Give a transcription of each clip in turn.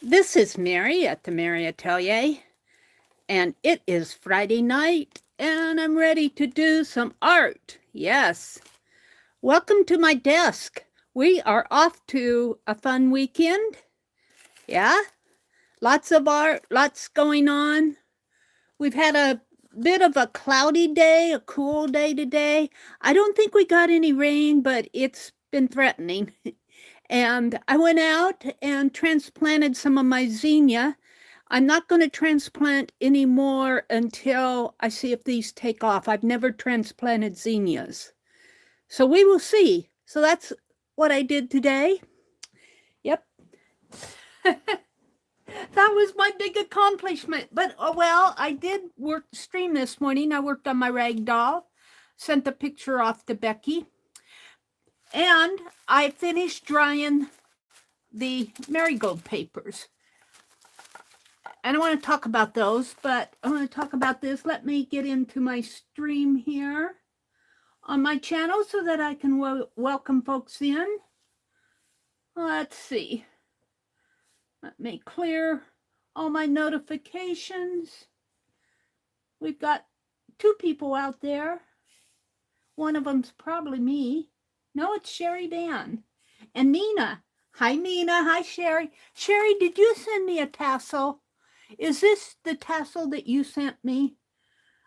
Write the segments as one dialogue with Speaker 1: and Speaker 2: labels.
Speaker 1: This is Meri at the Meri Atelier, and it is Friday night, and I'm ready to do some art. Yes. Welcome to my desk. We are off to a fun weekend. Yeah. Lots of art, lots going on. We've had a bit of a cloudy day, a cool day today. I don't think we got any rain, but it's been threatening. And I went out and transplanted some of my zinnia. I'm not going to transplant anymore until I see if these take off. I've never transplanted zinnias. So we will see. So that's what I did today. Yep. That was my big accomplishment. But, well, I did stream this morning. I worked on my rag doll, sent the picture off to Becky. And I finished drying the Marigold papers. And I want to talk about those, but I want to talk about this. Let me get into my stream here on my channel so that I can welcome folks in. Let's see. Let me clear all my notifications. We've got 2 people out there. One of them's probably me. No, it's Sherry Van. And Mina. Hi, Mina. Hi, Sherry. Sherry, did you send me a tassel? Is this the tassel that you sent me?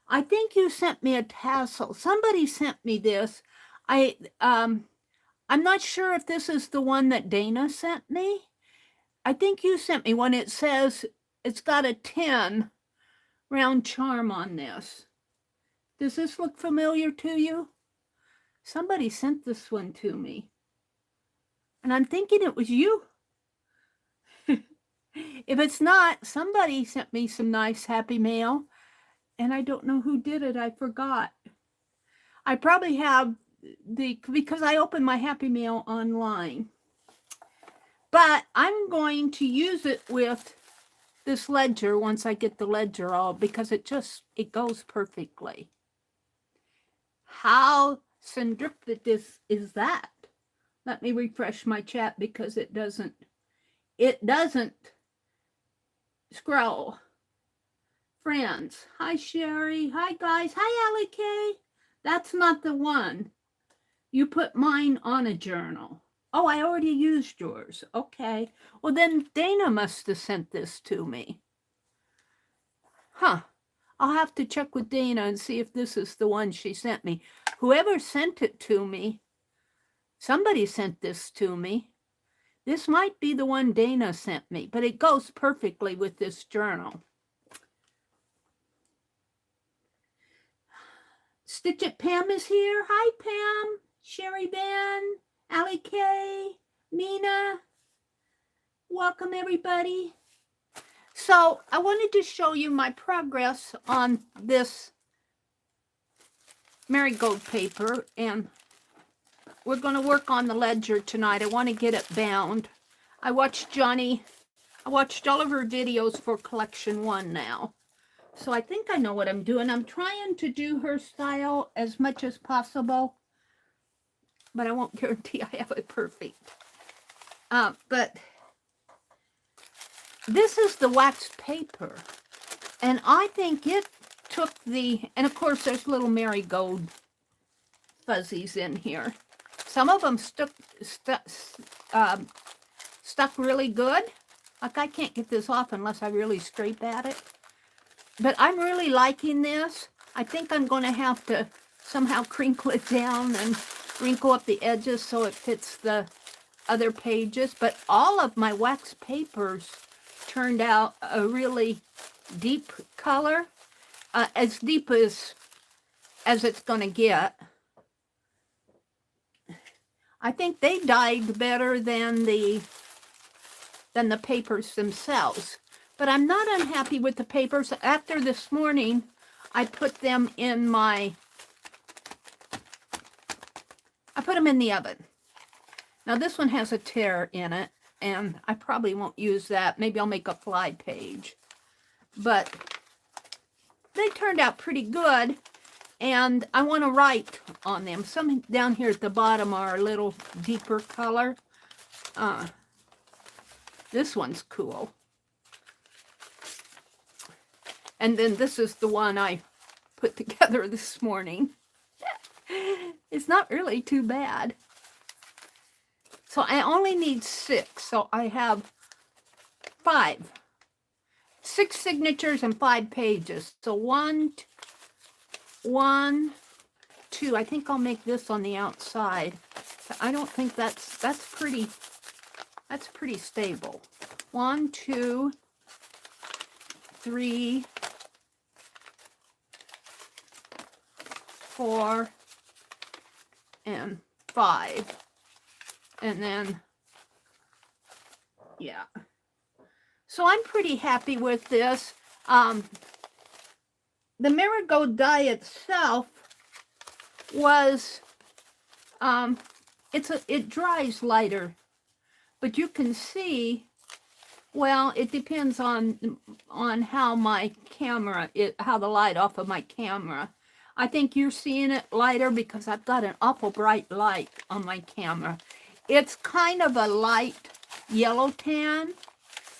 Speaker 1: I think you sent me a tassel. Somebody sent me this. I'm not sure if this is the one that Dana sent me. I think you sent me one. It says it's got a 10 round charm on this. Does this look familiar to you? Somebody sent this one to me. And I'm thinking it was you. If it's not, somebody sent me some nice happy mail. And I don't know who did it. I forgot. I probably have because I opened my happy mail online. But I'm going to use it with this ledger once I get the ledger all, because it goes perfectly. How serendipitous is that? Let me refresh my chat because it doesn't scroll. Friends. Hi, Sherry. Hi, guys. Hi, Allie K. That's not the one. You put mine on a journal. Oh, I already used yours. Okay. Well, then Dana must have sent this to me. Huh. I'll have to check with Dana and see if this is the one she sent me. Whoever sent it to me, somebody sent this to me. This might be the one Dana sent me, but it goes perfectly with this journal. Stitch It Pam is here. Hi, Pam. Sherry Van, Allie K, Mina. Welcome, everybody. So I wanted to show you my progress on this Marigold paper, and we're going to work on the ledger tonight. I want to get it bound. I watched all of her videos for collection 1 now. So I think I know what I'm doing. I'm trying to do her style as much as possible, but I won't guarantee I have it perfect. But this is the waxed paper, and I think it took and of course there's little Marigold fuzzies in here. Some of them stuck really good. Like, I can't get this off unless I really scrape at it. But I'm really liking this. I think I'm going to have to somehow crinkle it down and wrinkle up the edges so it fits the other pages. But all of my wax papers turned out a really deep color, as deep as it's going to get. I think they dyed better than the papers themselves. But I'm not unhappy with the papers. After this morning, I put them in the oven. Now this one has a tear in it, and I probably won't use that. Maybe I'll make a fly page. But they turned out pretty good, and I want to write on them. Some down here at the bottom are a little deeper color. This one's cool. And then this is the one I put together this morning. It's not really too bad. So I only need 6. So I have 6 signatures and 5 pages. So 1, 2. I think I'll make this on the outside. I don't think that's pretty stable. 1, 2, 3, 4, and 5. And then, yeah. So I'm pretty happy with this. The Marigold dye itself was, it dries lighter, but you can see, well, it depends on how my camera, how the light off of my camera. I think you're seeing it lighter because I've got an awful bright light on my camera. It's kind of a light yellow tan.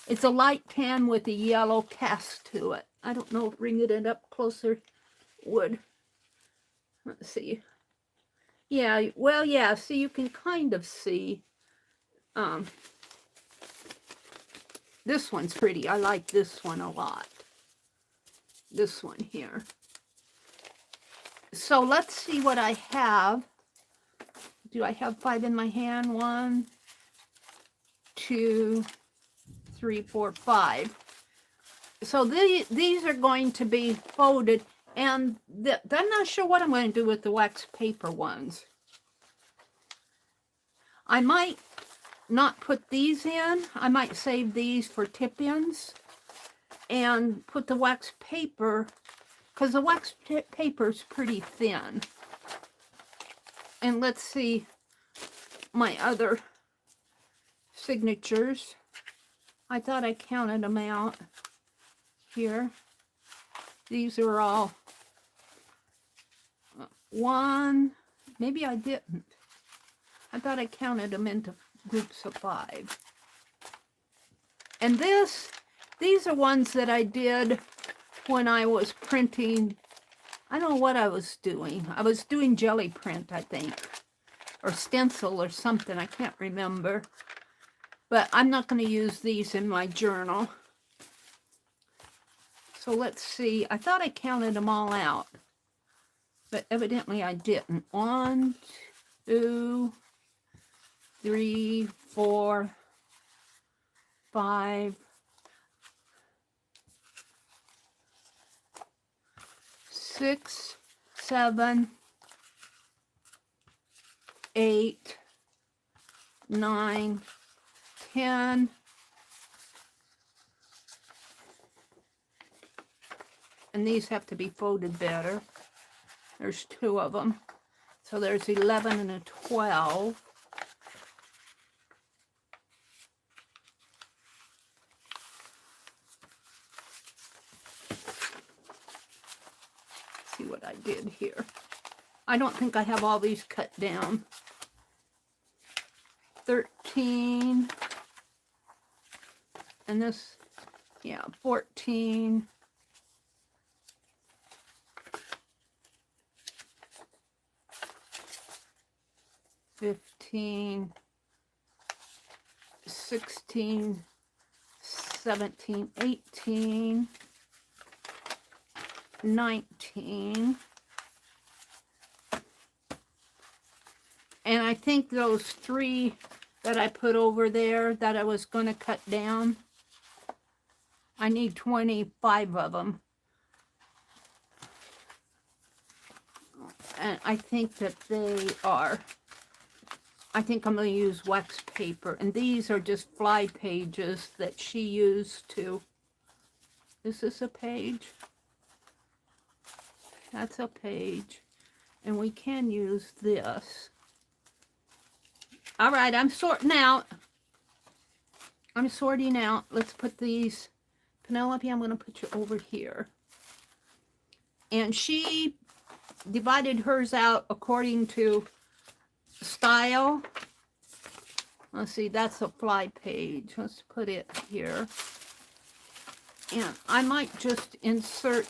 Speaker 1: It's a light tan with a yellow cast to it. I don't know if bringing it up closer would. Let's see. Yeah, well, yeah, see, you can kind of see. This one's pretty. I like this one a lot. This one here. So let's see what I have. Do I have 5 in my hand? 1, 2, 3, 4, 5. So these are going to be folded, and I'm not sure what I'm going to do with the wax paper ones. I might not put these in. I might save these for tip-ins and put the wax paper, because the wax paper is pretty thin. And let's see my other signatures. I thought I counted them out here. These are all 1, maybe I didn't. I thought I counted them into groups of 5. And these are ones that I did when I was printing. I don't know what I was doing. I was doing jelly print, I think, or stencil or something. I can't remember. But I'm not going to use these in my journal. So let's see. I thought I counted them all out, but evidently I didn't. 1, 2, 3, 4, 5, 6, 7, 8, 9, 10, and these have to be folded better. There's 2 of them. So there's 11 and a 12. Let's see what I did here. I don't think I have all these cut down. 13. And this, yeah, 14. 15, 16, 17, 18, 19. And I think those 3 that I put over there that I was going to cut down, I need 25 of them. And I think that they are, I think I'm going to use wax paper. And these are just fly pages that she used to, is this a page? That's a page. And we can use this. All right, I'm sorting out. I'm sorting out. Let's put these, Penelope, I'm going to put you over here. And she divided hers out according to style. Let's see, that's a fly page. Let's put it here. And I might just insert,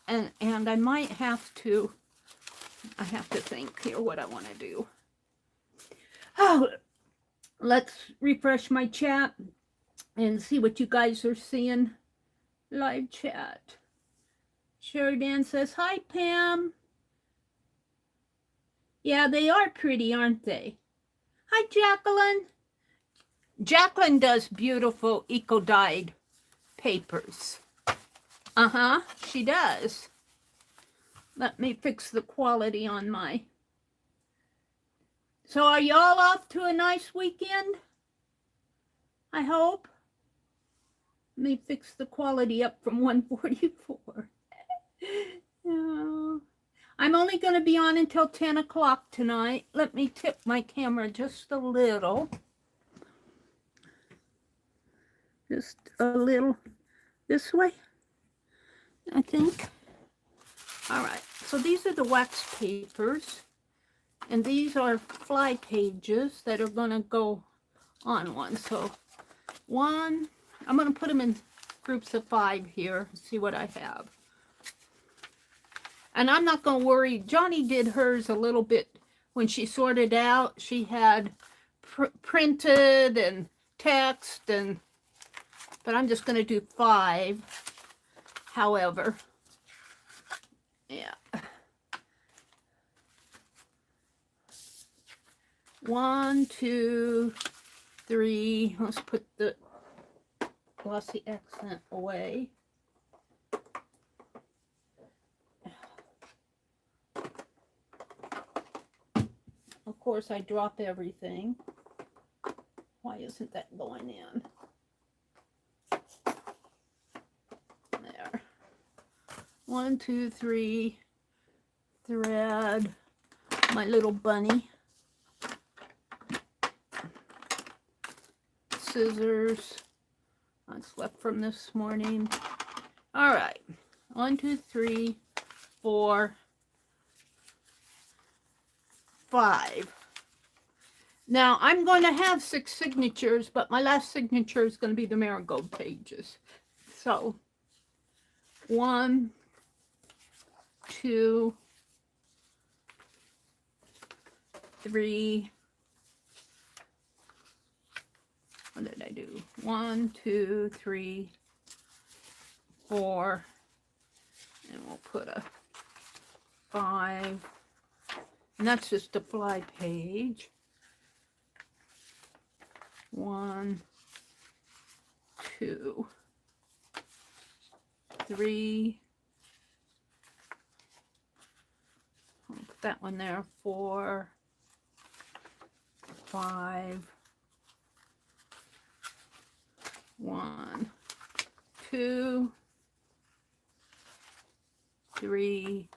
Speaker 1: and I might have to, I have to think here what I want to do. Oh, let's refresh my chat and see what you guys are seeing. Live chat. Sheridan says, hi, Pam. Yeah, they are pretty, aren't they? Hi, Jacqueline. Jacqueline does beautiful eco-dyed papers. Uh-huh, she does. Let me fix the quality on my... So are y'all off to a nice weekend? I hope. Let me fix the quality up from 144. No. I'm only going to be on until 10 o'clock tonight. Let me tip my camera just a little. Just a little this way, I think. All right, so these are the wax papers. And these are fly pages that are going to go on one. So one, I'm going to put them in groups of 5 here, see what I have. And I'm not going to worry. Johnny did hers a little bit when she sorted out. She had printed and text, but I'm just going to do 5. However, yeah. 1, 2, 3. Let's put the glossy accent away. Of course, I drop everything. Why isn't that going in? There. 1, 2, 3. Thread. My little bunny. Scissors. That's left from this morning. All right. 1, 2, 3, 4, 5. Now I'm going to have 6 signatures, but my last signature is going to be the Marigold pages. So 1, 2, 3. What did I do? 1, 2, 3, 4, and we'll put a 5. And that's just a fly page. 1, 2, 3. I'll put that one there. 4, 5. 1, 2, 3,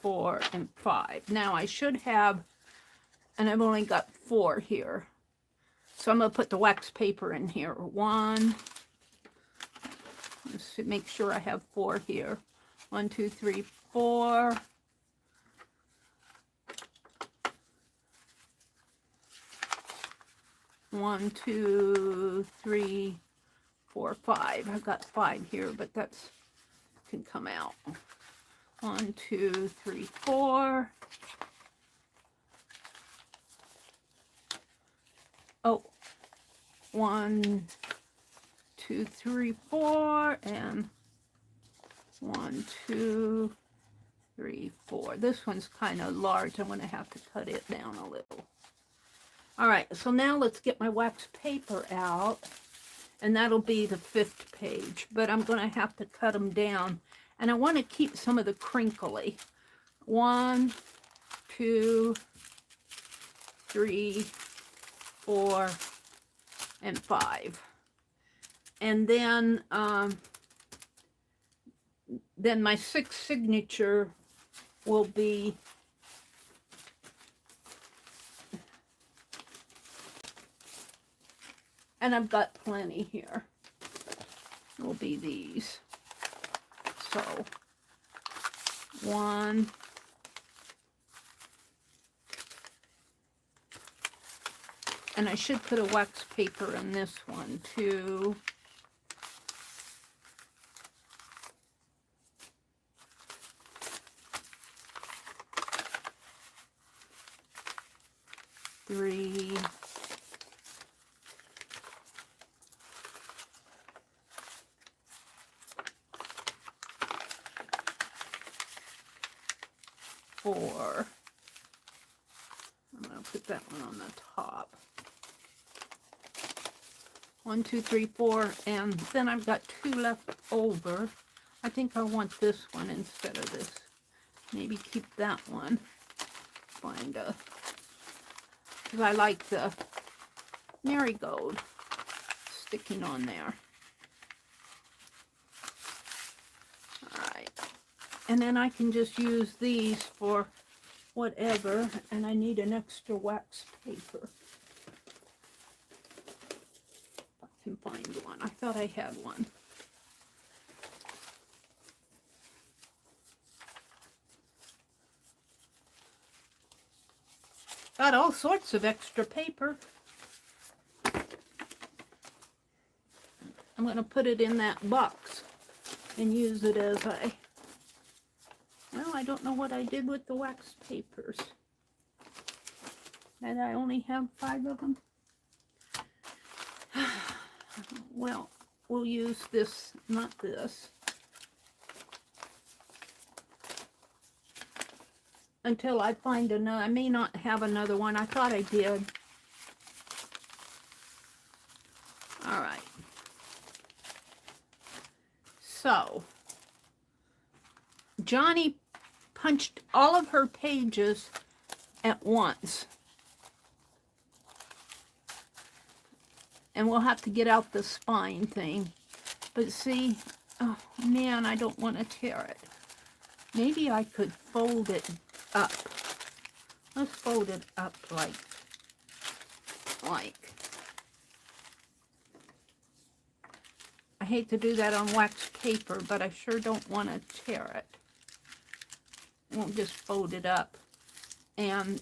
Speaker 1: 4, and 5. Now I should have, and I've only got 4 here. So I'm going to put the wax paper in here. 1, let's make sure I have 4 here. 1, 2, 3, 4. 1, 2, 3, 4, 5. I've got 5 here, but that's can come out. 1, 2, 3, 4. Oh, 1, 2, 3, 4, and 1, 2, 3, 4. This one's kind of large. I'm going to have to cut it down a little. All right, so now let's get my wax paper out, and that'll be the 5th page, but I'm going to have to cut them down, and I want to keep some of the crinkly. 1, 2, 3, 4, and 5. And then my 6th signature will be and I've got plenty here. Will be these. So 1, And I should put a wax paper in this one too. Three. 4. I'm going to put that one on the top. 1, 2, 3, 4, and then I've got 2 left over. I think I want this one instead of this. Maybe keep that one. Find a, because I like the marigold sticking on there. All right, and then I can just use these for whatever, and I need an extra wax paper. I can find one. I thought I had one. Got all sorts of extra paper. I'm going to put it in that box and use it as well, I don't know what I did with the wax papers. And I only have 5 of them. Well, we'll use this, not this, until I find another. I may not have another one. I thought I did. All right. So, Johnny punched all of her pages at once. And we'll have to get out the spine thing. But see, oh man, I don't want to tear it. Maybe I could fold it up. Let's fold it up like. I hate to do that on wax paper, but I sure don't want to tear it. We'll just fold it up. And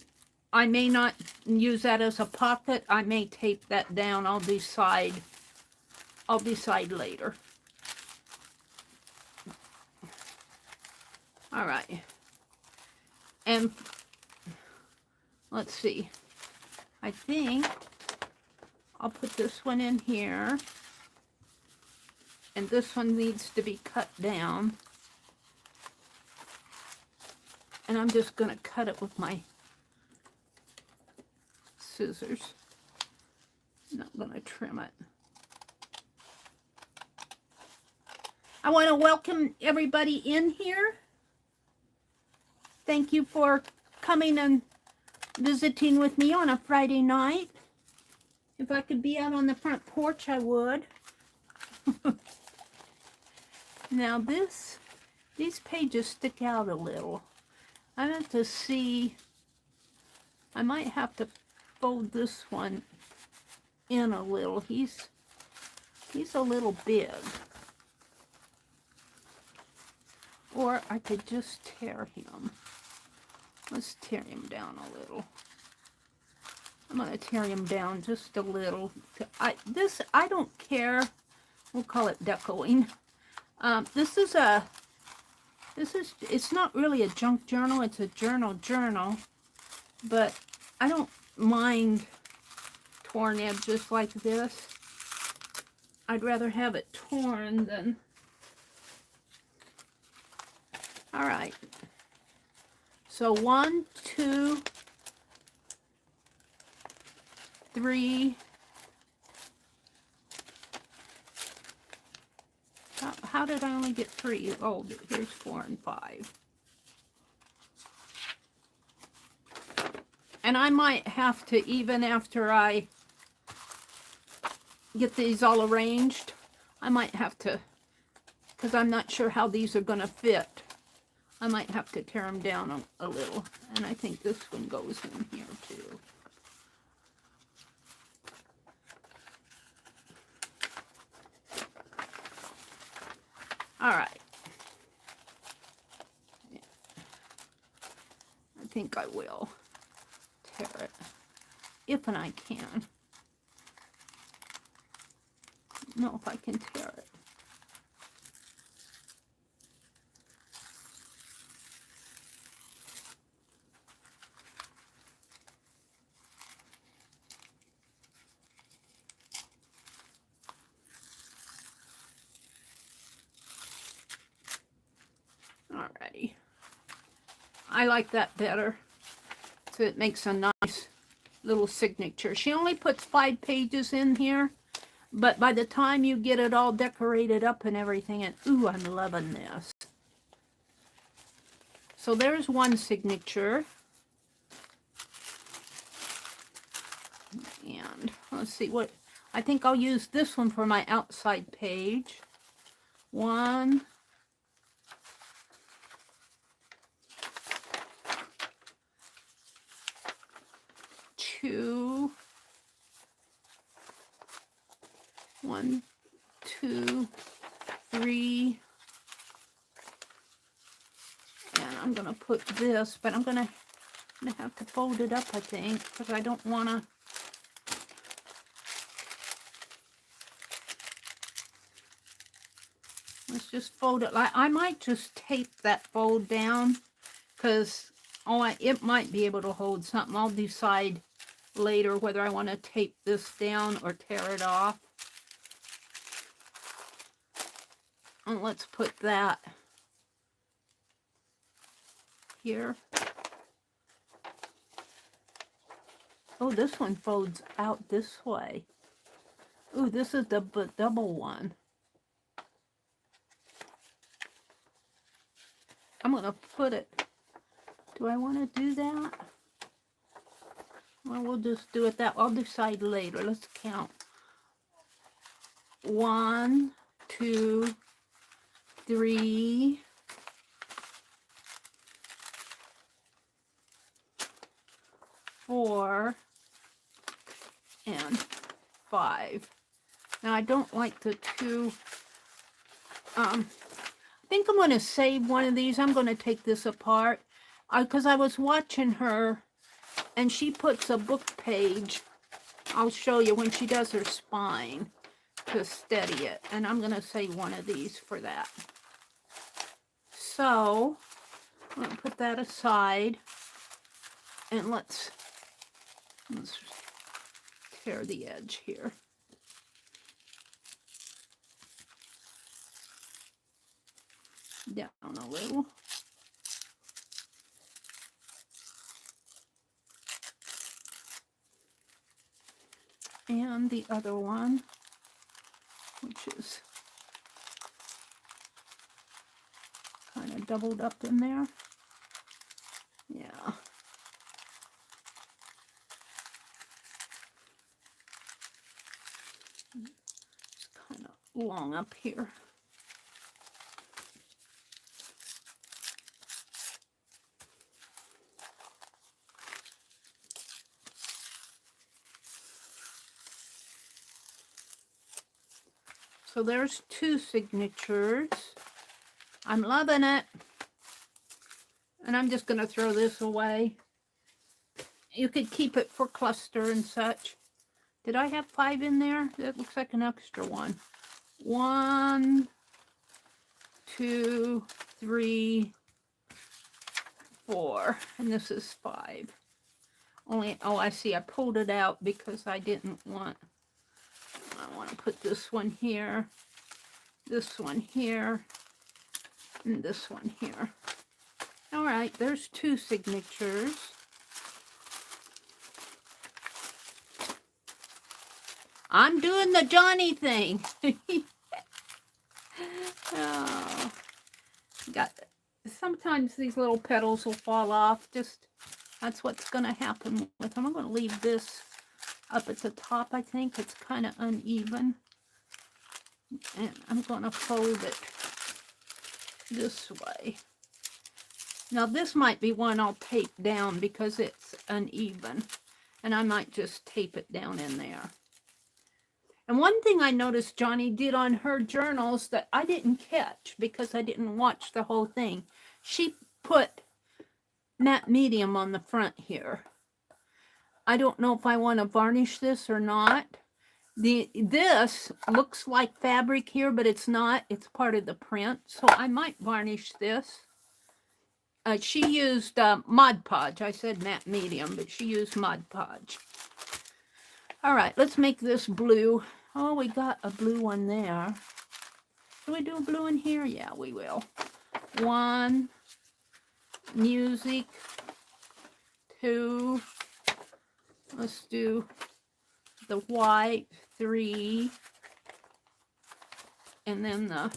Speaker 1: I may not use that as a pocket. I may tape that down. I'll decide later. All right. And let's see. I think I'll put this one in here. And this one needs to be cut down. And I'm just going to cut it with my scissors. I'm not going to trim it. I want to welcome everybody in here. Thank you for coming and visiting with me on a Friday night. If I could be out on the front porch, I would. Now these pages stick out a little. I have to see, I might have to fold this one in a little. He's a little big. Or I could just tear him. Let's tear him down a little. I'm going to tear him down just a little. I don't care. We'll call it decoing. It's not really a junk journal. It's a journal. But I don't mind torn edges like this. I'd rather have it torn than... All right. So 1, 2, 3. How did I only get 3? Oh, here's 4 and 5. And I might have to, even after I get these all arranged, I might have to, because I'm not sure how these are going to fit, I might have to tear them down a little. And I think this one goes in here too. All right. I think I will tear it, if and I can. don't know if I can tear it. Alrighty. I like that better. So it makes a nice little signature. She only puts 5 pages in here, but by the time you get it all decorated up and everything, and ooh, I'm loving this. So there's one signature. And let's see what, I think I'll use this one for my outside page. 1, 2, 1, 2, 3, and I'm gonna put this, but I'm gonna have to fold it up, I think, because I don't want to. Let's just fold it. I might just tape that fold down, because it might be able to hold something. I'll decide later whether I want to tape this down or tear it off. And let's put that here. Oh, this one folds out this way. Ooh, this is the double one. I'm going to put it. Do I want to do that? Well, we'll just do it that. I'll decide later. Let's count. 1, 2, 3, 4, and 5. Now I don't like the 2. I think I'm going to save one of these. I'm going to take this apart because I was watching her and she puts a book page. I'll show you when she does her spine to steady it. And I'm going to save one of these for that. So I'm going to put that aside and let's tear the edge here. Down a little. And the other one, which is kind of doubled up in there. Yeah. It's kind of long up here. So there's 2 signatures. I'm loving it. And I'm just going to throw this away. You could keep it for cluster and such. Did I have 5 in there? That looks like an extra one. 1, 2, 3, 4. And this is 5. Only, oh, I see. I pulled it out because I didn't want... I want to put this one here, this one here, and this one here. All right, there's 2 signatures. I'm doing the Johnny thing. Oh, sometimes these little petals will fall off. Just, that's what's going to happen with them. I'm going to leave this up at the top. I think it's kind of uneven, and I'm going to fold it this way. Now this might be one I'll tape down because it's uneven, and I might just tape it down in there. And one thing I noticed Johnny did on her journals that I didn't catch because I didn't watch the whole thing, she put matte medium on the front here. I don't know if I want to varnish this or not. This looks like fabric here, but it's not. It's part of the print. So I might varnish this. She used Mod Podge. I said matte medium, but she used Mod Podge. All right, let's make this blue. Oh, we got a blue one there. Can we do a blue one here? Yeah, we will. 1, music, 2, let's do the white, 3, and then the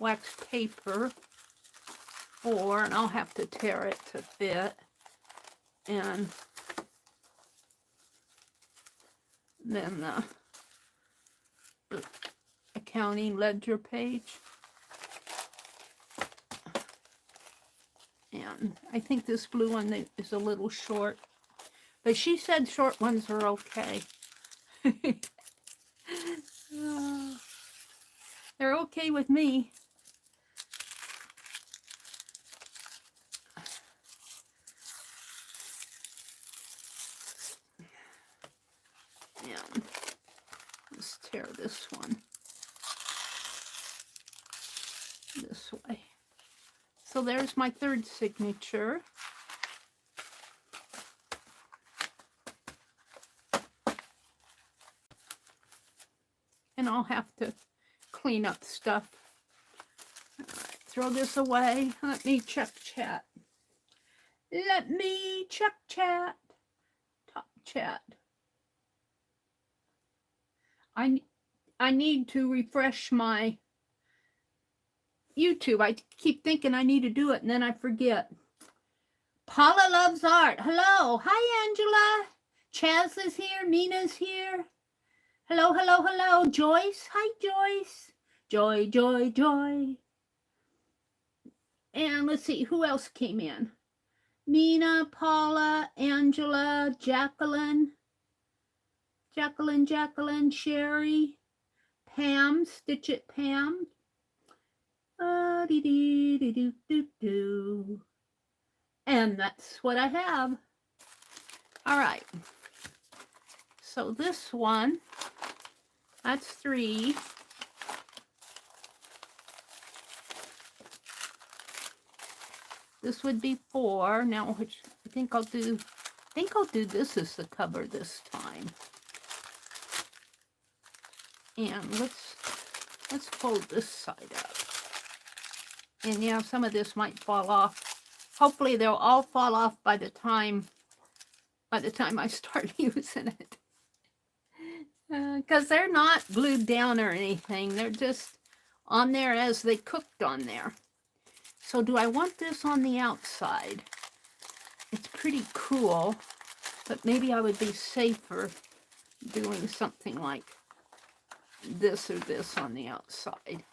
Speaker 1: wax paper, 4, and I'll have to tear it to fit, and then the accounting ledger page. And I think this blue one is a little short, but she said short ones are okay. They're okay with me. And let's tear this one this way. So there's my third signature. And I'll have to clean up stuff. All right, throw this away. Let me check chat. Let me check chat. Top chat. I need to refresh my YouTube. I keep thinking I need to do it and then I forget. Paula loves art. Hello. Hi, Angela. Chaz is here. Mina's here. Hello, hello, hello. Joyce. Hi, Joyce. Joy, joy, joy. And let's see, who else came in? Mina, Paula, Angela, Jacqueline, Sherry, Pam, Stitch It Pam. And that's what I have. All right. So this one, that's 3. This would be 4. Now, which I think I'll do this as the cover this time. And let's fold this side up. And yeah, some of this might fall off. Hopefully they'll all fall off by the time I start using it. Because they're not glued down or anything. They're just on there as they cooked on there. So do I want this on the outside? It's pretty cool, but maybe I would be safer doing something like this or this on the outside.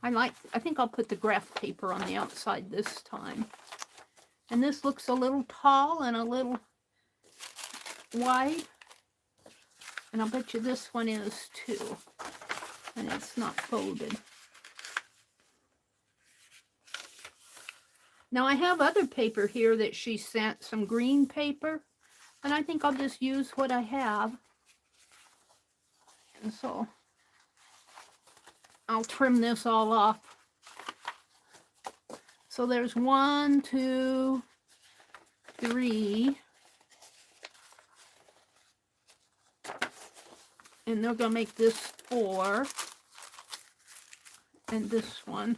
Speaker 1: I think I'll put the graph paper on the outside this time. And this looks a little tall and a little wide. And I'll bet you this one is too. And it's not folded. Now I have other paper here that she sent, some green paper. And I think I'll just use what I have. And so I'll trim this all off. So there's 1, 2, 3. And they're going to make this 4. And this one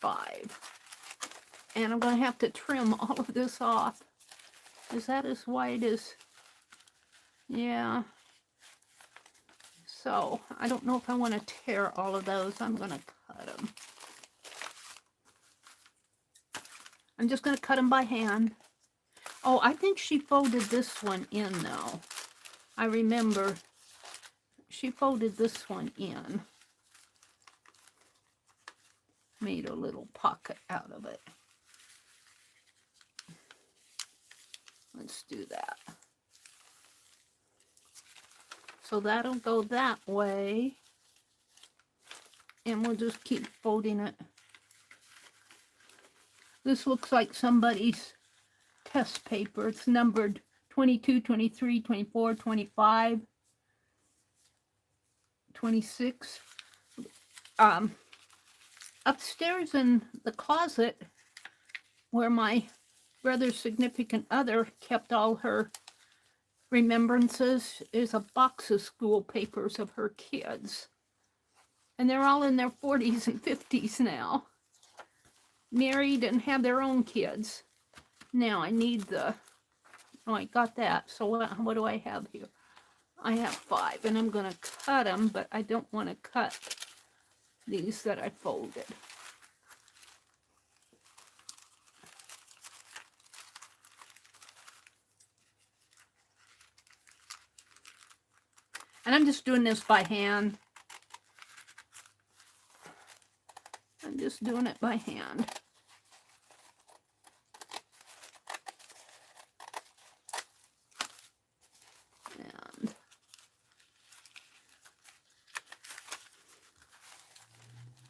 Speaker 1: 5. And I'm going to have to trim all of this off. Is that as wide as... Yeah. So I don't know if I want to tear all of those. I'm going to cut them. I'm just going to cut them by hand. Oh, I think she folded this one in though. I remember she folded this one in. Made a little pocket out of it. Let's do that. So that'll go that way. And we'll just keep folding it. This looks like somebody's test paper. It's numbered 22, 23, 24, 25. 26. Upstairs in the closet where my brother's significant other kept all her remembrances is a box of school papers of her kids. And they're all in their 40s and 50s now. Married and have their own kids. Now I need the, oh, I got that. So what do I have here? I have 5 and I'm going to cut them, but I don't want to cut these that I folded. And I'm just doing this by hand. I'm just doing it by hand. And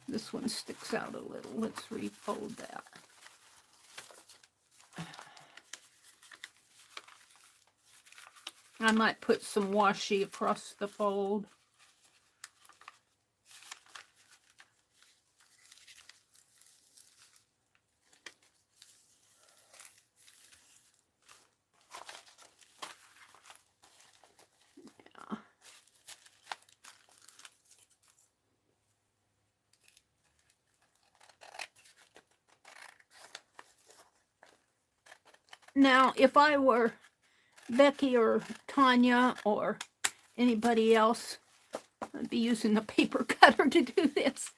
Speaker 1: this one sticks out a little. Let's refold that. I might put some washi across the fold. Yeah. Now, if I were Becky or Tanya or anybody else, I'd be using the paper cutter to do this.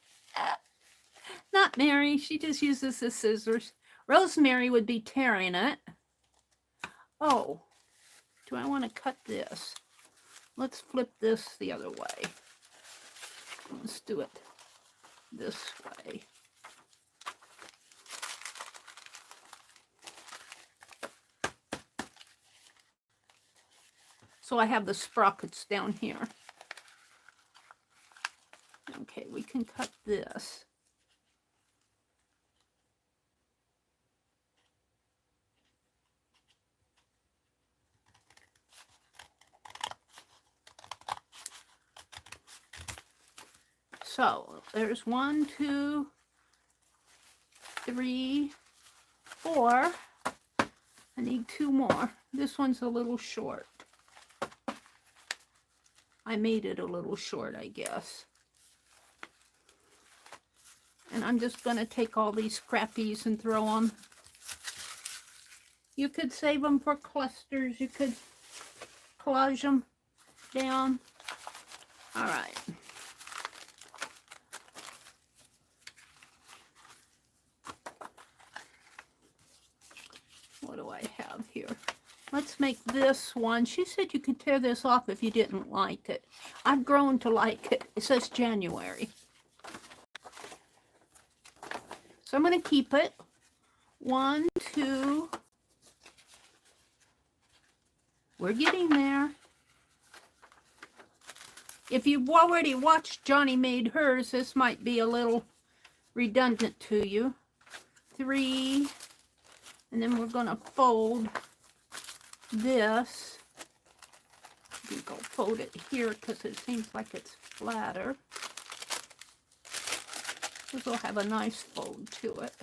Speaker 1: Not Meri, she just uses the scissors. Rosemary would be tearing it. Oh, do I want to cut this? Let's flip this the other way. Let's do it this way. So I have the sprockets down here. Okay, we can cut this. So there's 1, 2, 3, 4. I need 2 more. This one's a little short. I made it a little short, I guess. And I'm just going to take all these scrappies and throw them. You could save them for clusters. You could collage them down. All right. What do I have here? Let's make this one. She said you could tear this off if you didn't like it. I've grown to like it. It says January. So I'm going to keep it. 1, 2. We're getting there. If you've already watched Johnny Made Hers, this might be a little redundant to you. 3. And then we're going to fold this. You can go fold it here because it seems like it's flatter. This will have a nice fold to it.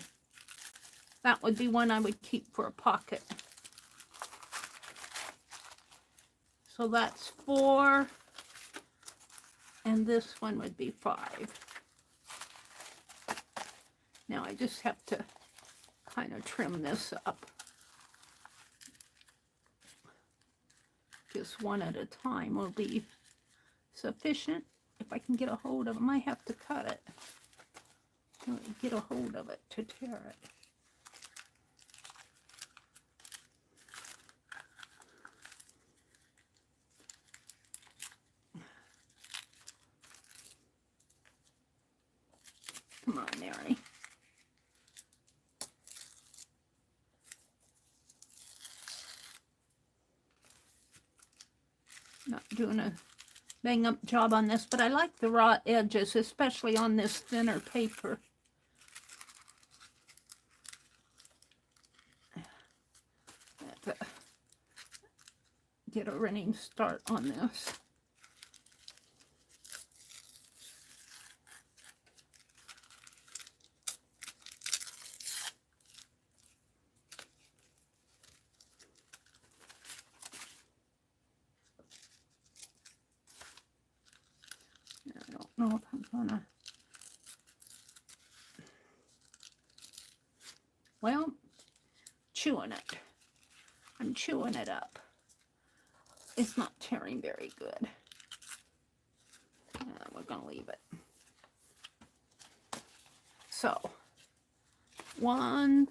Speaker 1: That would be one I would keep for a pocket. So that's 4. And this one would be 5. Now I just have to kind of trim this up. Just one at a time will be sufficient. If I can get a hold of it, I might have to cut it. Get a hold of it to tear it. Come on, Meri. Not doing a bang up job on this, but I like the raw edges, especially on this thinner paper. Get a running start on this. know if I'm gonna, well, chewing it. I'm chewing it up. It's not tearing very good. We're gonna leave it. So, 1,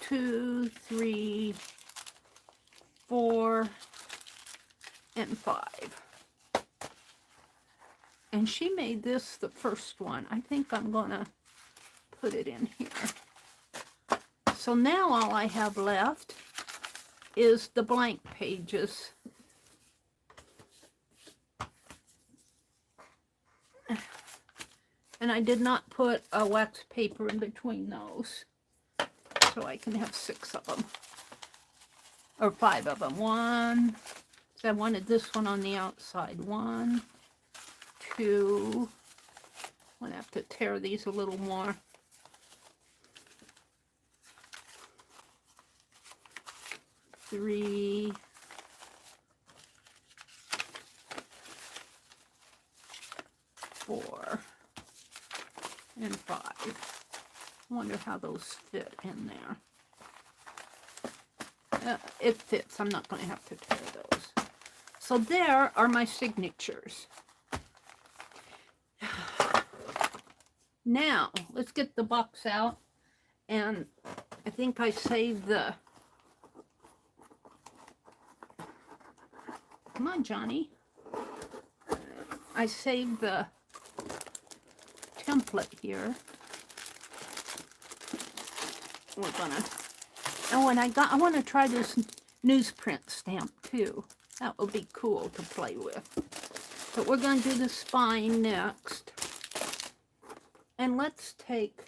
Speaker 1: 2, 3, 4, and 5. And she made this the first one. I think I'm gonna put it in here. So now all I have left is the blank pages. And I did not put a wax paper in between those, so I can have 6 of them, or 5 of them. 1, so I wanted this one on the outside. 1, 2, I'm gonna have to tear these a little more. 3, 4, and 5. I wonder how those fit in there. It fits. I'm not going to have to tear those. So there are my signatures. Now, let's get the box out. And I think I saved the... Come on, Johnny. I saved the template here. We're gonna, oh, and I want to try this newsprint stamp too. That would be cool to play with. But we're going to do the spine next. And let's take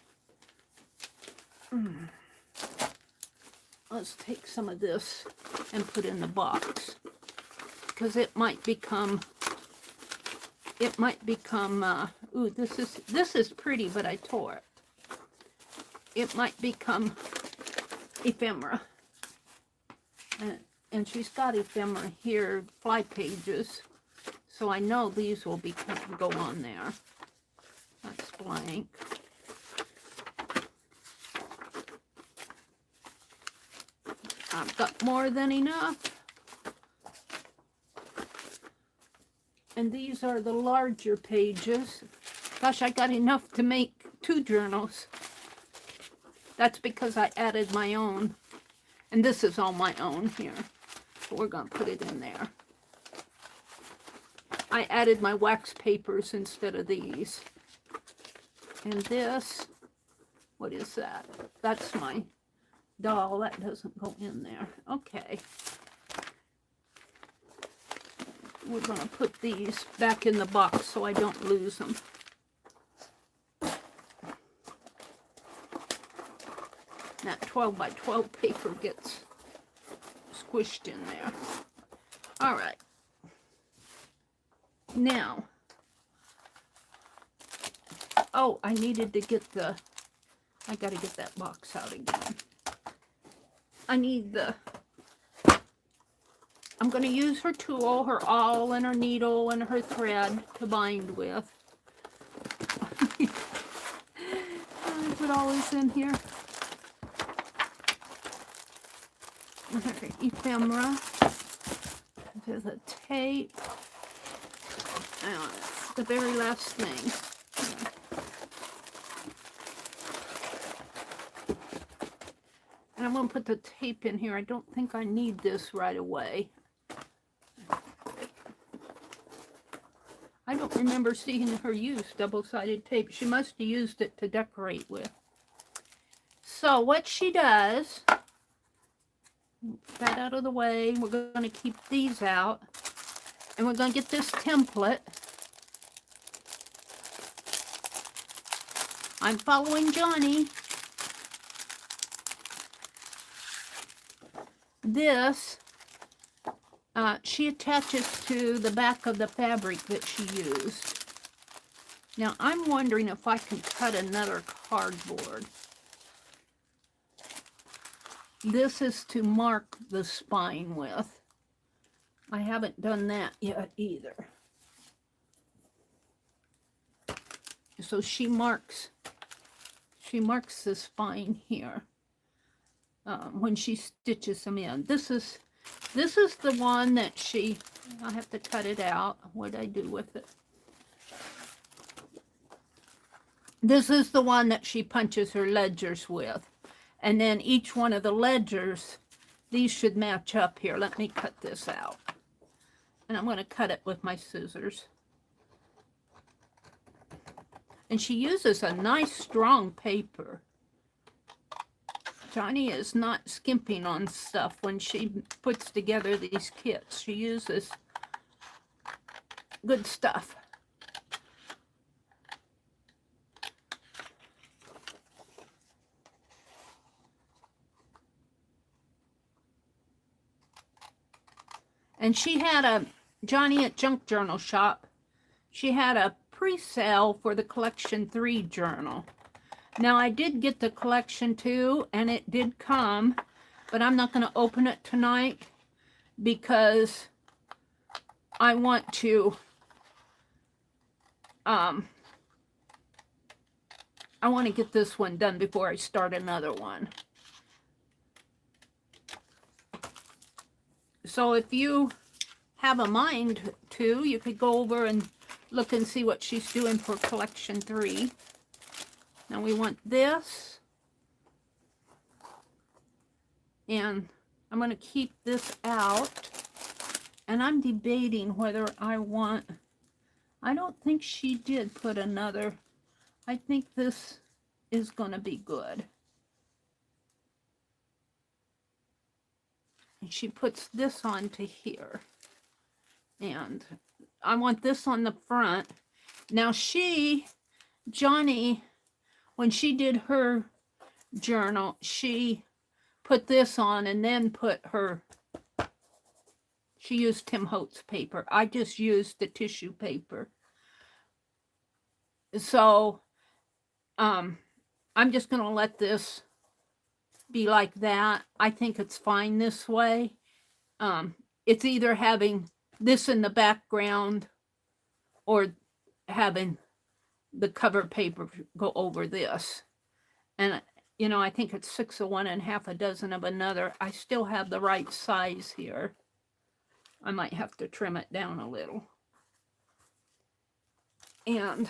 Speaker 1: some of this and put in the box, because it might become ooh, this is pretty, but I tore it. It might become ephemera. And she's got ephemera here, fly pages. So I know these will go on there. That's blank. I've got more than enough. And these are the larger pages. Gosh, I got enough to make 2 journals. That's because I added my own. And this is all my own here. But we're going to put it in there. I added my wax papers instead of these. And this, what is that? That's my doll. That doesn't go in there. Okay. We're going to put these back in the box so I don't lose them. That 12 by 12 paper gets squished in there. All right. Now, oh, I needed to get the, I got to get that box out again. I need the, I'm going to use her tool, her awl, and her needle, and her thread to bind with. Is it always in here? Her ephemera. There's a tape. That's the very last thing. And I'm going to put the tape in here. I don't think I need this right away. I don't remember seeing her use double-sided tape. She must have used it to decorate with. So what she does, that out of the way, we're going to keep these out. And we're going to get this template. I'm following Johnny. This, she attaches to the back of the fabric that she used. Now, I'm wondering if I can cut another cardboard. This is to mark the spine with. I haven't done that yet either. So she marks the spine here when she stitches them in. This is the one that she, I have to cut it out. What did I do with it? This is the one that she punches her ledgers with. And then each one of the ledgers, these should match up here. Let me cut this out. And I'm going to cut it with my scissors. And she uses a nice strong paper. Johnny is not skimping on stuff when she puts together these kits. She uses good stuff. And she had Johnny at Junk Journal Shop, she had a pre-sale for the Collection 3 journal. Now, I did get the Collection 2, and it did come, but I'm not going to open it tonight because I want to, get this one done before I start another one. So if you have a mind to, you could go over and look and see what she's doing for Collection 3. Now we want this. And I'm going to keep this out. And I'm debating whether I don't think she did put another. I think this is going to be good. And she puts this onto here. And I want this on the front. Now Johnny, when she did her journal, she put this on and then she used Tim Holtz paper. I just used the tissue paper. So, I'm just going to let this be like that. I think it's fine this way. It's either having this in the background or having the cover paper go over this. And, you know, I think it's 6 of one and half a dozen of another. I still have the right size here. I might have to trim it down a little. And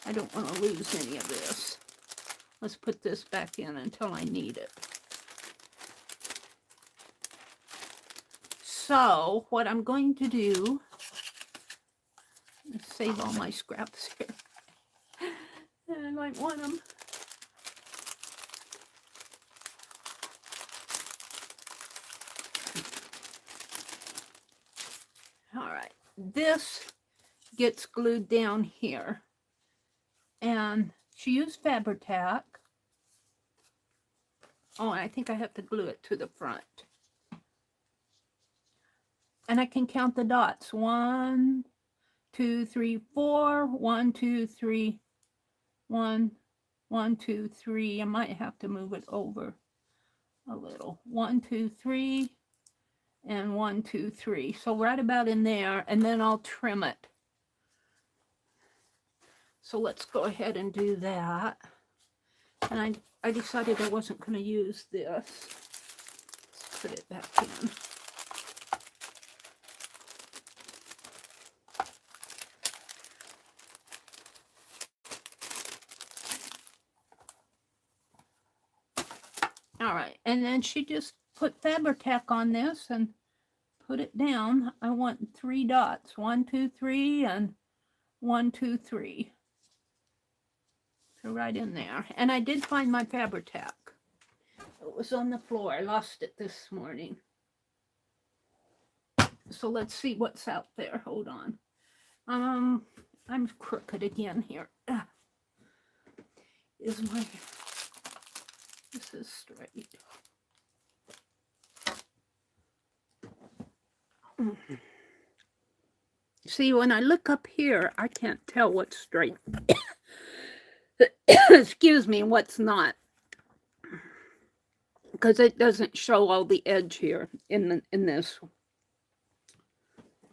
Speaker 1: I don't want to lose any of this. Let's put this back in until I need it. So, what I'm going to do, let's save all my scraps here. I might want them. All right, this gets glued down here. And she used Fabri-Tac. Oh, I think I have to glue it to the front. And I can count the dots. 1, 2, 3, 4. 1, 2, 3. 1, 1, 2, 3. I might have to move it over a little. 1, 2, 3. And 1, 2, 3. So right about in there. And then I'll trim it. So let's go ahead and do that. And I decided I wasn't going to use this. Let's put it back in. All right, and then she just put Fabri-Tac on this and put it down. I want 3 dots. 1, 2, 3, and 1, 2, 3. So right in there. And I did find my Fabri-Tac. It was on the floor. I lost it this morning. So let's see what's out there. Hold on. I'm crooked again here. This is straight. See, when I look up here, I can't tell what's straight. Excuse me, what's not. Because it doesn't show all the edge here in this.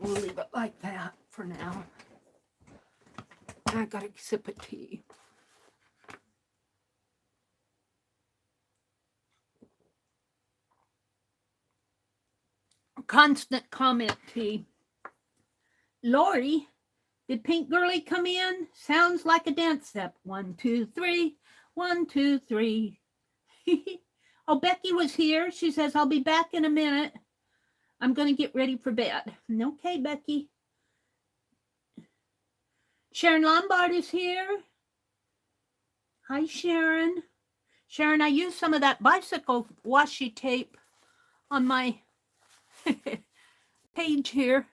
Speaker 1: We'll leave it like that for now. I got a sip of tea. Constant comment tea. Lori, did Pink Girly come in? Sounds like a dance step. 1, 2, 3. 1, 2, 3. Oh, Becky was here. She says, I'll be back in a minute. I'm going to get ready for bed. Okay, Becky. Sharon Lombard is here. Hi, Sharon. Sharon, I used some of that bicycle washi tape on my page here.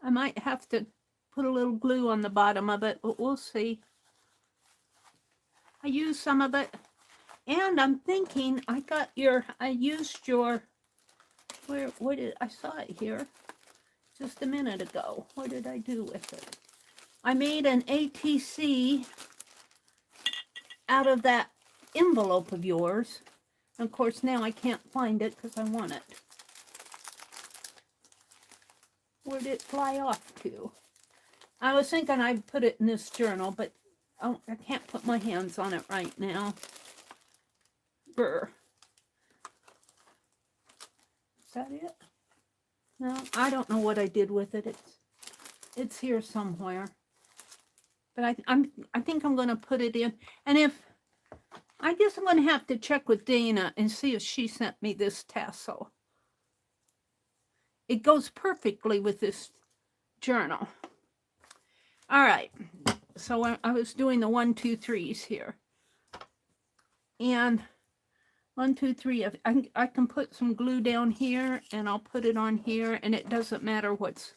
Speaker 1: I might have to put a little glue on the bottom of it, but we'll see. I used some of it. And I'm thinking I used your, where did, I saw it here just a minute ago. What did I do with it? I made an ATC out of that envelope of yours. And of course, now I can't find it because I want it. Where did it fly off to? I was thinking I'd put it in this journal, but I can't put my hands on it right now. Brr. Is that it? No, I don't know what I did with it. It's here somewhere. But I think I'm going to put it in. And I guess I'm going to have to check with Dana and see if she sent me this tassel. It goes perfectly with this journal. All right. So I was doing the 1, 2, 3s here. And 1, 2, 3. I can put some glue down here and I'll put it on here, and it doesn't matter what's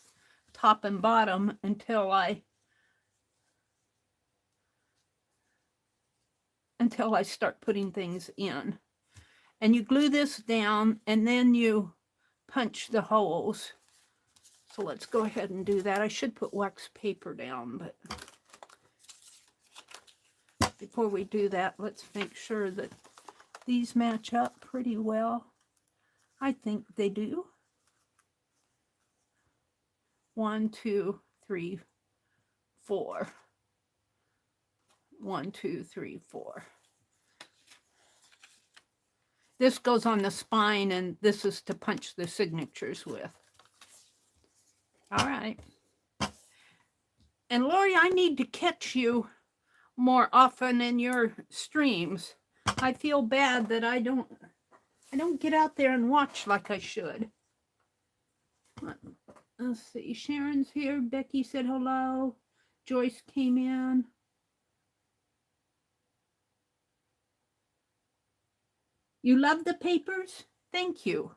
Speaker 1: top and bottom until I start putting things in. And you glue this down and then you punch the holes. So let's go ahead and do that. I should put wax paper down, but before we do that, let's make sure that these match up pretty well. I think they do. 1, 2, 3, 4. 1, 2, 3, 4. This goes on the spine, and this is to punch the signatures with. All right. And Lori, I need to catch you more often in your streams. I feel bad that I don't get out there and watch like I should. Let's see. Sharon's here. Becky said hello. Joyce came in. You love the papers? Thank you.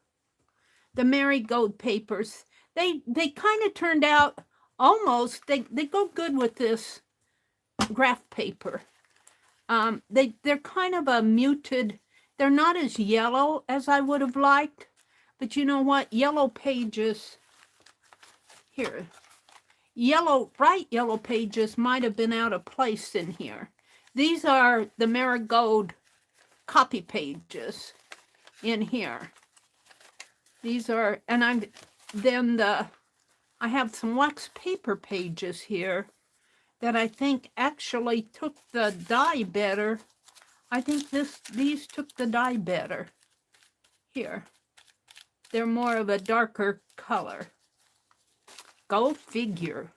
Speaker 1: The Marigold papers. They kind of turned out almost, they go good with this graph paper. They're kind of a muted, they're not as yellow as I would have liked, but you know what? Yellow pages, here, bright yellow pages might have been out of place in here. These are the Marigold copy pages in here. These are, and I have some wax paper pages here that I think actually took the dye better. I think these took the dye better. Here. They're more of a darker color. Go figure.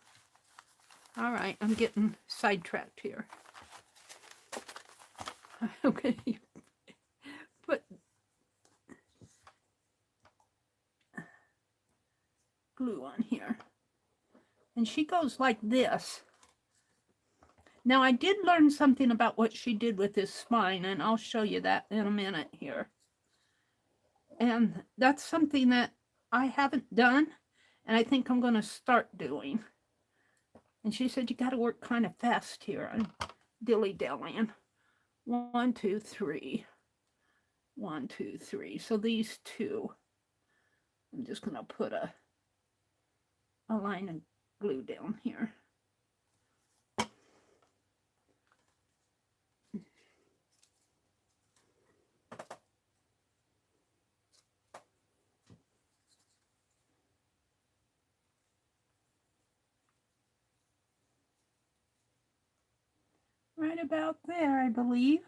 Speaker 1: All right, I'm getting sidetracked here. Okay. Put glue on here. And she goes like this. Now, I did learn something about what she did with this spine, and I'll show you that in a minute here. And that's something that I haven't done, and I think I'm going to start doing. And she said, you got to work kind of fast here. I'm dilly-dallying. 1, 2, 3. 1, 2, 3. So these two, I'm just going to put a line of glue down here. right about there, I believe.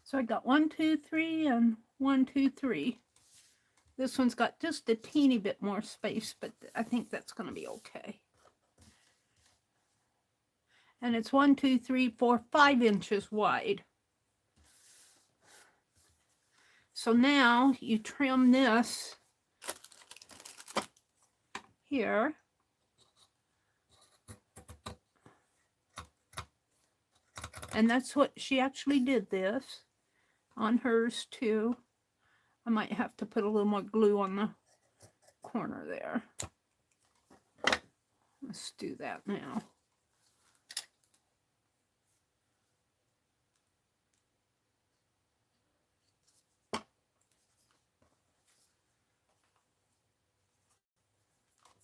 Speaker 1: So I got 1, 2, 3, and 1, 2, 3. This one's got just a teeny bit more space, but I think that's going to be okay. And it's 1, 2, 3, 4, 5 inches wide. So now you trim this here. And that's what she actually did this on hers too. I might have to put a little more glue on the corner there. Let's do that now.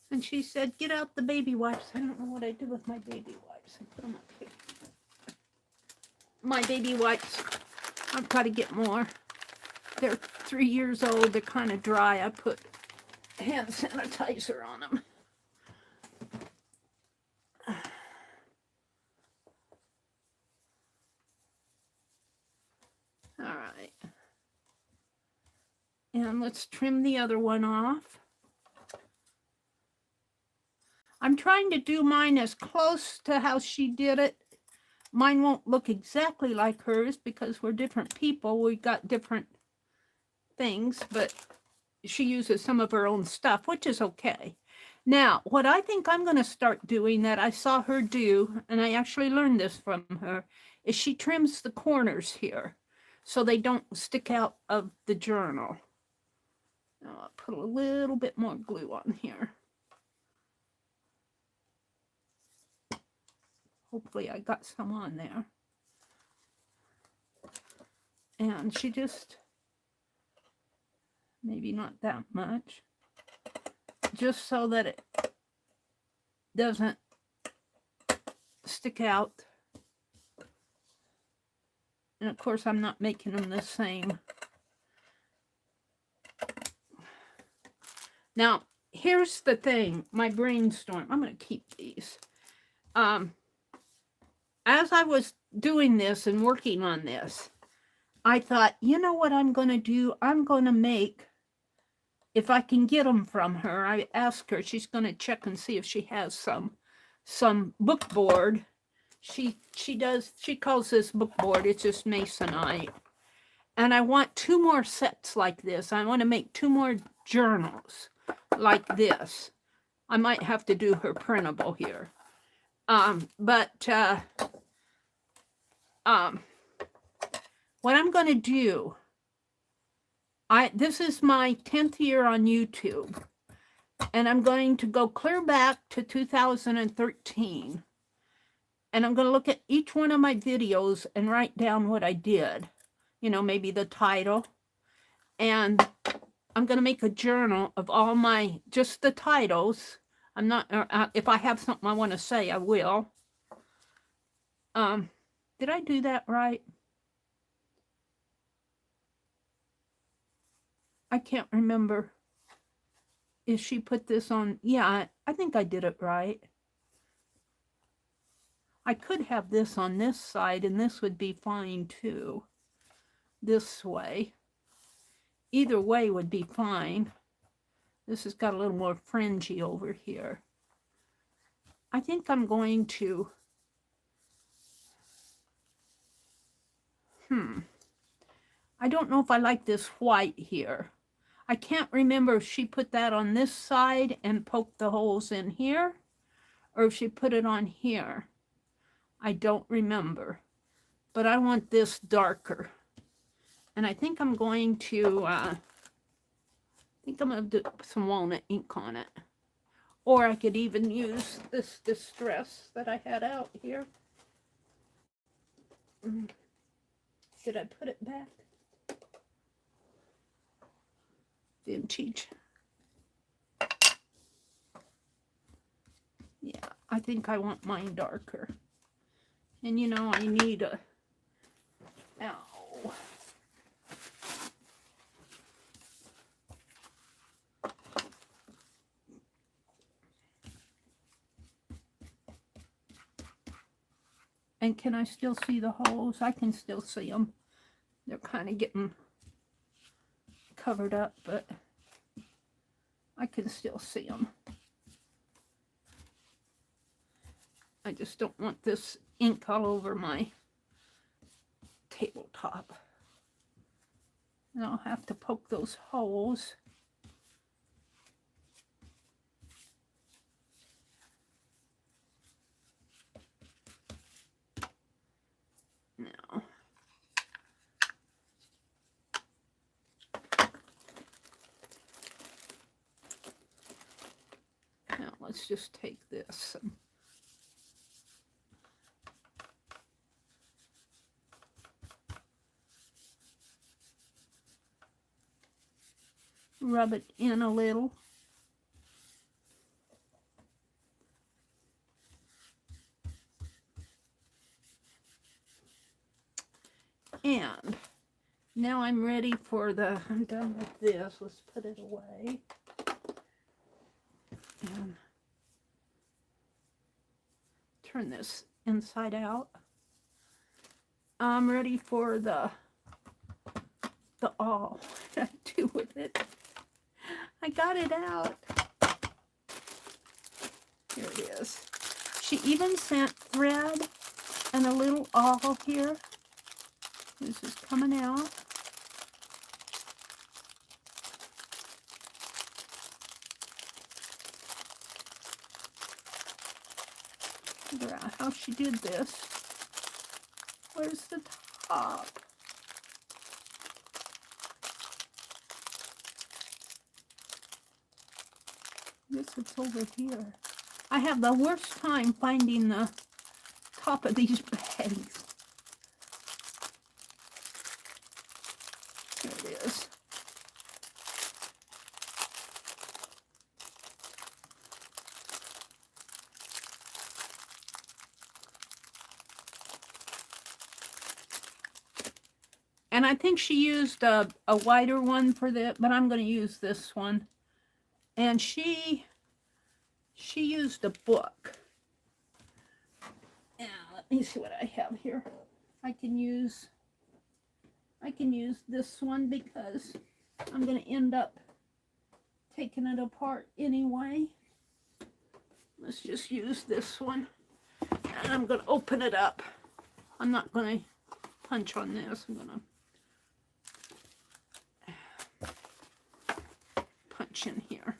Speaker 1: And she said, get out the baby wipes. I don't know what I did with my baby wipes. I put them up here. My baby wipes, I've got to get more. They're 3 years old. They're kind of dry. I put hand sanitizer on them. All right. And let's trim the other one off. I'm trying to do mine as close to how she did it. Mine won't look exactly like hers because we're different people. We've got different things, but she uses some of her own stuff, which is okay. Now, what I think I'm going to start doing that I saw her do, and I actually learned this from her, is she trims the corners here so they don't stick out of the journal. Now I'll put a little bit more glue on here. Hopefully I got some on there. And she just, maybe not that much, just so that it doesn't stick out. And of course I'm not making them the same. Now, here's the thing, my brainstorm. I'm going to keep these. As I was doing this and working on this, I thought, you know what I'm going to do? I'm going to make, if I can get them from her, I asked her, she's going to check and see if she has some book board. She calls this book board, it's just masonite. And I want 2 more sets like this. I want to make 2 more journals like this. I might have to do her printable here. What I'm going to do, this is my 10th year on YouTube, and I'm going to go clear back to 2013. And I'm going to look at each one of my videos and write down what I did. You know, maybe the title. And I'm going to make a journal of all my, just the titles. I'm not, if I have something I want to say, I will. Did I do that right? I can't remember if she put this on. Yeah, I think I did it right. I could have this on this side and this would be fine too. This way. Either way would be fine. This has got a little more fringy over here. I think I'm going to, I don't know if I like this white here. I can't remember if she put that on this side and poked the holes in here, or if she put it on here. I don't remember, but I want this darker. And I think I'm going to, do some walnut ink on it. Or I could even use this distress that I had out here. Did I put it back? Vintage. Yeah, I think I want mine darker. And you know, I need a, ow. And can I still see the holes? I can still see them. They're kind of getting covered up, but I can still see them. I just don't want this ink all over my tabletop. And I'll have to poke those holes. Now, let's just take this and rub it in a little. And now I'm ready for the, I'm done with this. Let's put it away. And turn this inside out. I'm ready for the awl. What I do with it. I got it out. Here it is. She even sent thread and a little awl here. This is coming out. Figure out how she did this. Where's the top? I guess it's over here. I have the worst time finding the top of these bags. There it is. And I think she used a wider one for that, but I'm going to use this one. And she used a book. Now, let me see what I have here. I can use this one because I'm going to end up taking it apart anyway. Let's just use this one. And I'm going to open it up. I'm not going to punch on this. I'm going to punch in here.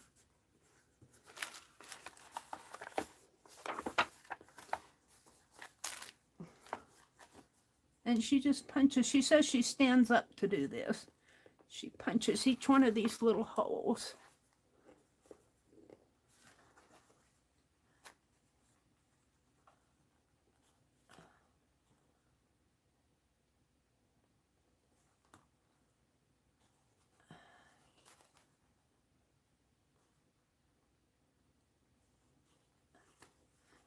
Speaker 1: And she just punches. She says she stands up to do this. She punches each one of these little holes.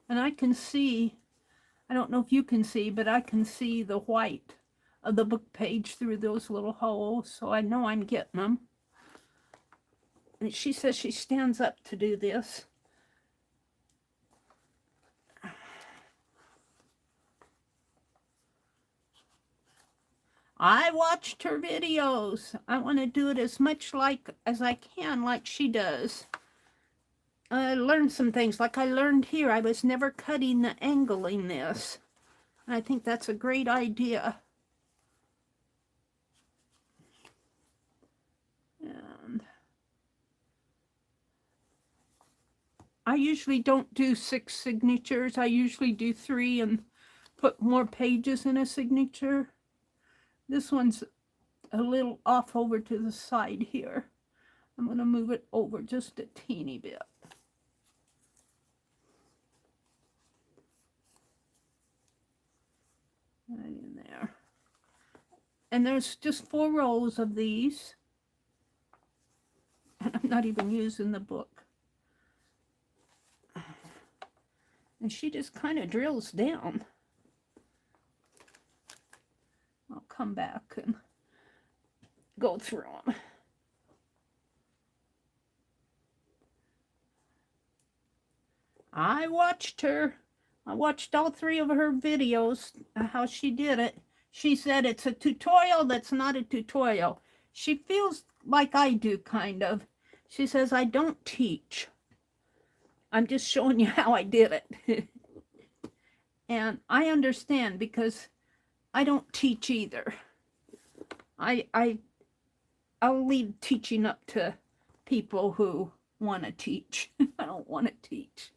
Speaker 1: And I can see, I don't know if you can see, but I can see the white of the book page through those little holes, so I know I'm getting them. And she says she stands up to do this. I watched her videos. I want to do it as much as I can, like she does. I learned some things, like I learned here. I was never cutting the angling this. And I think that's a great idea. And I usually don't do 6 signatures. I usually do 3 and put more pages in a signature. This one's a little off over to the side here. I'm going to move it over just a teeny bit. Right in there. And there's just 4 rows of these. And I'm not even using the book. And she just kind of drills down. I'll come back and go through them. I watched her. I watched all 3 of her videos, how she did it. She said it's a tutorial that's not a tutorial. She feels like I do, kind of. She says, I don't teach. I'm just showing you how I did it. And I understand, because I don't teach either. I'll leave teaching up to people who want to teach. I don't want to teach.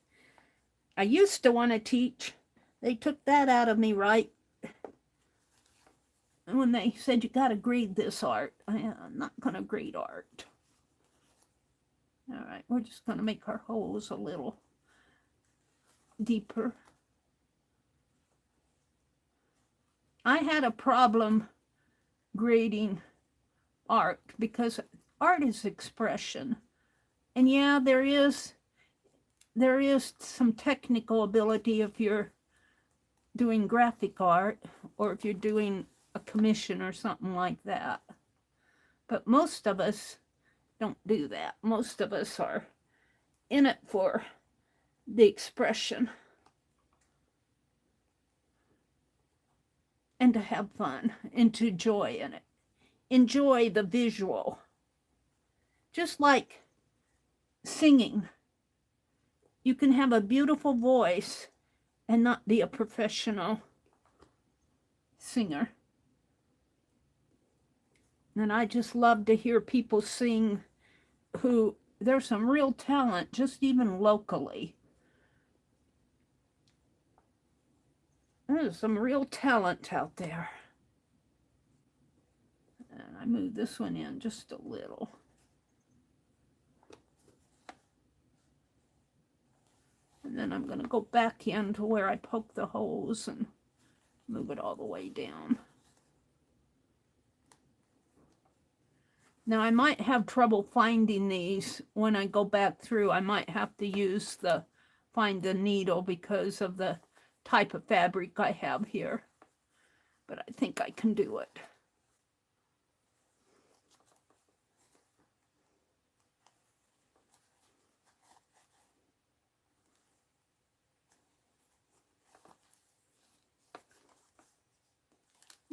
Speaker 1: I used to want to teach. They took that out of me, right? When they said, you got to grade this art. I'm not going to grade art. All right, we're just going to make our holes a little deeper. I had a problem grading art because art is expression. And yeah, there is some technical ability if you're doing graphic art or if you're doing a commission or something like that. But most of us don't do that. Most of us are in it for the expression and to have fun and to joy in it. Enjoy the visual. Just like singing. You can have a beautiful voice and not be a professional singer. And I just love to hear people sing who, there's some real talent, just even locally. There's some real talent out there. And I move this one in just a little. And then I'm going to go back in to where I poke the holes and move it all the way down. Now I might have trouble finding these when I go back through. I might have to use the find the needle because of the type of fabric I have here. But I think I can do it.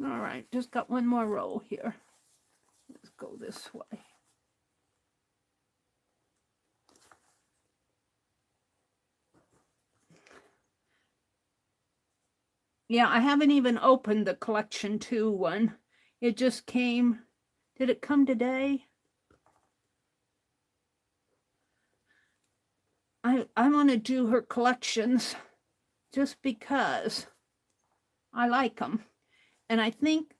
Speaker 1: All right, just got one more row here. Let's go this way. Yeah, I haven't even opened the collection 2 one. It just came. Did it come today? I want to do her collections just because I like them. And I think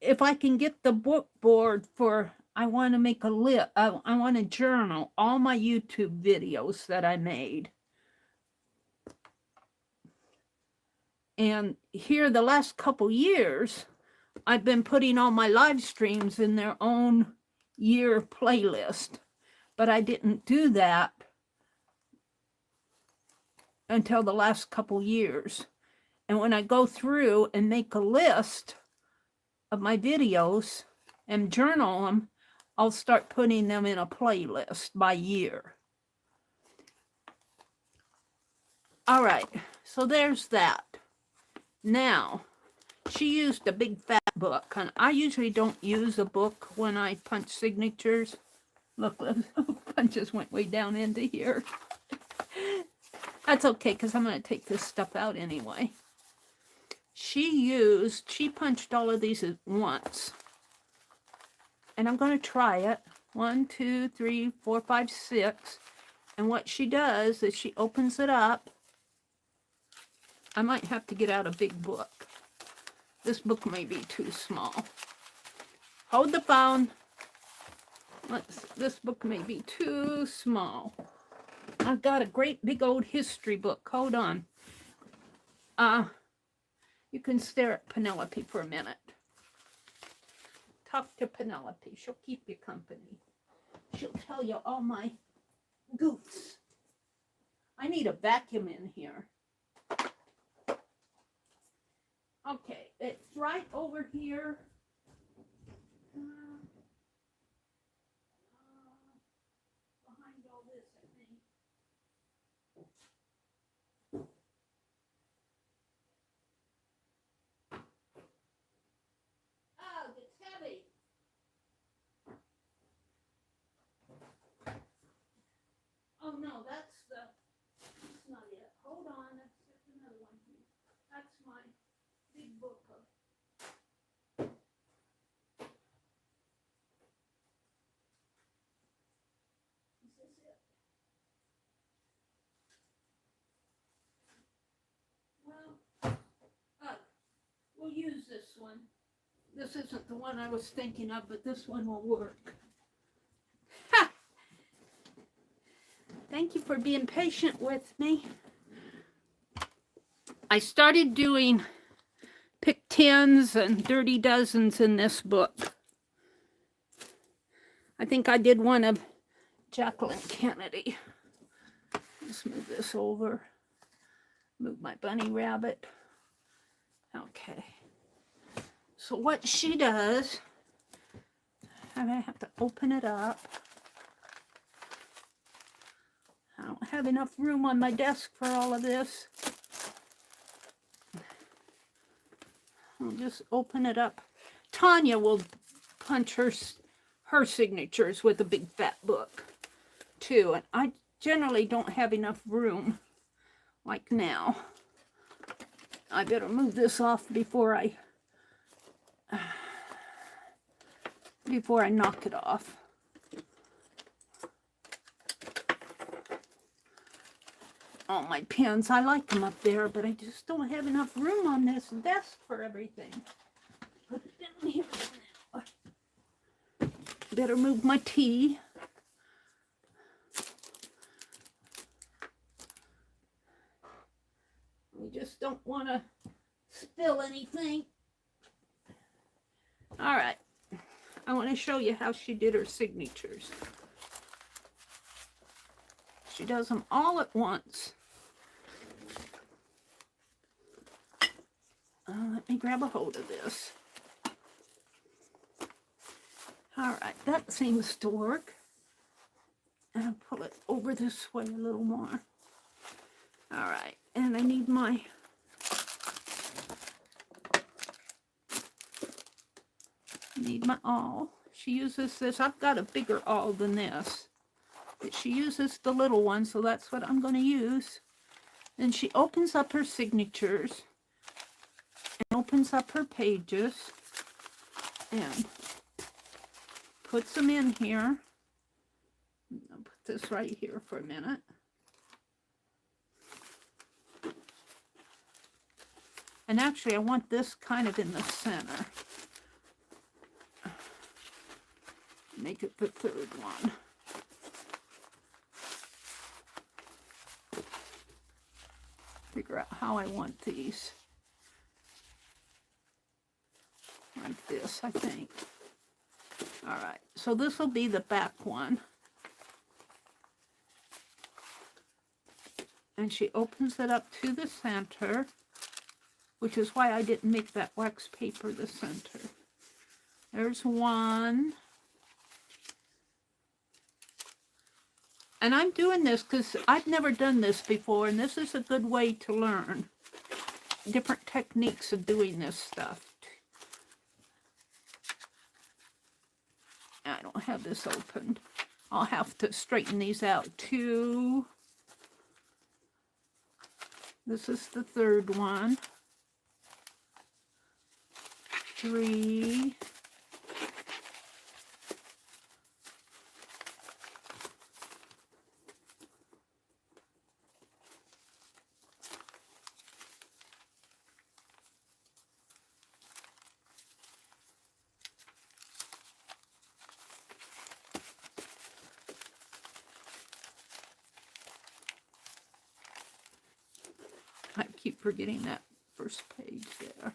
Speaker 1: if I can get the book board for, I want to make a list. I want to journal all my YouTube videos that I made. And here the last couple years, I've been putting all my live streams in their own year playlist. But I didn't do that until the last couple years. And when I go through and make a list of my videos and journal them, I'll start putting them in a playlist by year. All right, so there's that. Now, she used a big fat book. And I usually don't use a book when I punch signatures. Look, punches went way down into here. That's okay, because I'm going to take this stuff out anyway. She punched all of these at once. And I'm going to try it. 1, 2, 3, 4, 5, 6. And what she does is she opens it up. I might have to get out a big book. This book may be too small. Hold the phone. This book may be too small. I've got a great big old history book. Hold on. You can stare at Penelope for a minute. Talk to Penelope. She'll keep you company. She'll tell you all my goofs. I need a vacuum in here. Okay, it's right over here. Behind all this, I think. Oh, it's heavy. Oh no, that's not it. Hold on, that's another one here. That's my big book of. Is this it? Well, we'll use this one. This isn't the one I was thinking of, but this one will work. Ha! Thank you for being patient with me. I started doing pick tens and dirty dozens in this book. I think I did one of Jacqueline Kennedy. Let's move this over. Move my bunny rabbit. Okay. So what she does, I have to open it up. I don't have enough room on my desk for all of this. I'll just open it up. Tanya will punch her signatures with a big fat book too, and I generally don't have enough room like now. I better move this off before I knock it off. All my pens, I like them up there, but I just don't have enough room on this desk for everything. Put it down here now. Better move my tea. We just don't want to spill anything. All right. I want to show you how she did her signatures. She does them all at once. Let me grab a hold of this. All right, that seems to work. I'll pull it over this way a little more. All right, and I need my awl. She uses this. I've got a bigger awl than this, but she uses the little one, so that's what I'm going to use. And she opens up her signatures and opens up her pages and puts them in here. I'll put this right here for a minute. And actually, I want this kind of in the center. Make it the third one. Figure out how I want these. Like this, I think. All right, so this will be the back one. And she opens it up to the center, which is why I didn't make that wax paper the center. There's one. And I'm doing this because I've never done this before, and this is a good way to learn different techniques of doing this stuff. I don't have this opened. I'll have to straighten these out too. This is the third one. 3. I keep forgetting that first page there.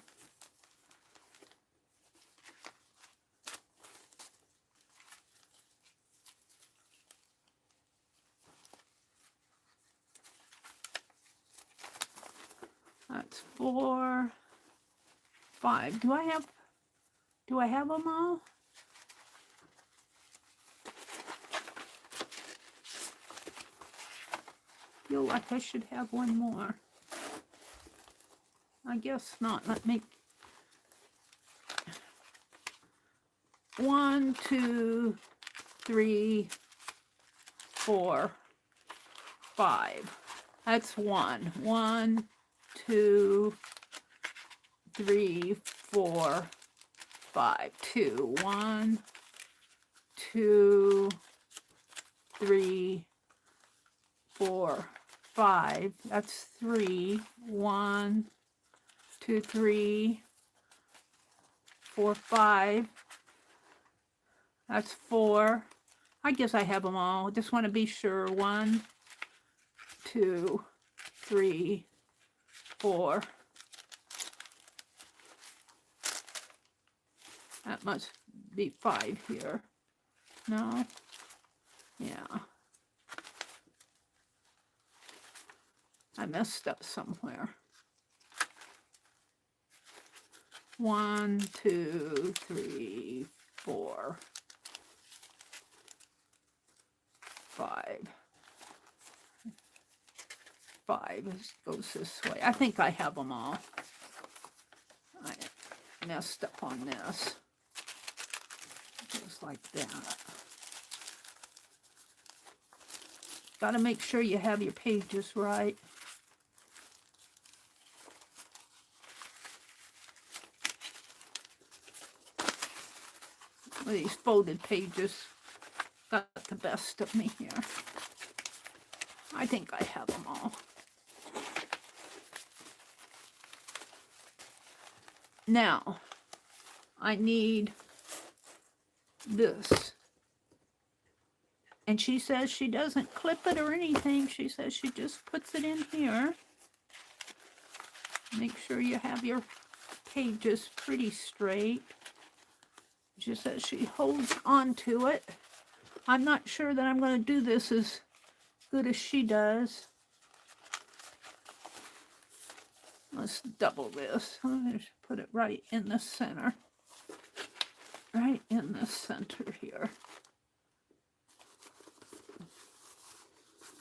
Speaker 1: That's 4. 5. Do I have them all? Feel like I should have one more. I guess not. Let me. 1, 2, 3, 4, 5. That's 1. 1, 2, 3, 4, 5. 2. 1, 2, 3, 4, 5. That's 3. 1, 2, 3, 4, 5. That's 4. I guess I have them all. Just want to be sure. 1, 2, 3, 4. That must be 5 here. No? Yeah. I messed up somewhere. 1, 2, 3, 4, 5. 5 goes this way. I think I have them all. I messed up on this. Just like that. Got to make sure you have your pages right. These folded pages got the best of me here. I think I have them all. Now, I need this. And she says she doesn't clip it or anything. She says she just puts it in here. Make sure you have your pages pretty straight. She says she holds on to it. I'm not sure that I'm going to do this as good as she does. Let's double this. Let's put it right in the center. Right in the center here.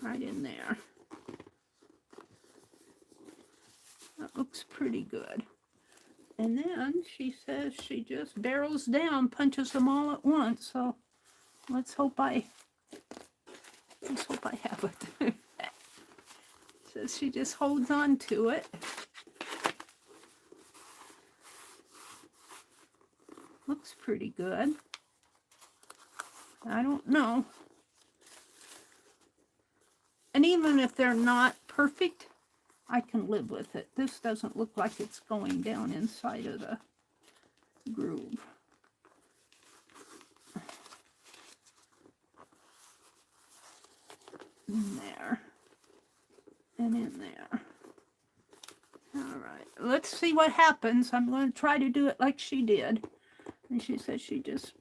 Speaker 1: Right in there. That looks pretty good. And then she says she just barrels down, punches them all at once. So let's hope I have it. Says she just holds on to it. Looks pretty good. I don't know. And even if they're not perfect, I can live with it. This doesn't look like it's going down inside of the groove. In there. And in there. All right. Let's see what happens. I'm going to try to do it like she did. And she said she just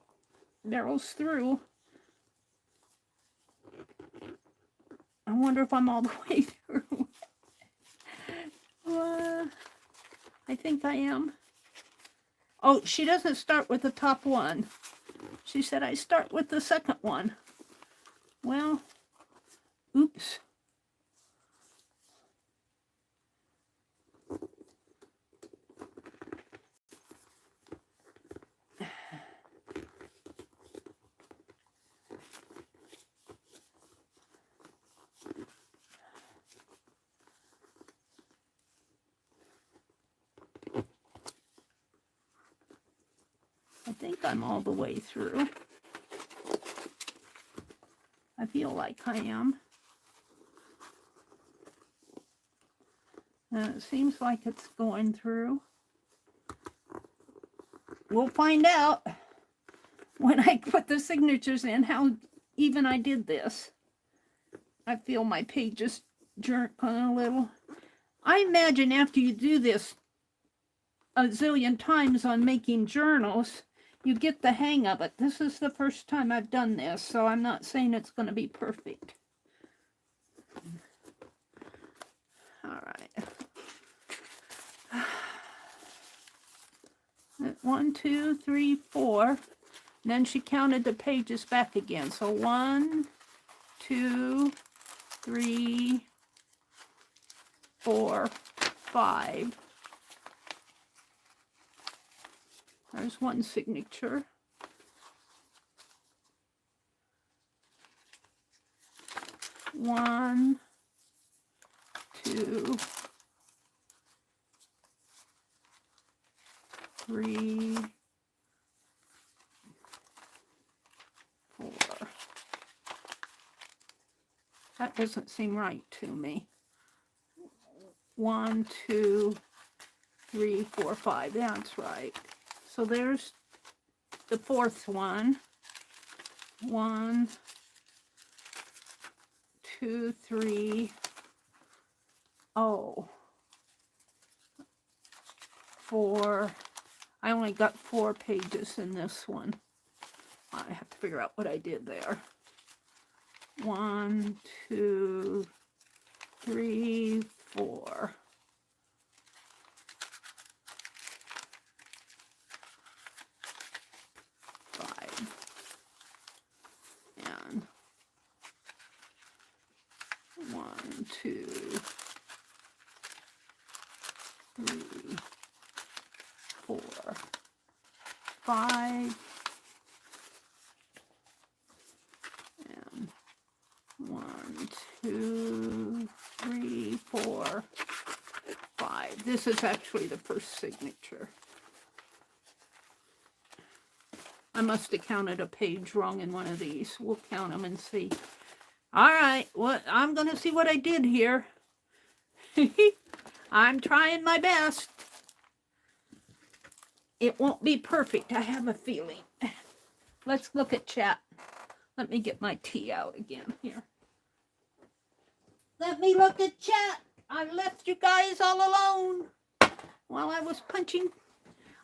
Speaker 1: barrels through. I wonder if I'm all the way through. I think I am. Oh, she doesn't start with the top one. She said I start with the second one. Well, oops. I think I'm all the way through. I feel like I am. And it seems like it's going through. We'll find out when I put the signatures in how even I did this. I feel my pages jerk on a little. I imagine after you do this a zillion times on making journals, you get the hang of it. This is the first time I've done this, so I'm not saying it's going to be perfect. All right. 1, 2, 3, 4. And then she counted the pages back again. So 1, 2, 3, 4, 5. There's one signature. One, 2, 3, 4. That doesn't seem right to me. 1, 2, 3, 4, 5. That's right. So there's the fourth one. 1, 2, 3. Oh. 4. I only got 4 pages in this one. I have to figure out what I did there. 1, 2, 3, 4. 5. And 1, 2, 3, 4, 5. And 1, 2, 3, 4, 5. This is actually the first signature. I must have counted a page wrong in one of these. We'll count them and see. All right, I'm going to see what I did here. I'm trying my best. It won't be perfect, I have a feeling. Let's look at chat. Let me get my tea out again here. Let me look at chat. I left you guys all alone while I was punching.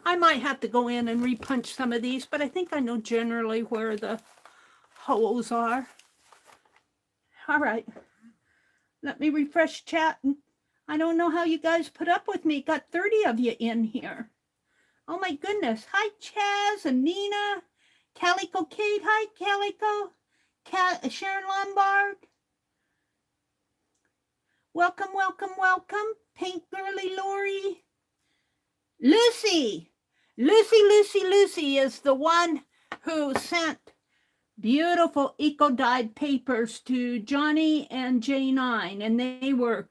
Speaker 1: I might have to go in and repunch some of these, but I think I know generally where the holes are. All right. Let me refresh chat. I don't know how you guys put up with me. Got 30 of you in here. Oh my goodness. Hi, Chaz and Nina. Calico Kate. Hi, Calico. Sharon Lombard. Welcome, welcome, welcome. Pink Girly Lori. Lucy. Lucy is the one who sent beautiful eco-dyed papers to Johnny and J9, and they were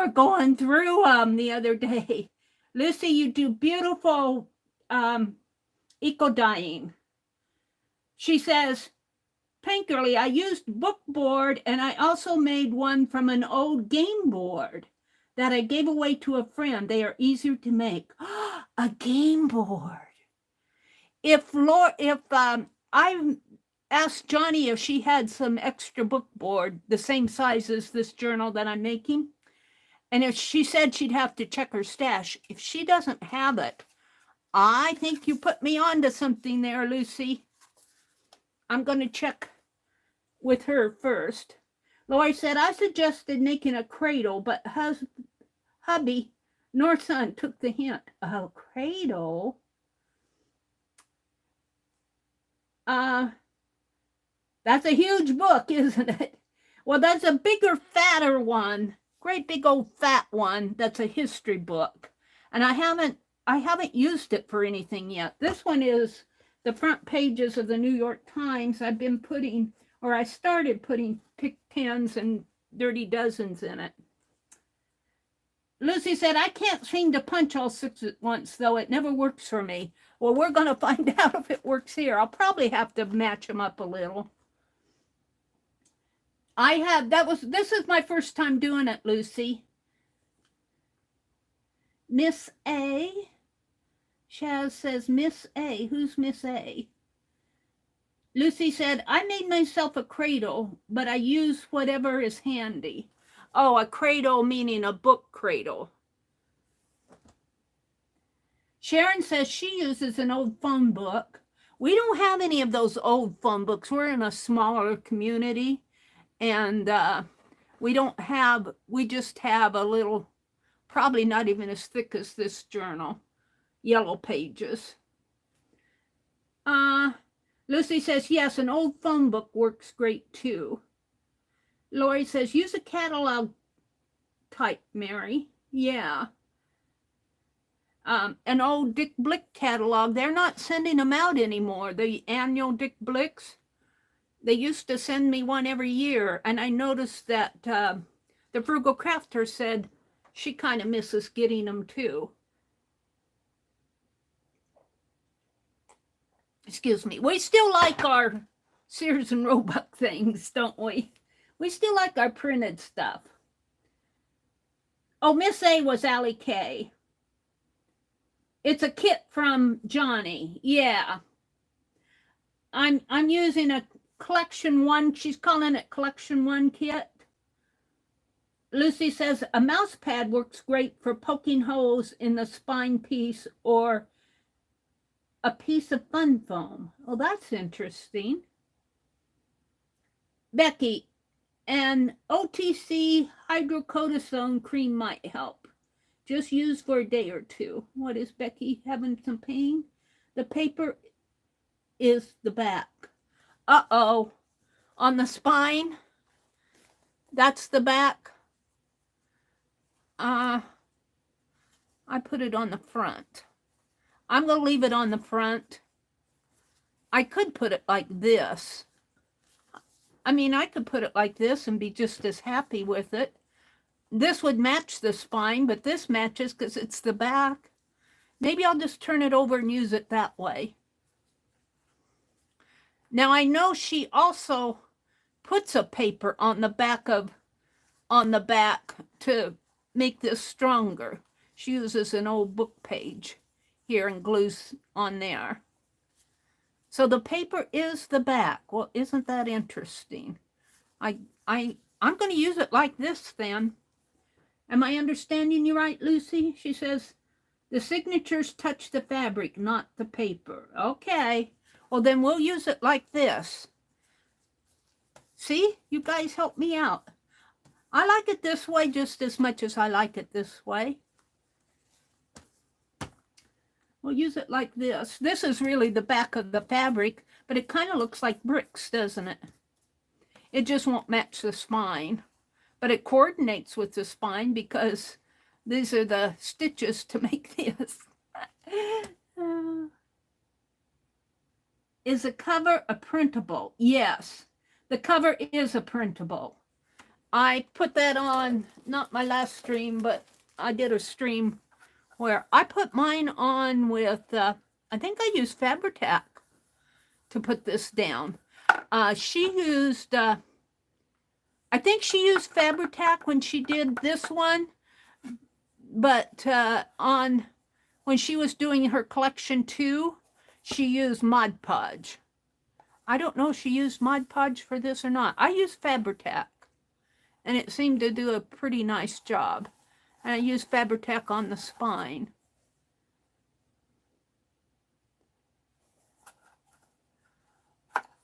Speaker 1: going through them the other day. Lucy, you do beautiful eco-dyeing. She says, Pink Girly, I used book board, and I also made one from an old game board that I gave away to a friend. They are easier to make. A game board. I asked Johnny if she had some extra book board, the same size as this journal that I'm making. And if she said she'd have to check her stash. If she doesn't have it, I think you put me on to something there, Lucy. I'm going to check with her first. Lori said, I suggested making a cradle, but hubby nor son took the hint. A cradle? That's a huge book, isn't it? Well, that's a bigger, fatter one. Great big old fat one. That's a history book. And I haven't used it for anything yet. This one is the front pages of the New York Times. I started putting pick pens and dirty dozens in it. Lucy said, I can't seem to punch all 6 at once, though. It never works for me. Well, we're going to find out if it works here. I'll probably have to match them up a little. This is my first time doing it, Lucy. Miss A. Chaz says, Miss A. Who's Miss A? Lucy said, I made myself a cradle, but I use whatever is handy. Oh, a cradle meaning a book cradle. Sharon says she uses an old phone book. We don't have any of those old phone books. We're in a smaller community, and we just have a little, probably not even as thick as this journal. yellow pages. Lucy says, yes, an old phone book works great too. Lori says, use a catalog type, Meri. Yeah. An old Dick Blick catalog. They're not sending them out anymore. The annual Dick Blicks. They used to send me one every year, and I noticed that the Frugal Crafter said she kind of misses getting them too. Excuse me. We still like our Sears and Roebuck things, don't we? We still like our printed stuff. Oh, Miss A was Allie K. It's a kit from Johnny. Yeah. I'm using a collection 1. She's calling it collection 1 kit. Lucy says a mouse pad works great for poking holes in the spine piece or a piece of fun foam. Oh, that's interesting. Becky, an OTC hydrocortisone cream might help. Just use for a day or 2. What is Becky having some pain? The paper is the back. Uh-oh. On the spine? That's the back? I put it on the front. I'm going to leave it on the front. I could put it like this. I mean, I could put it like this and be just as happy with it. This would match the spine, but this matches because it's the back. Maybe I'll just turn it over and use it that way. Now, I know she also puts a paper on the back to make this stronger. She uses an old book page here and glues on there. So the paper is the back. Well, isn't that interesting? I'm going to use it like this then. Am I understanding you right, Lucy? She says, the signatures touch the fabric, not the paper. Okay. Well, then we'll use it like this. See? You guys help me out. I like it this way just as much as I like it this way. We'll use it like this. This is really the back of the fabric, but it kind of looks like bricks, doesn't it? It just won't match the spine, but it coordinates with the spine because these are the stitches to make this. Is the cover a printable? Yes, the cover is a printable. I put that on, not my last stream, but I did a stream where I put mine on with, I think I used Fabri-Tac to put this down. She used, I think she used Fabri-Tac when she did this one, but when she was doing her collection 2, she used Mod Podge. I don't know if she used Mod Podge for this or not. I used Fabri-Tac, and it seemed to do a pretty nice job. And I used Fabri-Tac on the spine.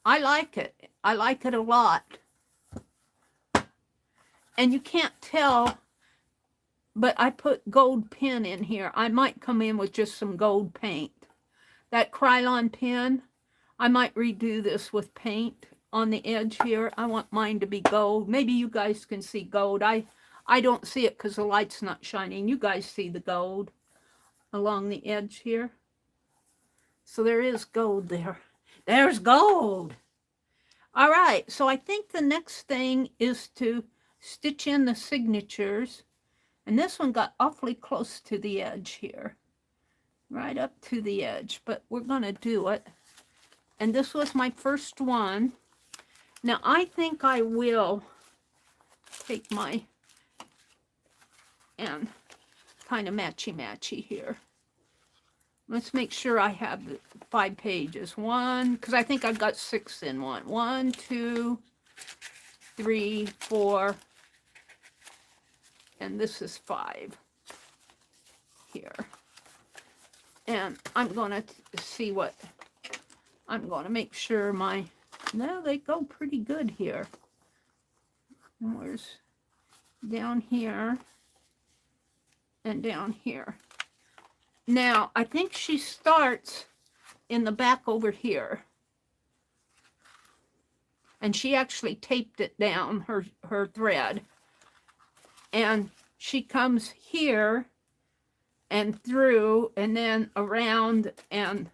Speaker 1: I like it. I like it a lot. And you can't tell, but I put gold pen in here. I might come in with just some gold paint. That Krylon pen, I might redo this with paint on the edge here. I want mine to be gold. Maybe you guys can see gold. I don't see it because the light's not shining. You guys see the gold along the edge here. So there is gold there. There's gold. All right, so I think the next thing is to stitch in the signatures. And this one got awfully close to the edge here. Right up to the edge, but we're going to do it. And this was my first one. Now, I think I will take my, and kind of matchy-matchy here. Let's make sure I have the 5 pages. 1, because I think I've got 6 in one. 1, 2, 3, 4, and this is 5 here. And I'm going to see what, I'm going to make sure my, no, they go pretty good here. And where's down here and down here. Now, I think she starts in the back over here. And she actually taped it down, her thread. And she comes here and through and then around and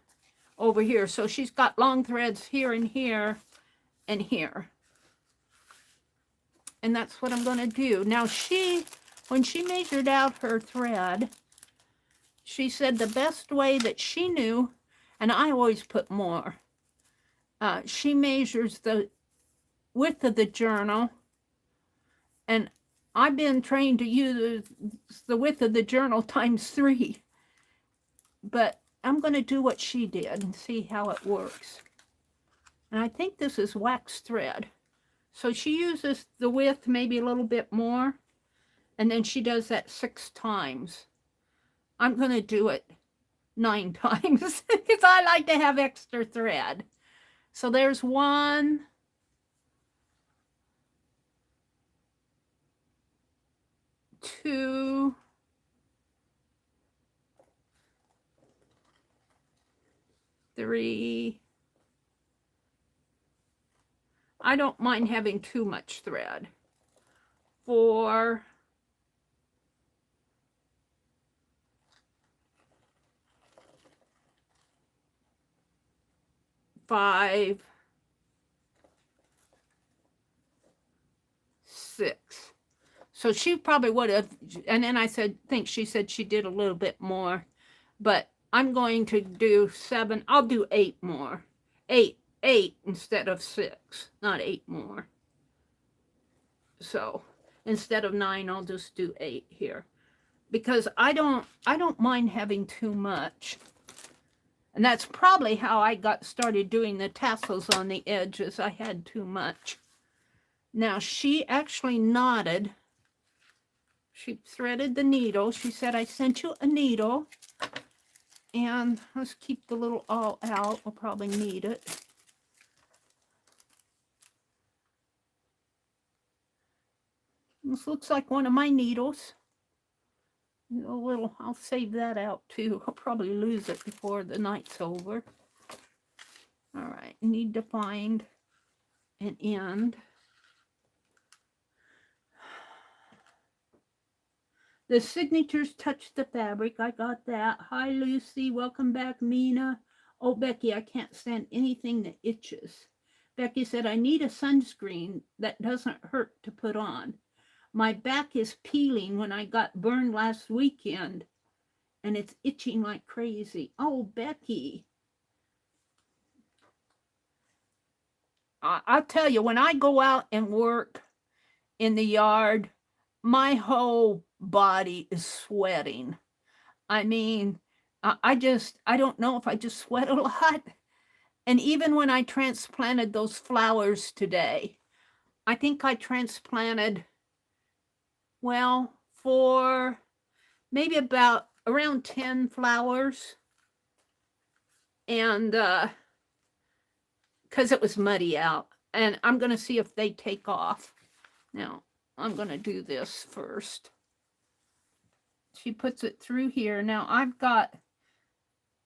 Speaker 1: over here. So she's got long threads here and here and here. And that's what I'm going to do. Now when she measured out her thread, she said the best way that she knew, and I always put more, she measures the width of the journal, and I've been trained to use the width of the journal times 3, but I'm going to do what she did and see how it works. And I think this is wax thread. So she uses the width maybe a little bit more, and then she does that 6 times. I'm going to do it 9 times because I like to have extra thread. So there's 1, 2, 3. I don't mind having too much thread. 4, 5, 6. So she probably would have, and then I think she said she did a little bit more, but I'm going to do 7. I'll do 8 more. 8 instead of 6, not 8 more. So instead of 9, I'll just do 8 here, because I don't mind having too much. And that's probably how I got started doing the tassels on the edges. I had too much. Now she actually knotted. She threaded the needle. She said, I sent you a needle. And let's keep the little awl out. We'll probably need it. This looks like one of my needles. A little, I'll save that out too. I'll probably lose it before the night's over. All right, need to find an end. The signatures touch the fabric. I got that. Hi, Lucy. Welcome back, Mina. Oh, Becky, I can't stand anything that itches. Becky said, I need a sunscreen that doesn't hurt to put on. My back is peeling when I got burned last weekend, and it's itching like crazy. Oh, Becky. I'll tell you, when I go out and work in the yard, my whole body is sweating. I mean, I don't know if I just sweat a lot. And even when I transplanted those flowers today, I think I transplanted, well, for maybe about around 10 flowers. And because it was muddy out. And I'm going to see if they take off. Now, I'm going to do this first. She puts it through here. Now, I've got,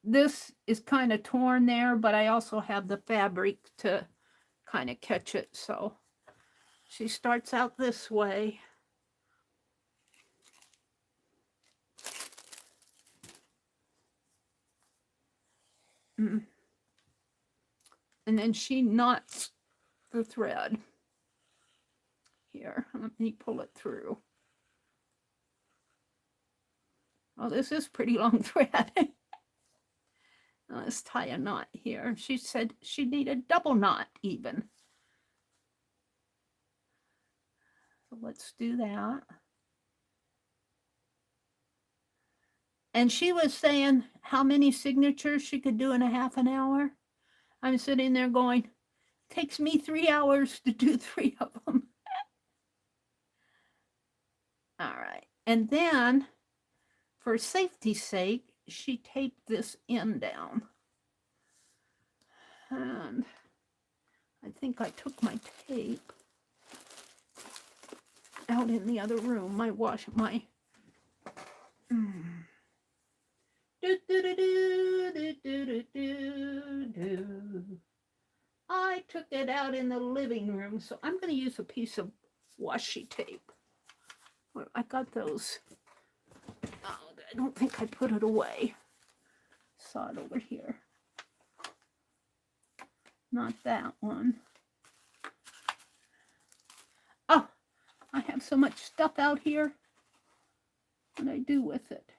Speaker 1: this is kind of torn there, but I also have the fabric to kind of catch it. So she starts out this way. And then she knots the thread. Here, let me pull it through. Oh, this is pretty long thread. Let's tie a knot here. She said she needed a double knot even. So let's do that. And she was saying how many signatures she could do in a half an hour. I'm sitting there going, takes me 3 hours to do 3 of them. All right. And then, for safety's sake, she taped this end down. And I think I took my tape out in the other room. Do, do, do, do, do, do, do, do. I took it out in the living room, so I'm going to use a piece of washi tape. I got those. Oh, I don't think I put it away. Saw it over here. Not that one. Oh, I have so much stuff out here. What do I do with it?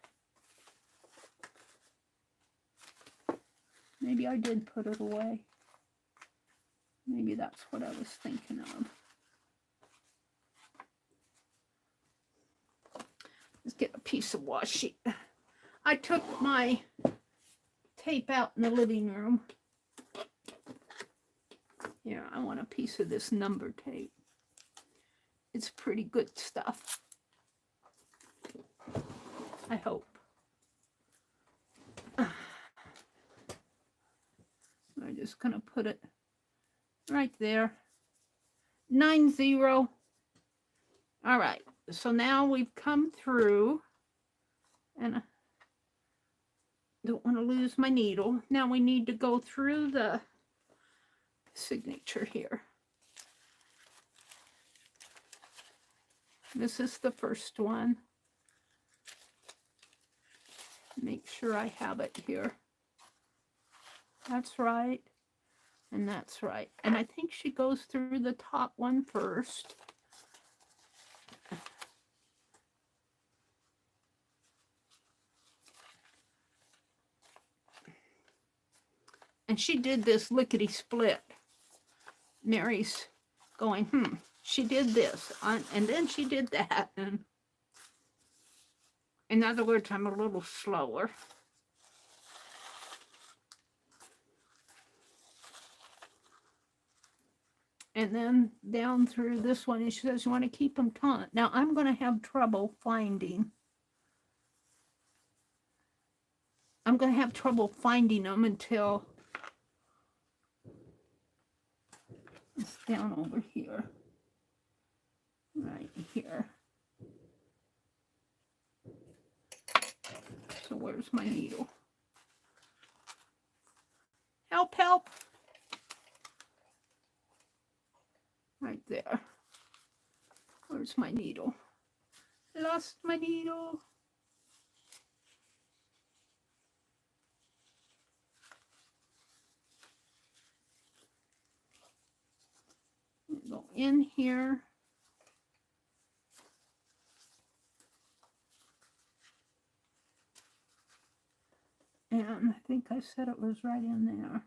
Speaker 1: Maybe I did put it away. Maybe that's what I was thinking of. Let's get a piece of washi. I took my tape out in the living room. Here, I want a piece of this number tape. It's pretty good stuff. I hope. I'm just going to put it right there. 90. All right. So now we've come through, and I don't want to lose my needle. Now we need to go through the signature here. This is the first one. Make sure I have it here. That's right. And that's right. And I think she goes through the top one first. And she did this lickety split. Mary's going, she did this, and then she did that. And in other words, I'm a little slower. And then down through this one, and she says, you want to keep them taut. Now, I'm going to have trouble finding. I'm going to have trouble finding them until it's down over here. Right here. So where's my needle? Help, help. Right there. Where's my needle? Lost my needle. Go in here. And I think I said it was right in there.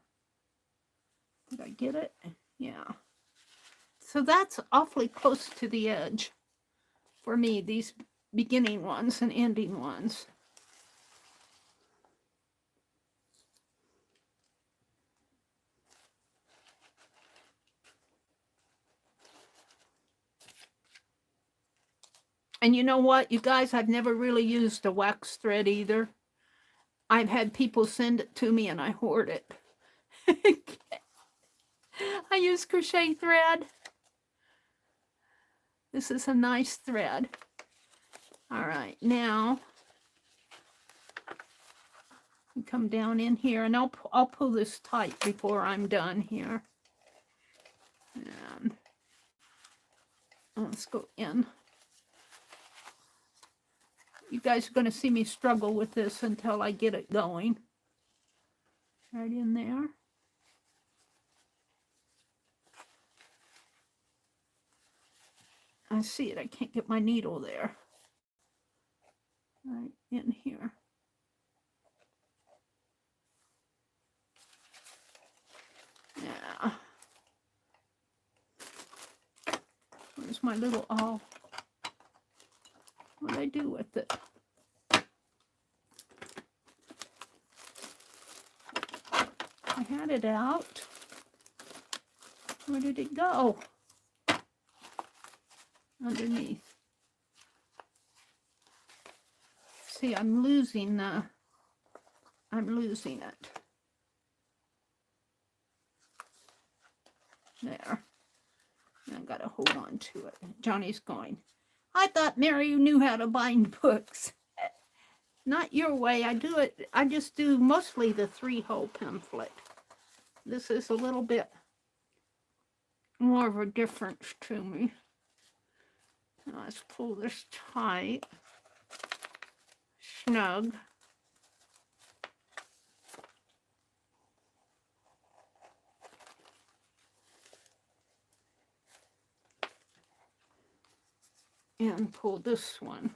Speaker 1: Did I get it? Yeah. So that's awfully close to the edge for me, these beginning ones and ending ones. And you know what, you guys, I've never really used a wax thread either. I've had people send it to me and I hoard it. I use crochet thread. This is a nice thread. All right, now you come down in here, and I'll pull this tight before I'm done here. And let's go in. You guys are going to see me struggle with this until I get it going. Right in there. I see it. I can't get my needle there. Right in here. Yeah. Where's my little awl? What do I do with it? I had it out. Where did it go? Underneath. See, I'm losing it. There. I've got to hold on to it. Johnny's going, I thought Mary knew how to bind books. not your way. I just do mostly the 3-hole pamphlet. This is a little bit more of a difference to me. Now let's pull this tight, snug. And pull this one.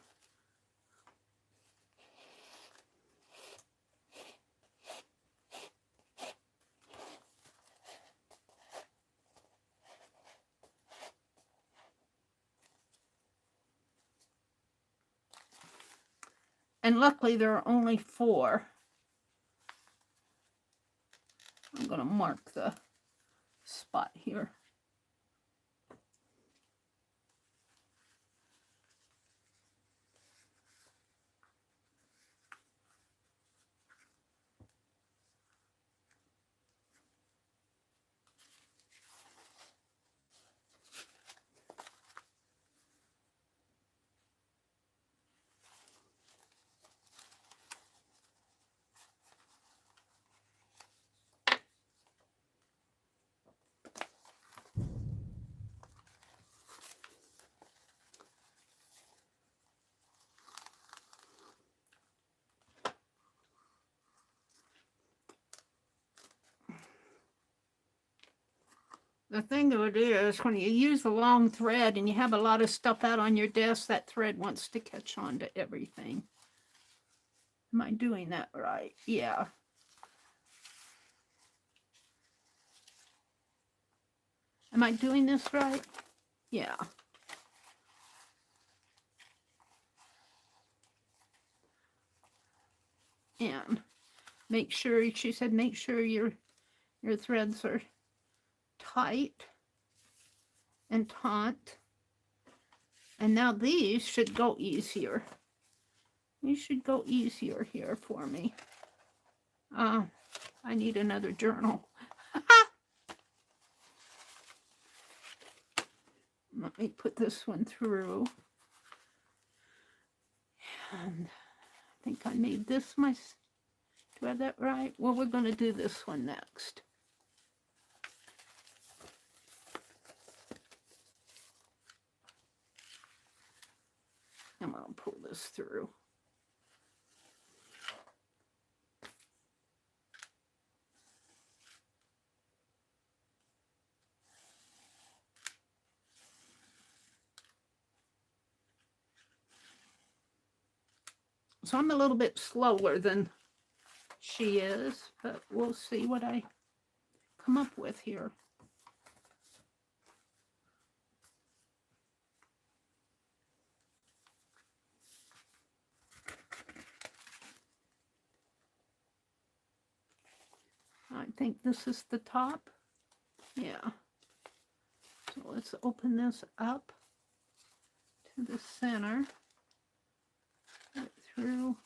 Speaker 1: And luckily there are only 4. I'm going to mark the spot here. The thing of it is, when you use a long thread and you have a lot of stuff out on your desk, that thread wants to catch on to everything. Am I doing that right? Yeah. Am I doing this right? Yeah. And make sure, she said, make sure your threads are tight and taut. And now these should go easier. These should go easier here for me. I need another journal. Let me put this one through. And I think I made this do I have that right? Well, we're going to do this one next. I'm going to pull this through. So I'm a little bit slower than she is, but we'll see what I come up with here. I think this is the top. Yeah. So let's open this up to the center. Right through.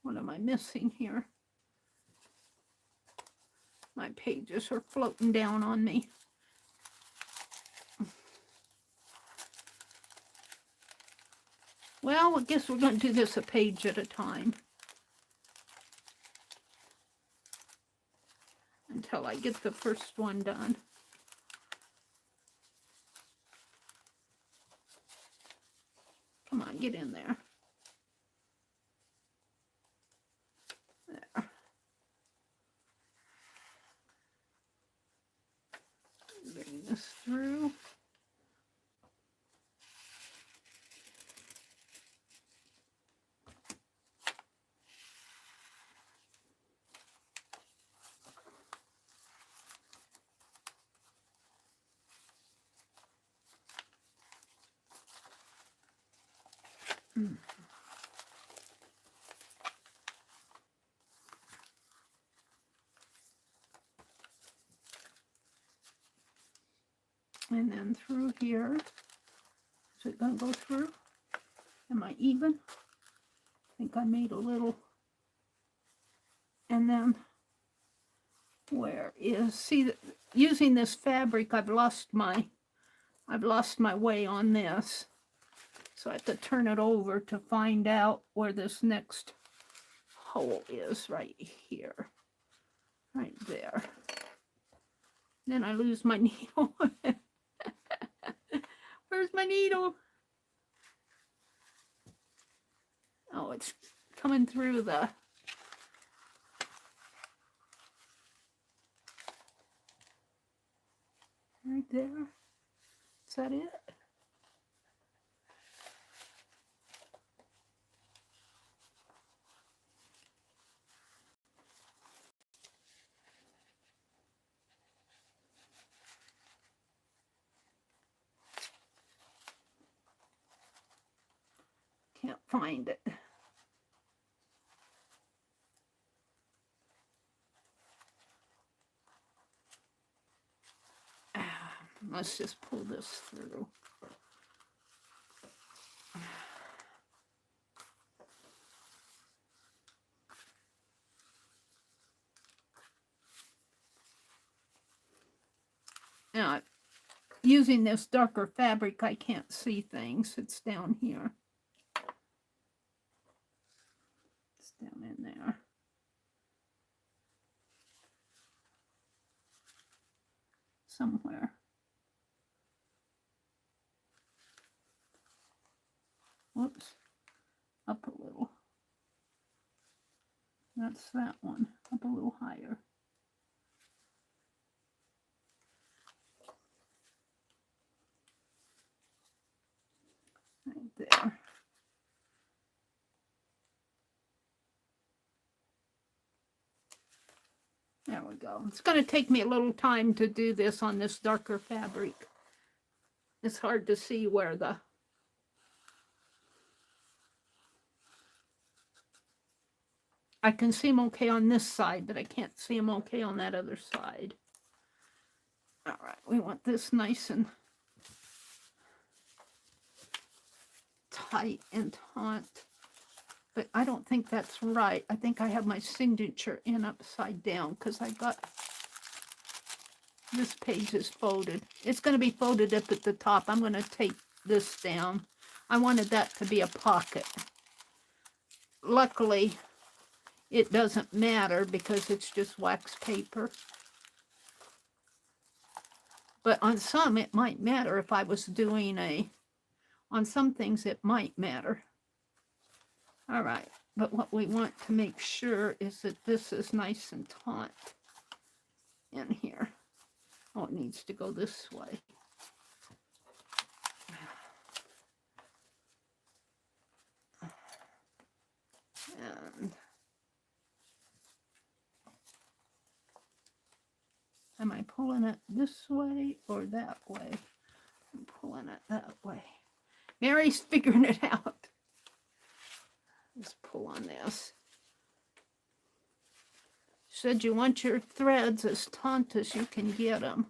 Speaker 1: What am I missing here? My pages are floating down on me. Well, I guess we're going to do this a page at a time. Until I get the first one done. Come on, get in there. There. Bring this through. And then through here. Is it going to go through? Am I even? I think I made a little. And then where is, see, using this fabric, I've lost my way on this. So I have to turn it over to find out where this next hole is, right here. Right there. Then I lose my needle. Where's my needle? Oh, it's coming through the... Right there. Is that it? Can't find it. Let's just pull this through. Now, using this darker fabric, I can't see things. It's down here. It's down in there. Somewhere. Whoops. Up a little. That's that one. Up a little higher. Right there. There we go. It's going to take me a little time to do this on this darker fabric. It's hard to see where the... I can see them okay on this side, but I can't see them okay on that other side. All right, we want this nice and tight and taut. But I don't think that's right. I think I have my signature in upside down because I got... This page is folded. It's going to be folded up at the top. I'm going to take this down. I wanted that to be a pocket. Luckily, it doesn't matter because it's just wax paper. But on some, it might matter if I was doing a... On some things, it might matter. All right. But what we want to make sure is that this is nice and taut in here. Oh, it needs to go this way. And am I pulling it this way or that way? I'm pulling it that way. Meri's figuring it out. Let's pull on this. She said you want your threads as taut as you can get them.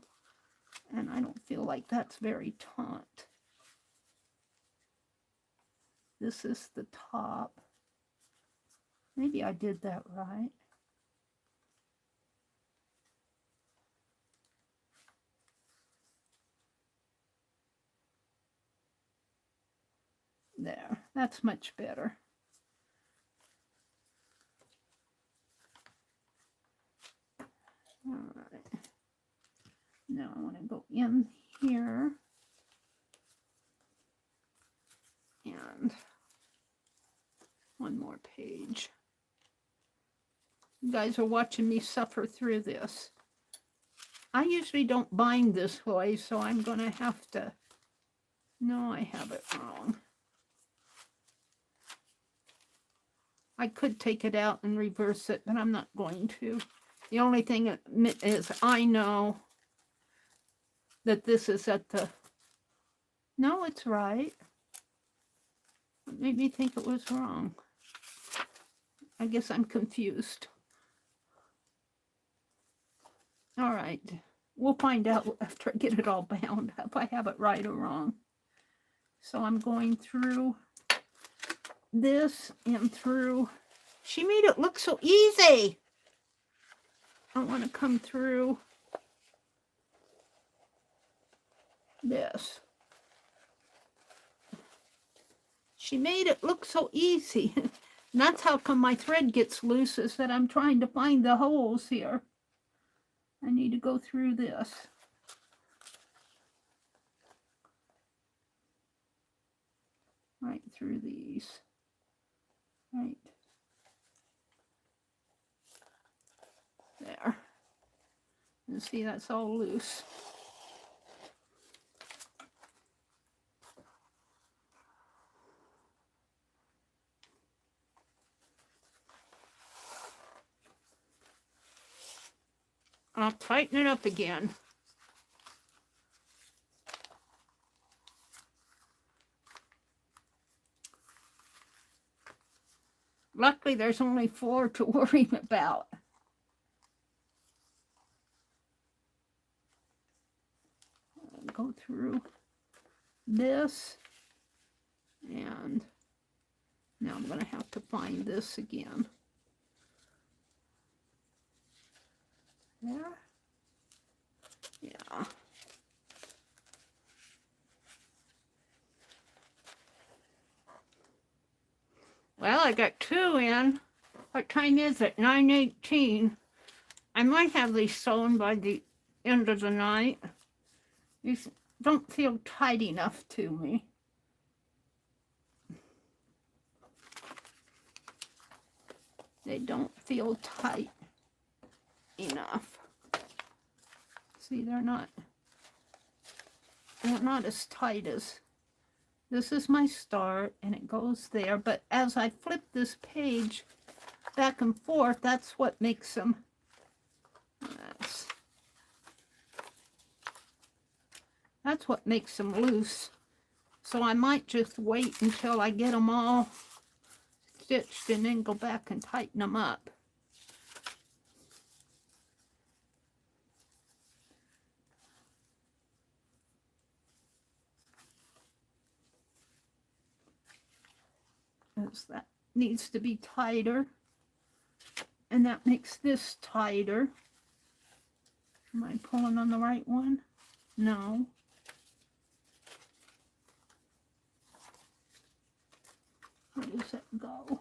Speaker 1: And I don't feel like that's very taut. This is the top. Maybe I did that right. There, that's much better. All right. Now I want to go in here and one more page. You guys are watching me suffer through this. I usually don't bind this way, so I'm going to have to... No, I have it wrong. I could take it out and reverse it, but I'm not going to. The only thing is I know that this is at the... No, it's right. It made me think it was wrong. I guess I'm confused. All right. We'll find out after I get it all bound if I have it right or wrong. So I'm going through this and through... She made it look so easy. I want to come through this. She made it look so easy. And that's how come my thread gets loose, is that I'm trying to find the holes here. I need to go through this. Right through these. Right. There. And see, that's all loose. I'll tighten it up again. Luckily, there's only 4 to worry about. I'll go through this, and now I'm going to have to find this again. There. Yeah. Well, I got 2 in. What time is it? 9:18. I might have these sewn by the end of the night. These don't feel tight enough to me. They don't feel tight enough. See, they're not as tight as, this is my start and it goes there, but as I flip this page back and forth, that's what makes them, that's what makes them loose. So I might just wait until I get them all stitched and then go back and tighten them up. As that needs to be tighter, and that makes this tighter. Am I pulling on the right one? No. Where does it go?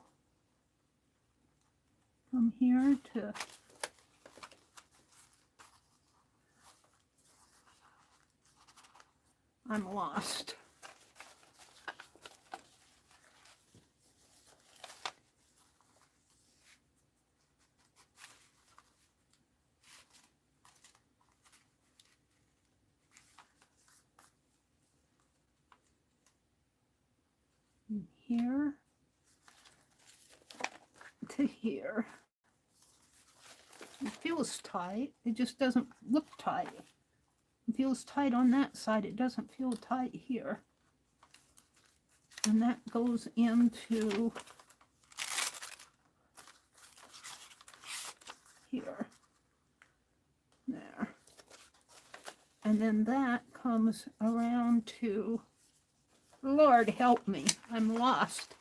Speaker 1: From here to... I'm lost. Here to here. It feels tight. It just doesn't look tight. It feels tight on that side. It doesn't feel tight here. And that goes into here. There. And then that comes around to... Lord help me, I'm lost.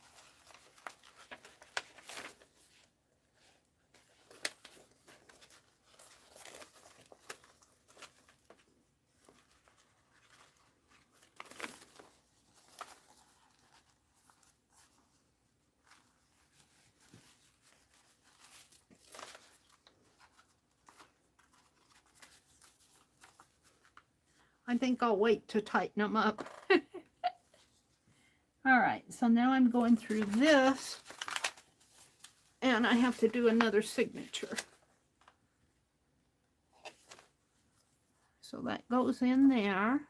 Speaker 1: I think I'll wait to tighten them up. All right, so now I'm going through this, and I have to do another signature. So that goes in there.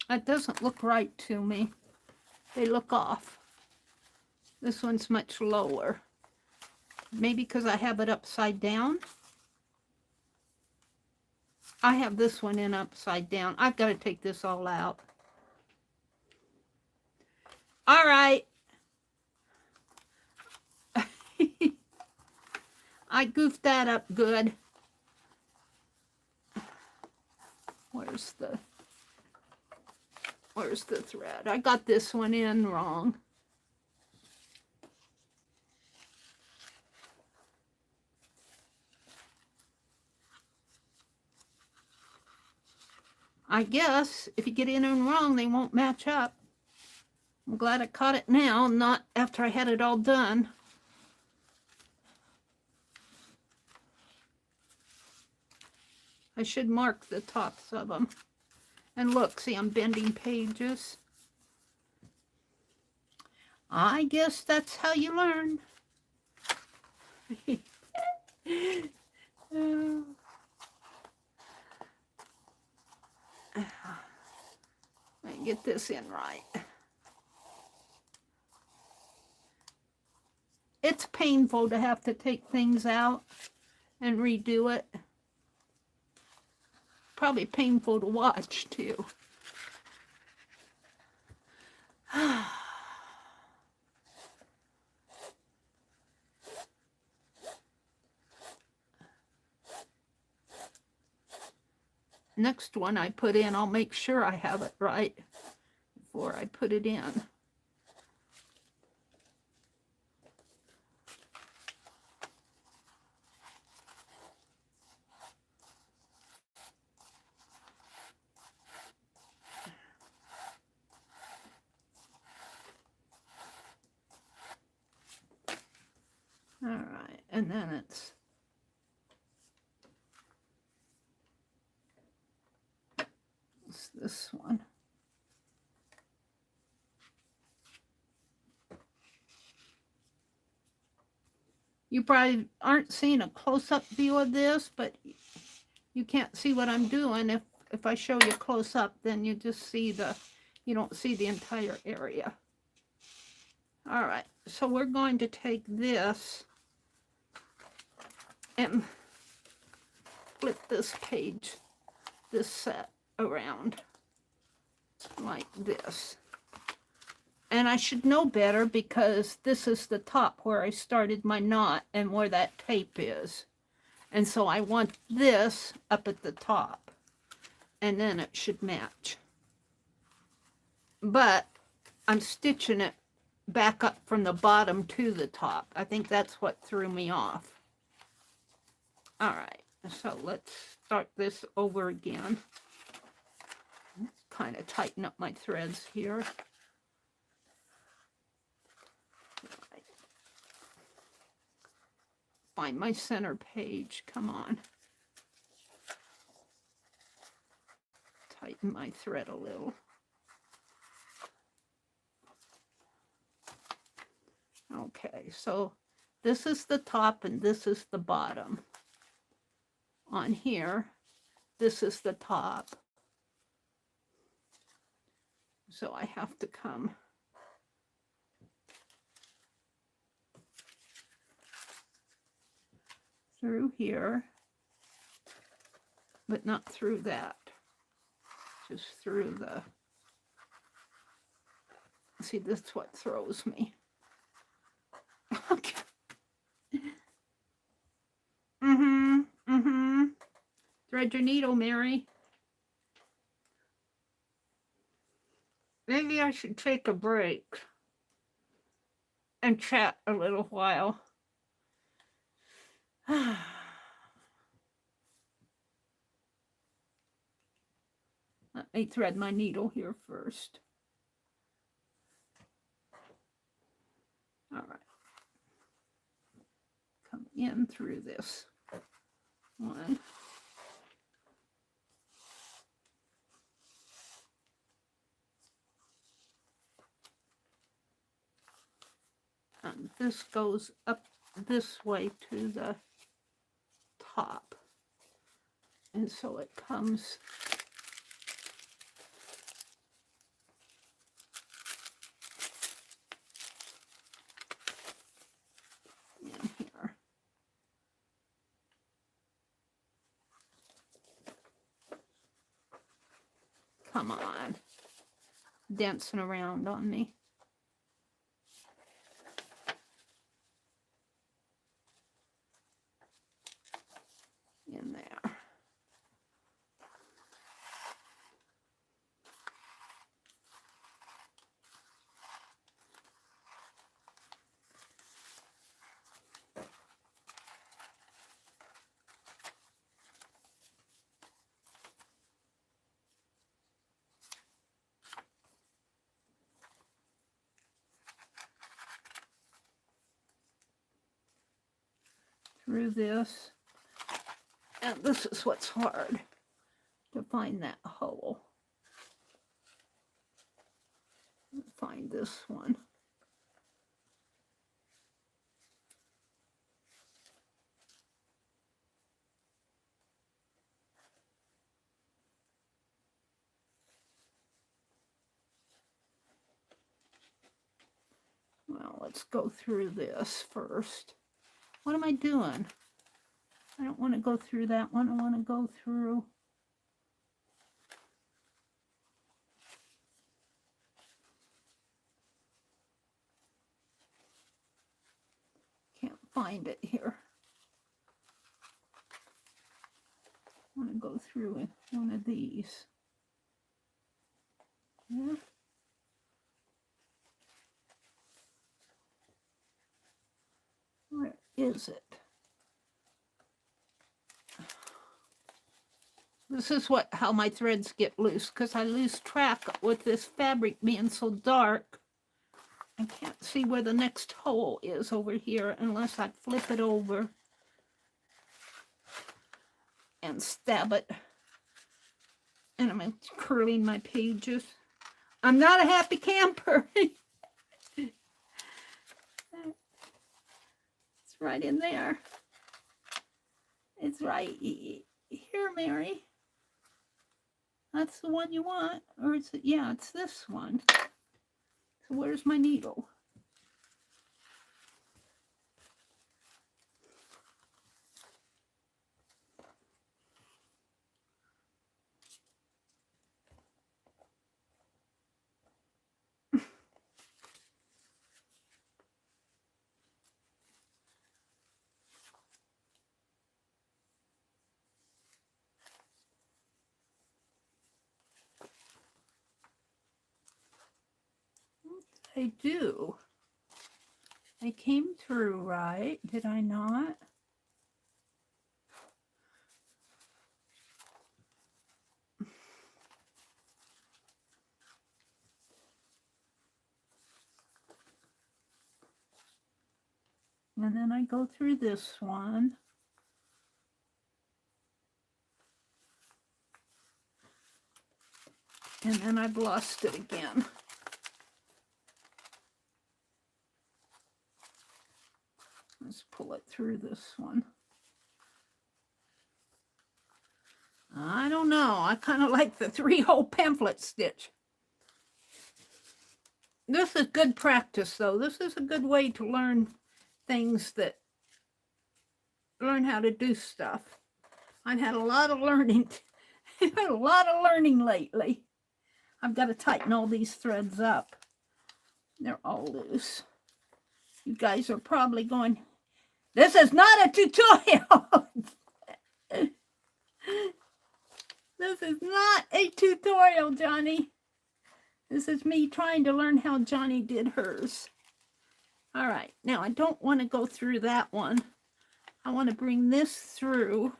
Speaker 1: That doesn't look right to me. They look off. This one's much lower. Maybe because I have it upside down. I have this one in upside down. I've got to take this all out. All right. I goofed that up good. Where's the thread? I got this one in wrong. I guess if you get in and wrong, they won't match up. I'm glad I caught it now, not after I had it all done. I should mark the tops of them. And look, see, I'm bending pages. I guess that's how you learn. Let me get this in right. It's painful to have to take things out and redo it. Probably painful to watch too. Next one I put in, I'll make sure I have it right before I put it in. All right, and then it's this one. You probably aren't seeing a close-up view of this, but you can't see what I'm doing. If I show you close up, then you just see you don't see the entire area. All right, so we're going to take this and flip this page, this set around like this. And I should know better because this is the top where I started my knot and where that tape is. And so I want this up at the top, and then it should match. But I'm stitching it back up from the bottom to the top. I think that's what threw me off. All right, so let's start this over again. Kind of tighten up my threads here. Right. Find my center page, come on. Tighten my thread a little. Okay, so this is the top and this is the bottom. On here, this is the top. So I have to come through here, but not through that. Just through the, see, that's what throws me. Okay. Thread your needle, Mary. Maybe I should take a break and chat a little while. Let me thread my needle here first. All right. Come in through this one. And this goes up this way to the top. And so it comes in here. Come on. Dancing around on me. In there. through this. And this is what's hard, to find that hole. Find this one. Well, let's go through this first. What am I doing? I don't want to go through that one. I want to go through. Can't find it here. I want to go through one of these. Yeah. Where is it? This is how my threads get loose, because I lose track with this fabric being so dark. I can't see where the next hole is over here unless I flip it over and stab it. And I'm curling my pages. I'm not a happy camper. It's right in there. It's right here, Meri. That's the one you want. Or is it? Yeah, it's this one. So where's my needle? I do. I came through right, did I not? And then I go through this one. And then I've lost it again. Let's pull it through this one. I don't know. I kind of like the 3-hole pamphlet stitch. This is good practice, though. This is a good way to learn things learn how to do stuff. I've had a lot of learning. I've had a lot of learning lately. I've got to tighten all these threads up. They're all loose. You guys are probably going, this is not a tutorial. This is not a tutorial, Johnny. This is me trying to learn how Johnny did hers. All right, now I don't want to go through that one. I want to bring this through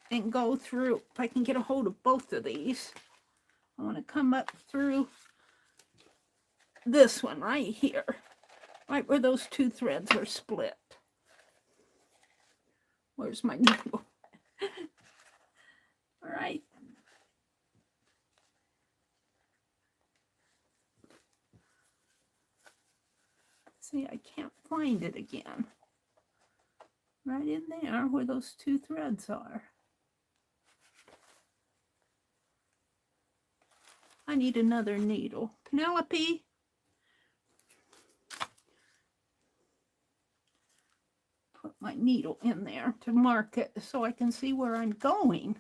Speaker 1: and go through, if I can get a hold of both of these. I want to come up through this one right here, right where those two threads are split. Where's my needle? All right. See, I can't find it again. Right in there where those two threads are. I need another needle. Penelope. Put my needle in there to mark it so I can see where I'm going.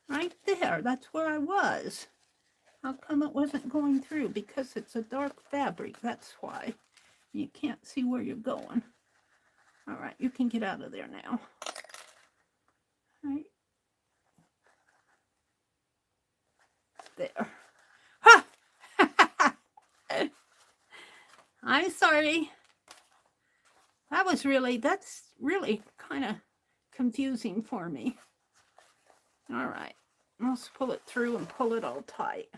Speaker 1: Right there, that's where I was. How come it wasn't going through? Because it's a dark fabric, that's why. You can't see where you're going. All right, you can get out of there now. All right. There. Ha! I'm sorry. That's really kind of confusing for me. All right, let's pull it through and pull it all tight.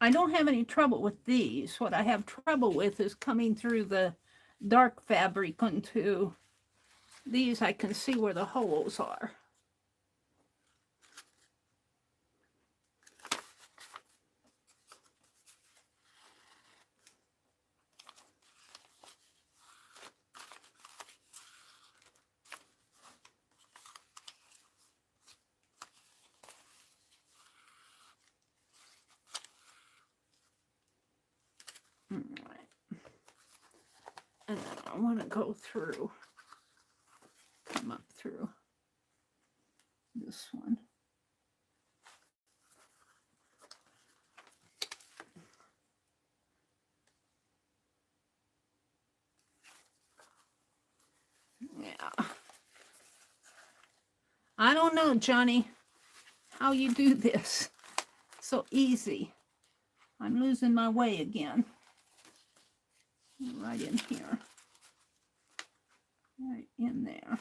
Speaker 1: I don't have any trouble with these. What I have trouble with is coming through the dark fabric onto these. I can see where the holes are. All right. And then I want to go through, come up through this one. Yeah. I don't know, Johnny, how you do this. So easy. I'm losing my way again. Right in here. Right in there.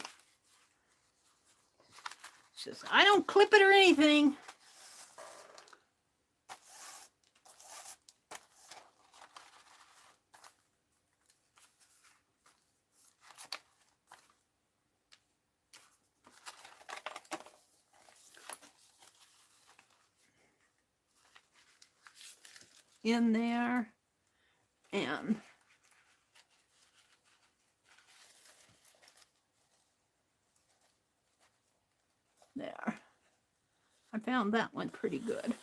Speaker 1: It's just, I don't clip it or anything. In there and there. I found that one pretty good.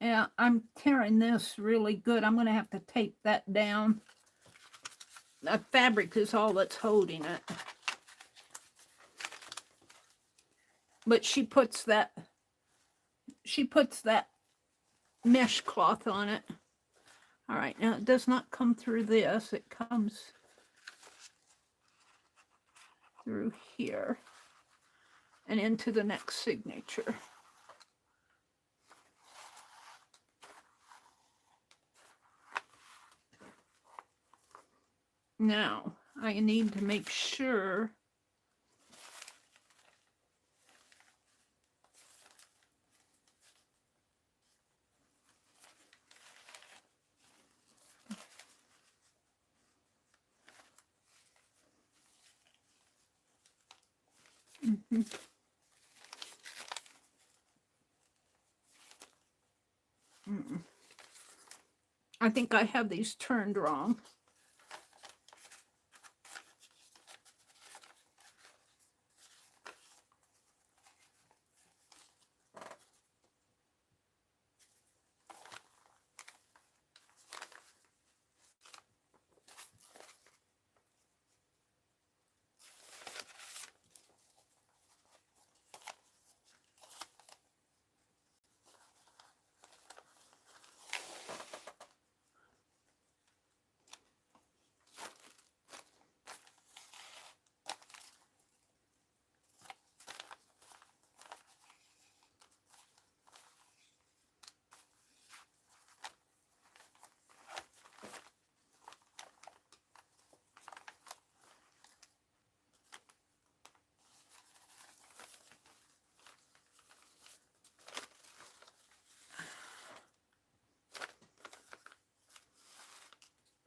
Speaker 1: Yeah, I'm tearing this really good. I'm going to have to tape that down. The fabric is all that's holding it. But she puts that mesh cloth on it. All right, now it does not come through this. It comes through here and into the next signature. Now, I need to make sure I think I have these turned wrong.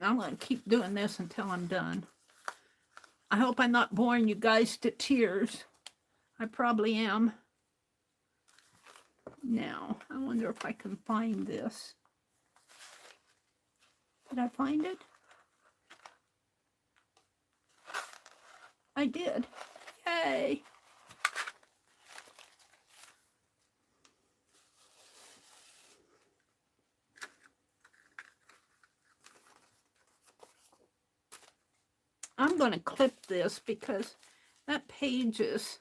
Speaker 1: I'm going to keep doing this until I'm done. I hope I'm not boring you guys to tears. I probably am. Now, I wonder if I can find this. Did I find it? I did. Yay! I'm going to clip this because that page is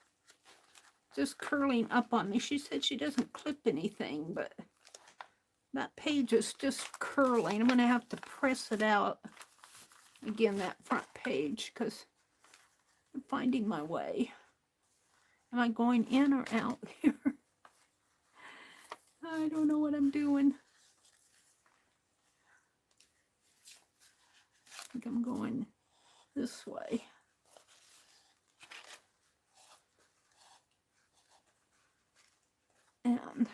Speaker 1: just curling up on me. She said she doesn't clip anything, but that page is just curling. I'm going to have to press it out. Again, that front page, because I'm finding my way. Am I going in or out here? I don't know what I'm doing. think I'm going this way. And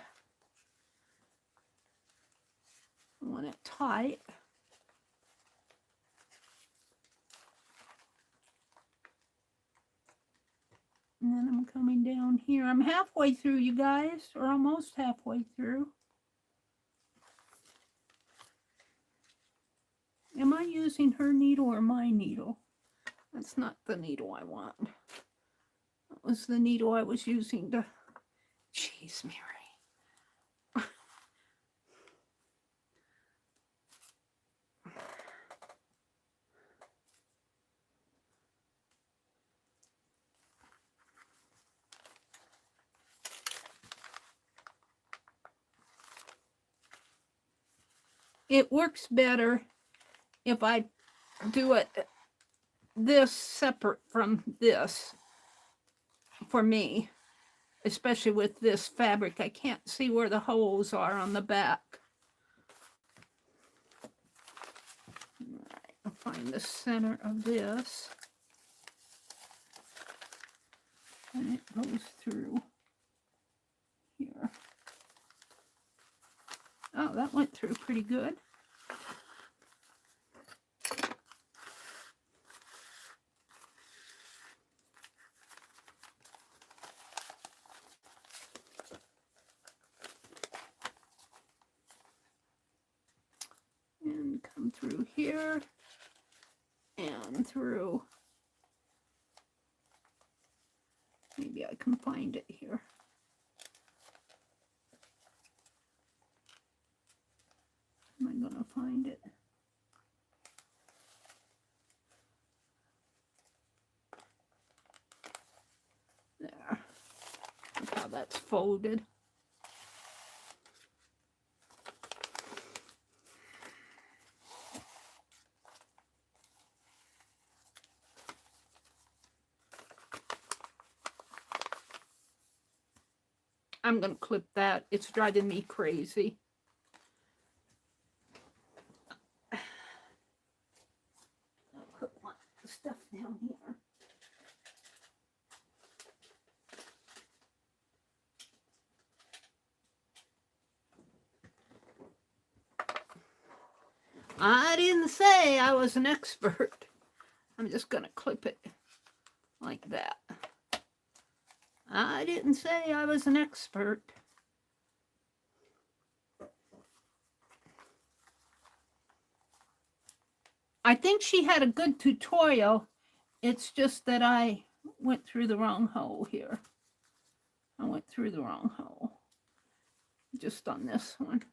Speaker 1: I want it tight. And then I'm coming down here. I'm halfway through, you guys, or almost halfway through. Am I using her needle or my needle? That's not the needle I want. That was the needle I was using to... Jeez, Meri. It works better if I do it this separate from this for me, especially with this fabric. I can't see where the holes are on the back. All right, I'll find the center of this. And it goes through here. Oh, that went through pretty good. And come through here and through. Maybe I can find it here. Am I going to find it? There. Look how that's folded. I'm going to clip that. It's driving me crazy. I'll put my stuff down here. I didn't say I was an expert. I'm just going to clip it like that. I didn't say I was an expert. I think she had a good tutorial. It's just that I went through the wrong hole here. I went through the wrong hole. Just on this one.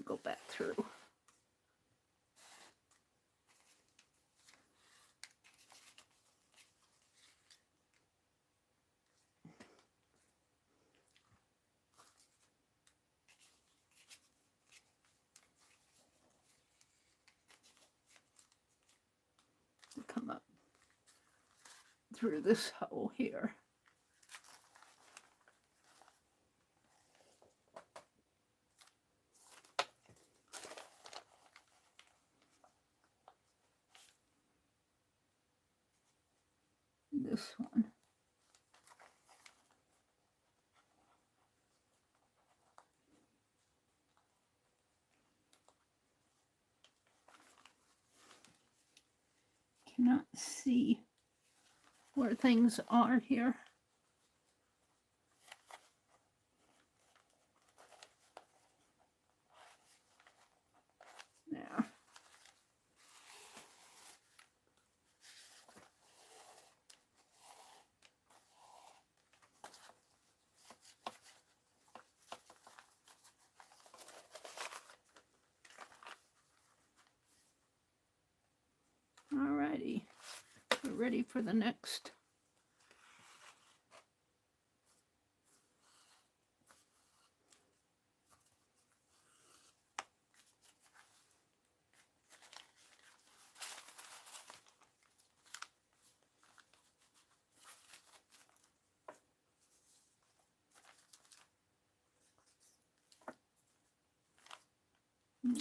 Speaker 1: Go back through. Come up through this hole here. This one. Cannot see where things are here. There. Alrighty, we're ready for the next.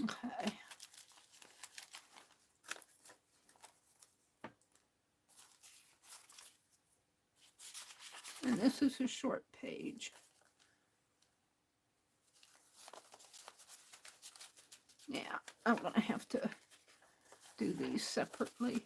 Speaker 1: Okay. this is a short page. Yeah, I'm going to have to do these separately.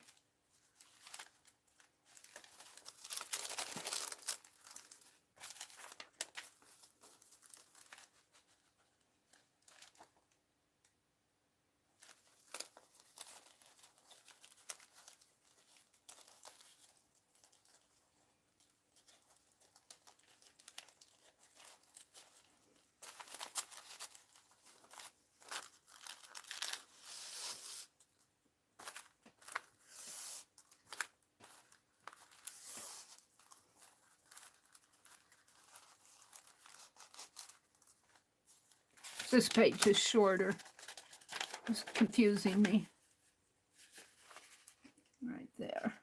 Speaker 1: This page is shorter. It's confusing me. Right there.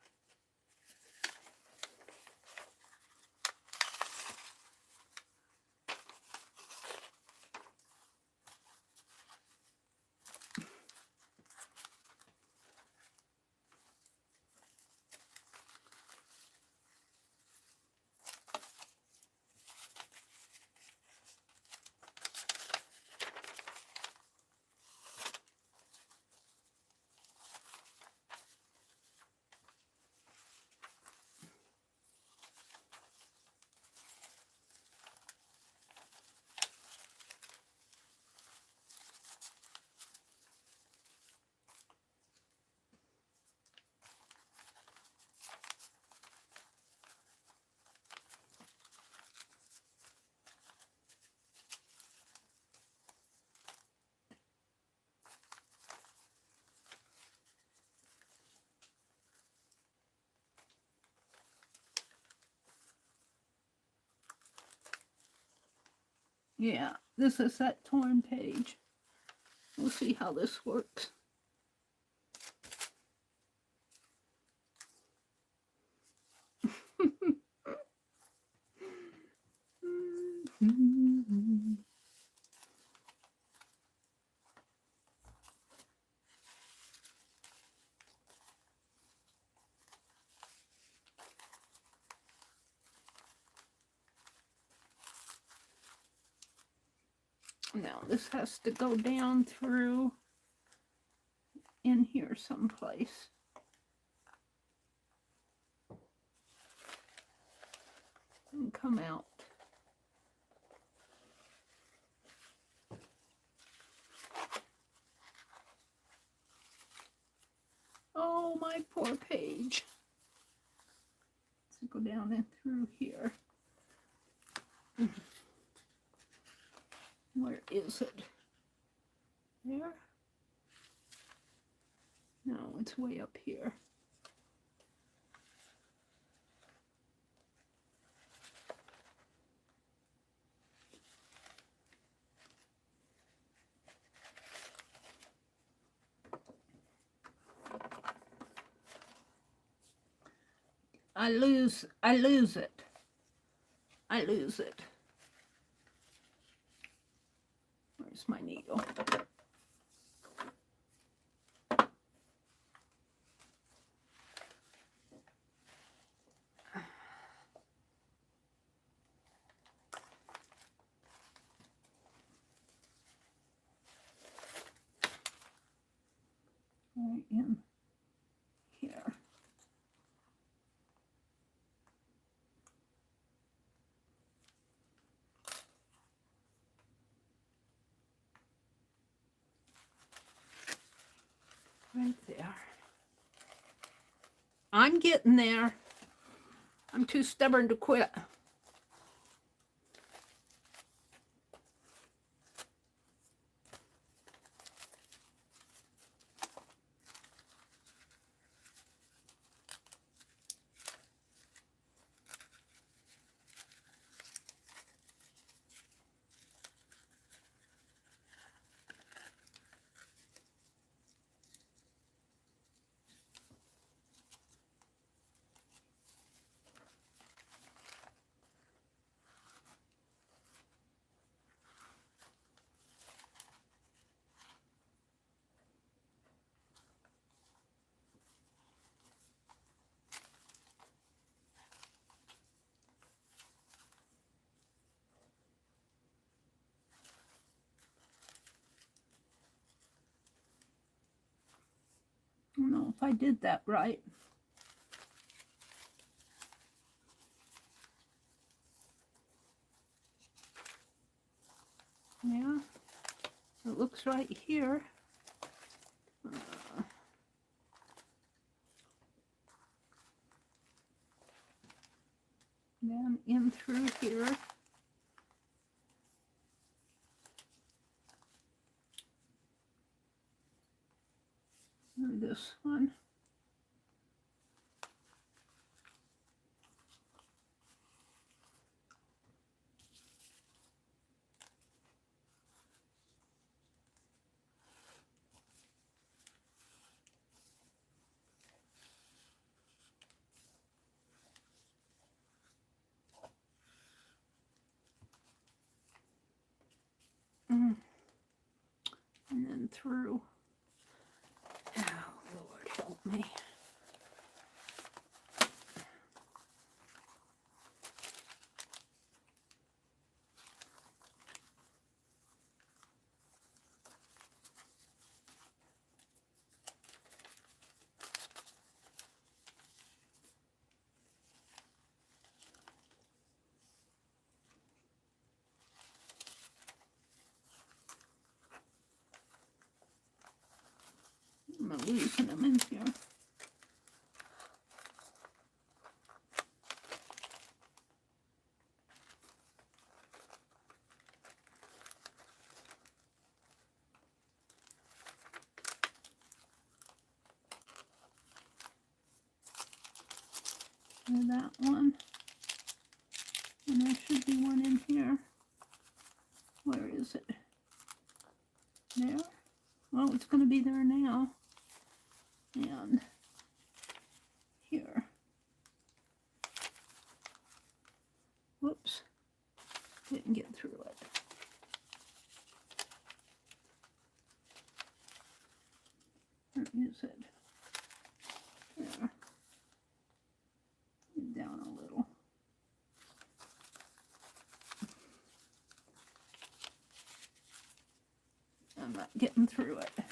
Speaker 1: Yeah, this is that torn page. We'll see how this works. Now this has to go down through in here someplace. And come out. Oh, my poor page. Let's go down and through here. Where is it? There? No, it's way up here. I lose it. I lose it. Where's my needle? Right in here. Right there. I'm getting there. I'm too stubborn to quit. know if I did that right. Yeah, it looks right here. Then in through here. This one. And then through. Oh, Lord help me. I'm losing them in here. And that one. And there should be one in here. Where is it? There? Well, it's going to be there now. And here. Whoops. Didn't get through it. Where is it? There. Down a little. I'm not getting through it. There.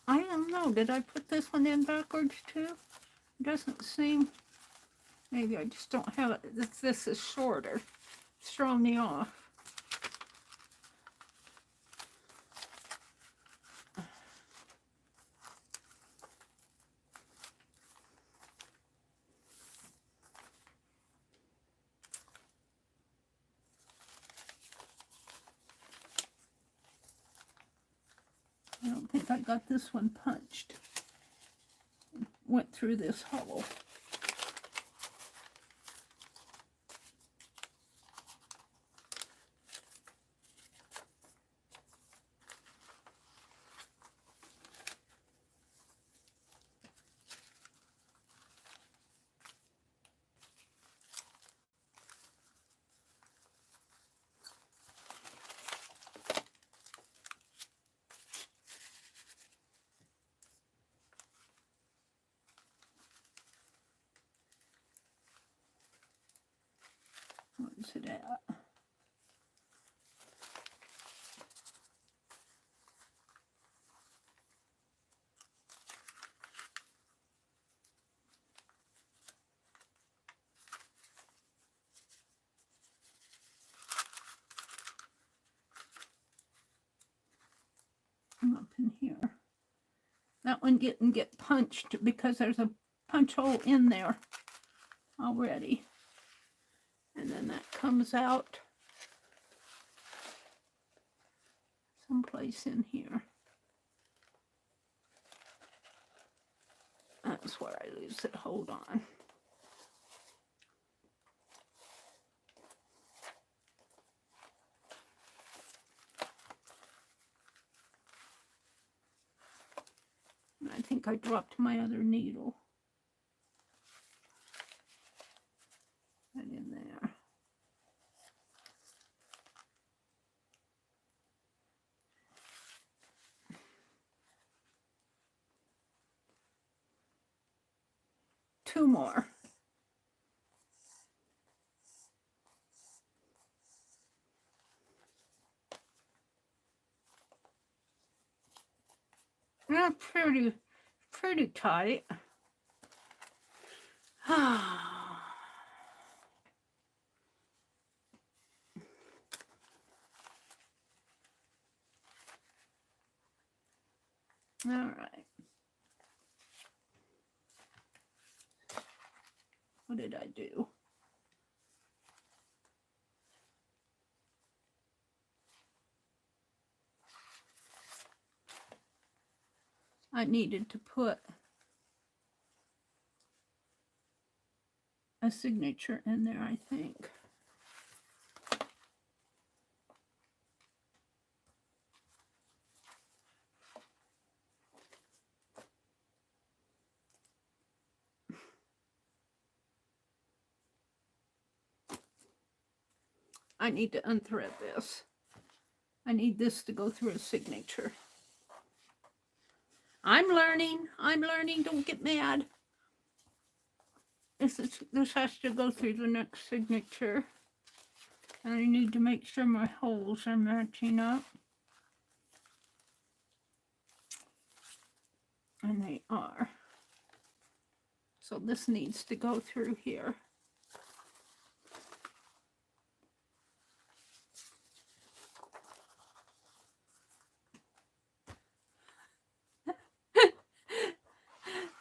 Speaker 1: I don't know. Did I put this one in backwards too? It doesn't seem. Maybe I just don't have it. This is shorter. It's throwing me off. I don't think I got this one punched. Went through this hole. Where's it at? Up in here. That one didn't get punched because there's a punch hole in there already. And then that comes out someplace in here. That's where I lose it. Hold on. I think I dropped my other needle. Right in there. 2 more. That's pretty tight. All right. What did I do? I needed to put a signature in there, I think. I need to unthread this. I need this to go through a signature. I'm learning. Don't get mad. This has to go through the next signature. And I need to make sure my holes are matching up. And they are. So this needs to go through here.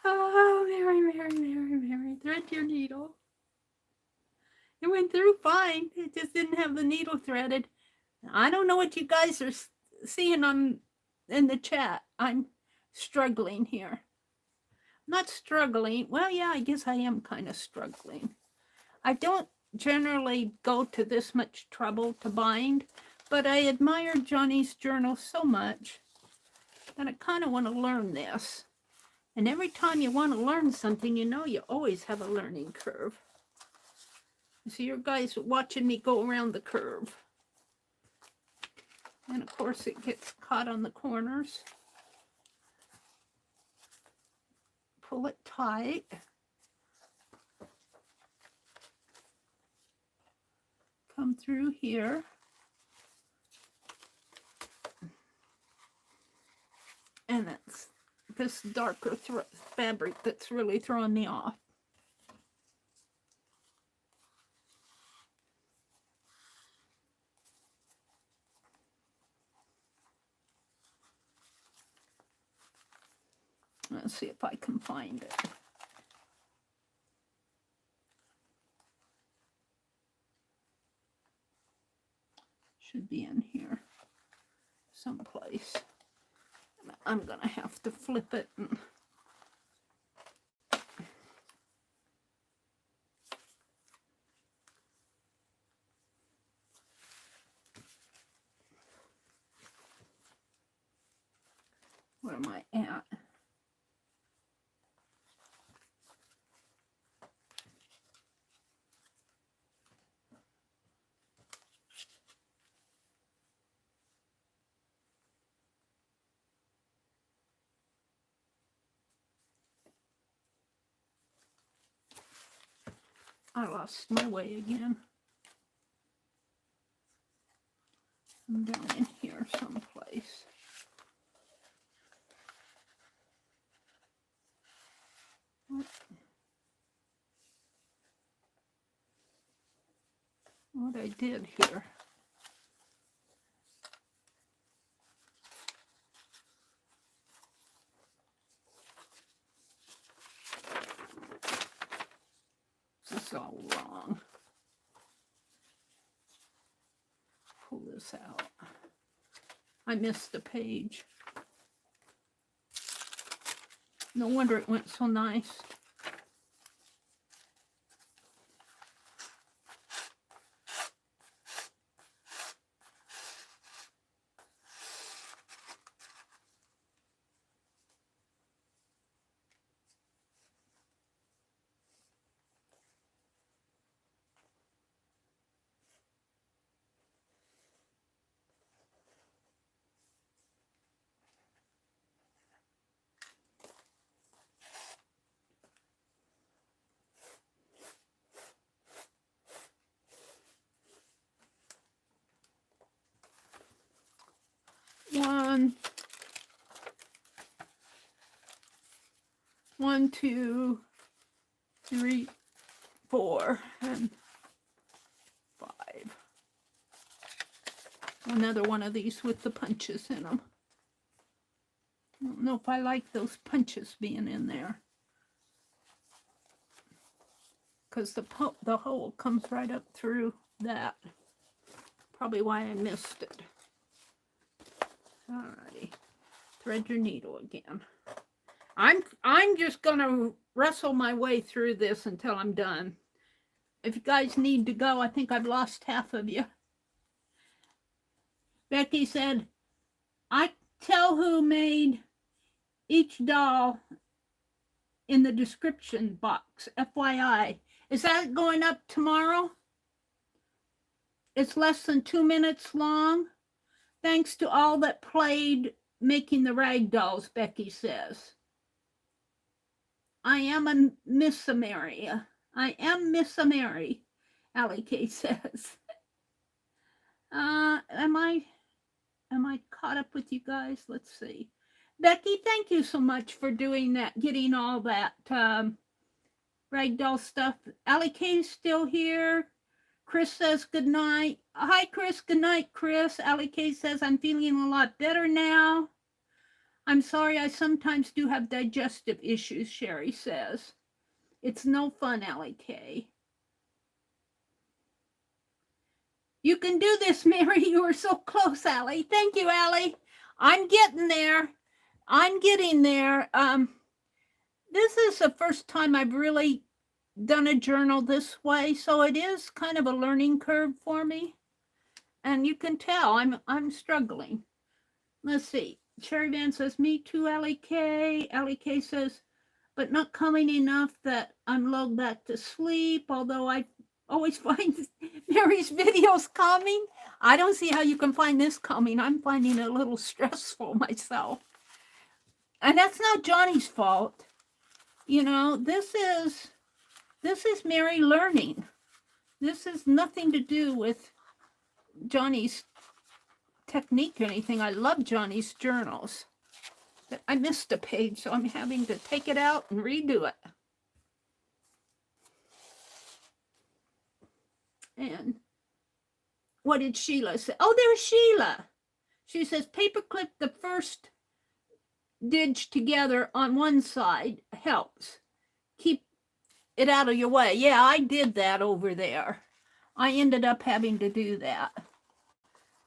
Speaker 1: Oh, Meri, thread your needle. It went through fine. It just didn't have the needle threaded. I don't know what you guys are seeing in the chat. I'm struggling here. Not struggling. Well, yeah, I guess I am kind of struggling. I don't generally go to this much trouble to bind, but I admire Johnny's journal so much that I kind of want to learn this. And every time you want to learn something, you know you always have a learning curve. So you guys watching me go around the curve. And of course it gets caught on the corners. Pull it tight. Come through here. And it's this darker fabric that's really throwing me off. Let's see if I can find it. Should be in here someplace. I'm gonna have to flip it. Where am I at? I lost my way again. I'm down in here someplace. What I did here. This is all wrong. Pull this out. I missed a page. No wonder it went so nice. 1, 1, 2, 3, 4, and 5. Another one of these with the punches in them. I don't know if I like those punches being in there, because the hole comes right up through that. Probably why I missed it. Alrighty, thread your needle again. I'm just gonna wrestle my way through this until I'm done. If you guys need to go, I think I've lost half of you. Becky said, I tell who made each doll in the description box, FYI. Is that going up tomorrow? It's less than 2 minutes long. Thanks to all that played making the rag dolls, Becky says. I am a Miss Ameria. I am Miss Meri, Allie K says. Am I caught up with you guys? Let's see. Becky, thank you so much for doing that, getting all that ragdoll stuff. Allie K's still here. Chris says good night. Hi, Chris. Good night, Chris. Allie K says, I'm feeling a lot better now. I'm sorry, I sometimes do have digestive issues, Sherry says. It's no fun, Allie K. You can do this, Meri. You are so close, Allie. Thank you, Allie. I'm getting there. I'm getting there. This is the first time I've really done a journal this way, so it is kind of a learning curve for me. And you can tell I'm struggling. Let's see. Cherry Van says, me too, Allie K. Allie K says, but not coming enough that I'm lulled back to sleep, although I always find Meri's videos calming. I don't see how you can find this calming. I'm finding it a little stressful myself. And that's not Johnny's fault. You know, this is Meri learning. This has nothing to do with Johnny's technique or anything. I love Johnny's journals. But I missed a page, so I'm having to take it out and redo it. And what did Sheila say? Oh, there's Sheila. She says, paperclip the first ditch together on one side helps. Keep it out of your way. Yeah, I did that over there. I ended up having to do that.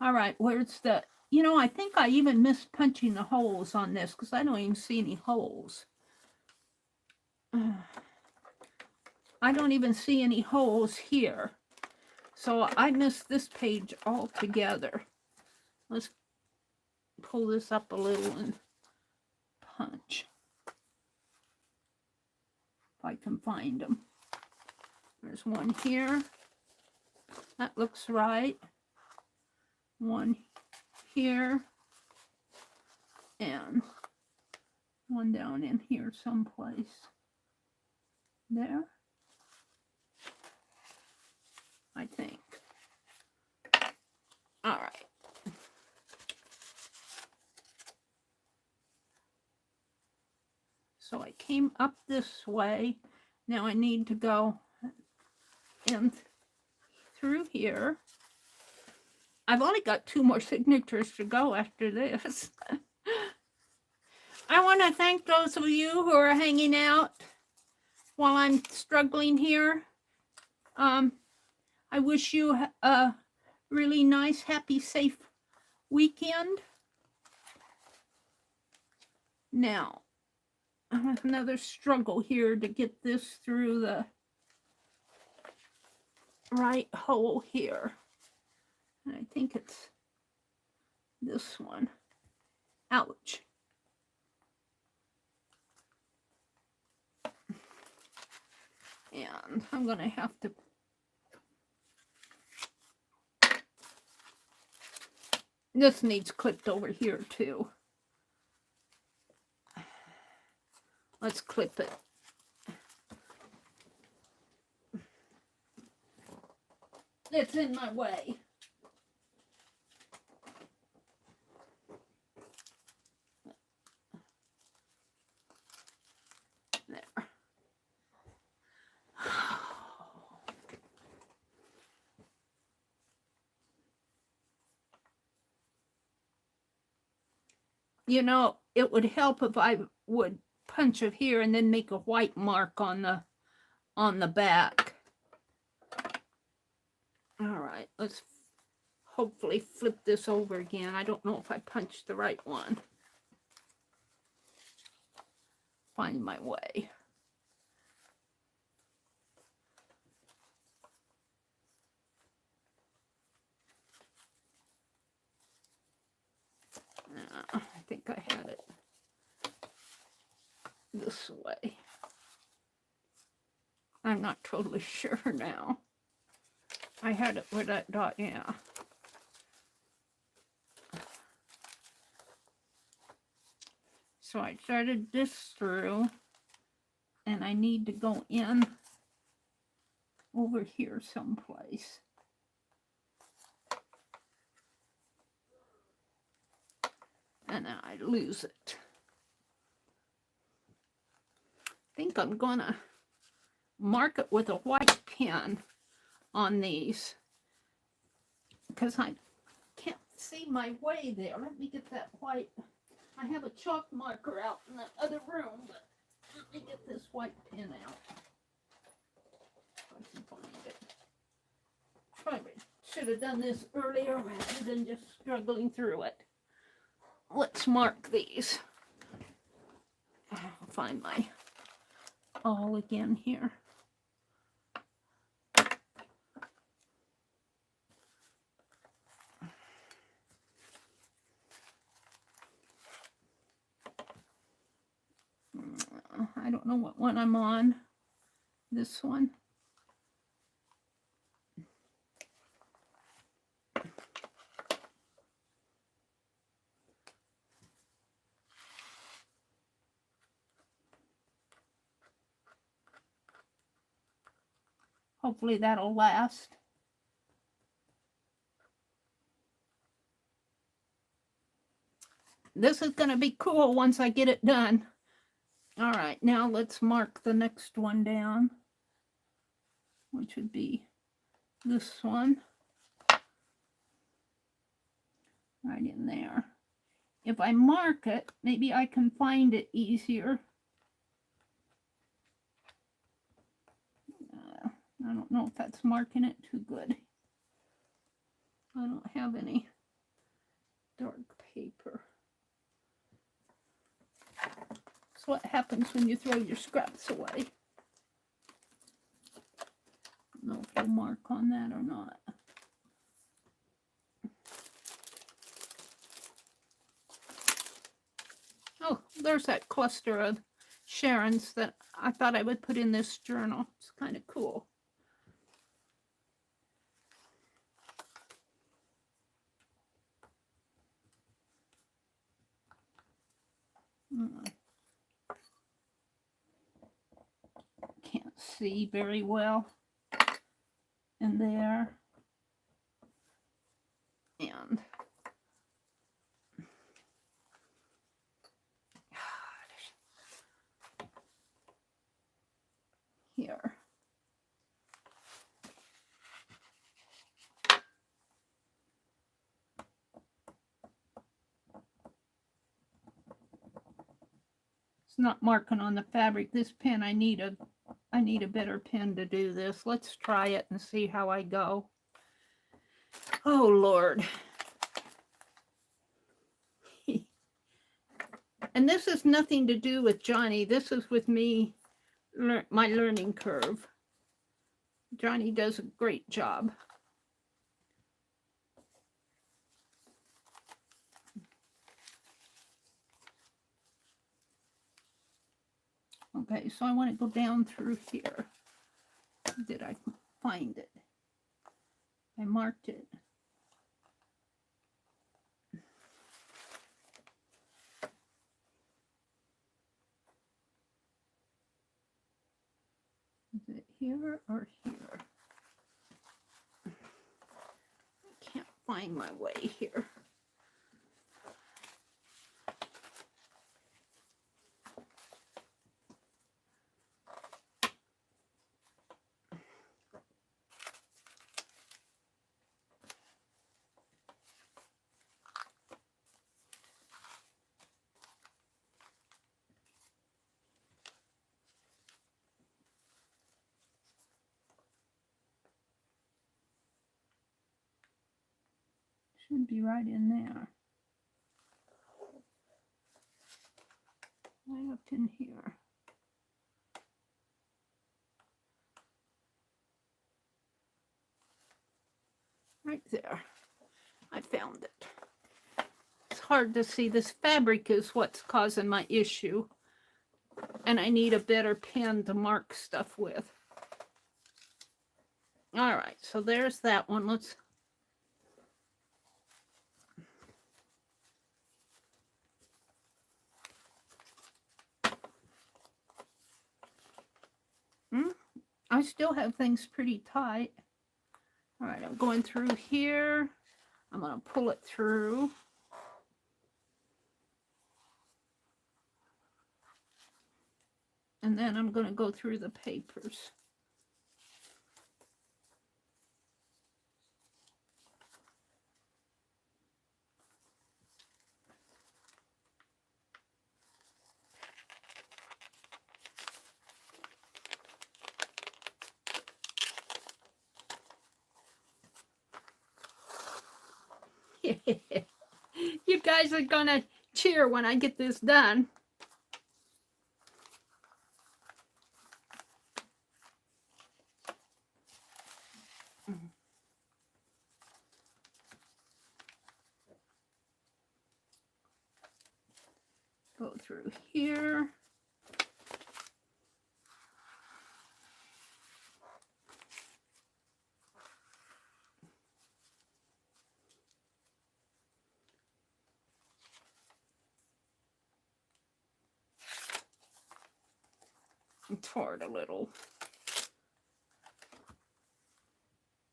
Speaker 1: All right, where's the, you know, I think I even missed punching the holes on this because I don't even see any holes. I don't even see any holes here. So I missed this page altogether. Let's pull this up a little and punch. If I can find them. There's one here. That looks right. One here. And one down in here someplace. There. I think. All right. So I came up this way. Now I need to go in through here. I've only got 2 more signatures to go after this. I want to thank those of you who are hanging out while I'm struggling here. I wish you a really nice, happy, safe weekend. Now, I have another struggle here to get this through the right hole here. And I think it's this one. Ouch. And I'm going to have to this needs clipped over here too. Let's clip it. It's in my way. you know, it would help if I would punch it here and then make a white mark on the back. All right, let's hopefully flip this over again. I don't know if I punched the right one. Find my way. I think I had it this way. I'm not totally sure now. I had it where that dot, yeah. So I threaded this through, and I need to go in over here someplace. And then I lose it. I think I'm gonna mark it with a white pen on these because I can't see my way there. Let me get that white. I have a chalk marker out in the other room, but let me get this white pen out. If I can find it. Probably should have done this earlier rather than just struggling through it. Let's mark these. I'll find my awl again here. I don't know what one I'm on. This one. Hopefully that'll last. This is going to be cool once I get it done. All right, now let's mark the next one down, which would be this one. Right in there. If I mark it, maybe I can find it easier. I don't know if that's marking it too good. I don't have any dark paper. That's what happens when you throw your scraps away. I don't know if it'll mark on that or not. Oh, there's that cluster of Sharon's that I thought I would put in this journal. It's kind of cool. Can't see very well in there. And here. It's not marking on the fabric. This pen, I need a better pen to do this. Let's try it and see how I go. Oh, Lord. And this has nothing to do with Johnny. This is with me, my learning curve. Johnny does a great job. Okay, so I want to go down through here. Did I find it? I marked it. Is it here or here? I can't find my way here. Should be right in there. Right up in here. Right there. I found it. It's hard to see. This fabric is what's causing my issue. And I need a better pen to mark stuff with. All right, so there's that one. Let's... I still have things pretty tight. All right, I'm going through here. I'm going to pull it through. And then I'm going to go through the papers. You guys are going to cheer when I get this done. Go through here. And tore it a little.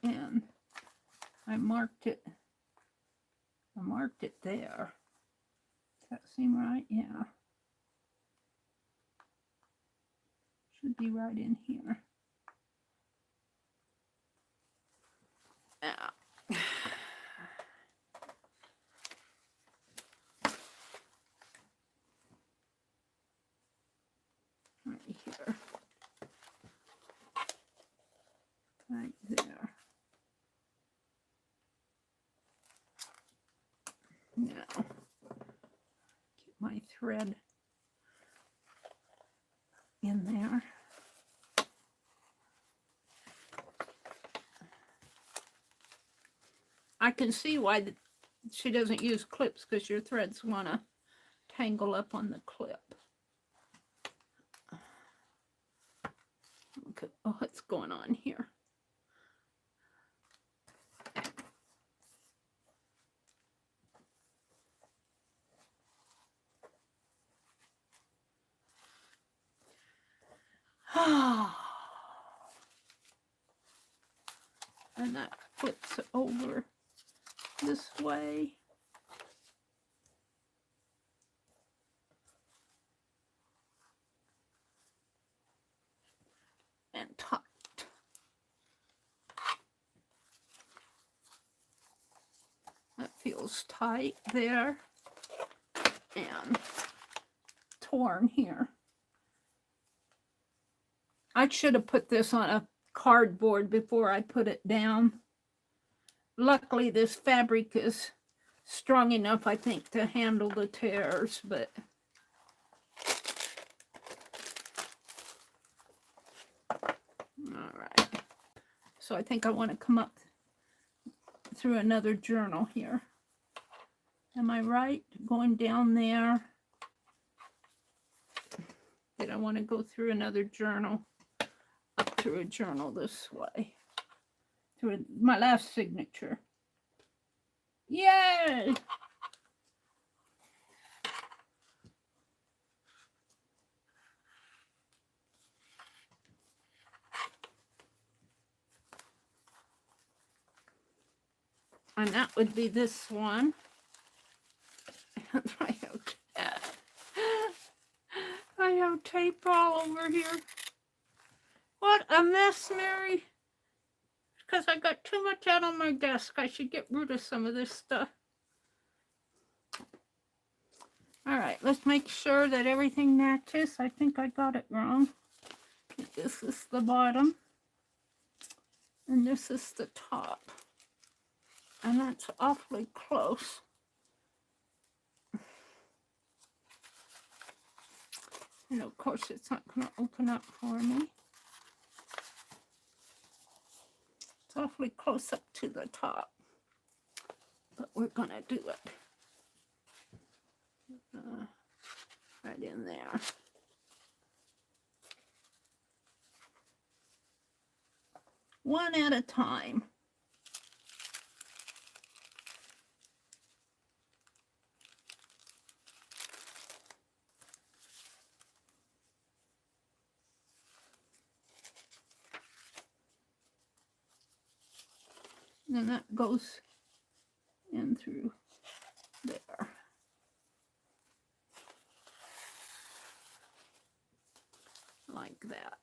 Speaker 1: And I marked it. I marked it there. Does that seem right? Yeah. Should be right in here. Yeah. Right here. Right there. Now, get my thread in there. I can see why she doesn't use clips, because your threads want to tangle up on the clip. Okay. Oh, what's going on here? And that flips it over this way. And tight. That feels tight there. And torn here. I should have put this on a cardboard before I put it down. Luckily, this fabric is strong enough, I think, to handle the tears, but all right. So I think I want to come up through another journal here. Am I right? Going down there. Did I want to go through another journal? Up through a journal this way. Through my last signature. Yay! And that would be this one. I have tape all over here. What a mess, Mary. Because I got too much out on my desk. I should get rid of some of this stuff. All right, let's make sure that everything matches. I think I got it wrong. This is the bottom. And this is the top. And that's awfully close. And of course, it's not going to open up for me. It's awfully close up to the top. But we're going to do it. Right in there. One at a time. And then that goes in through there. Like that.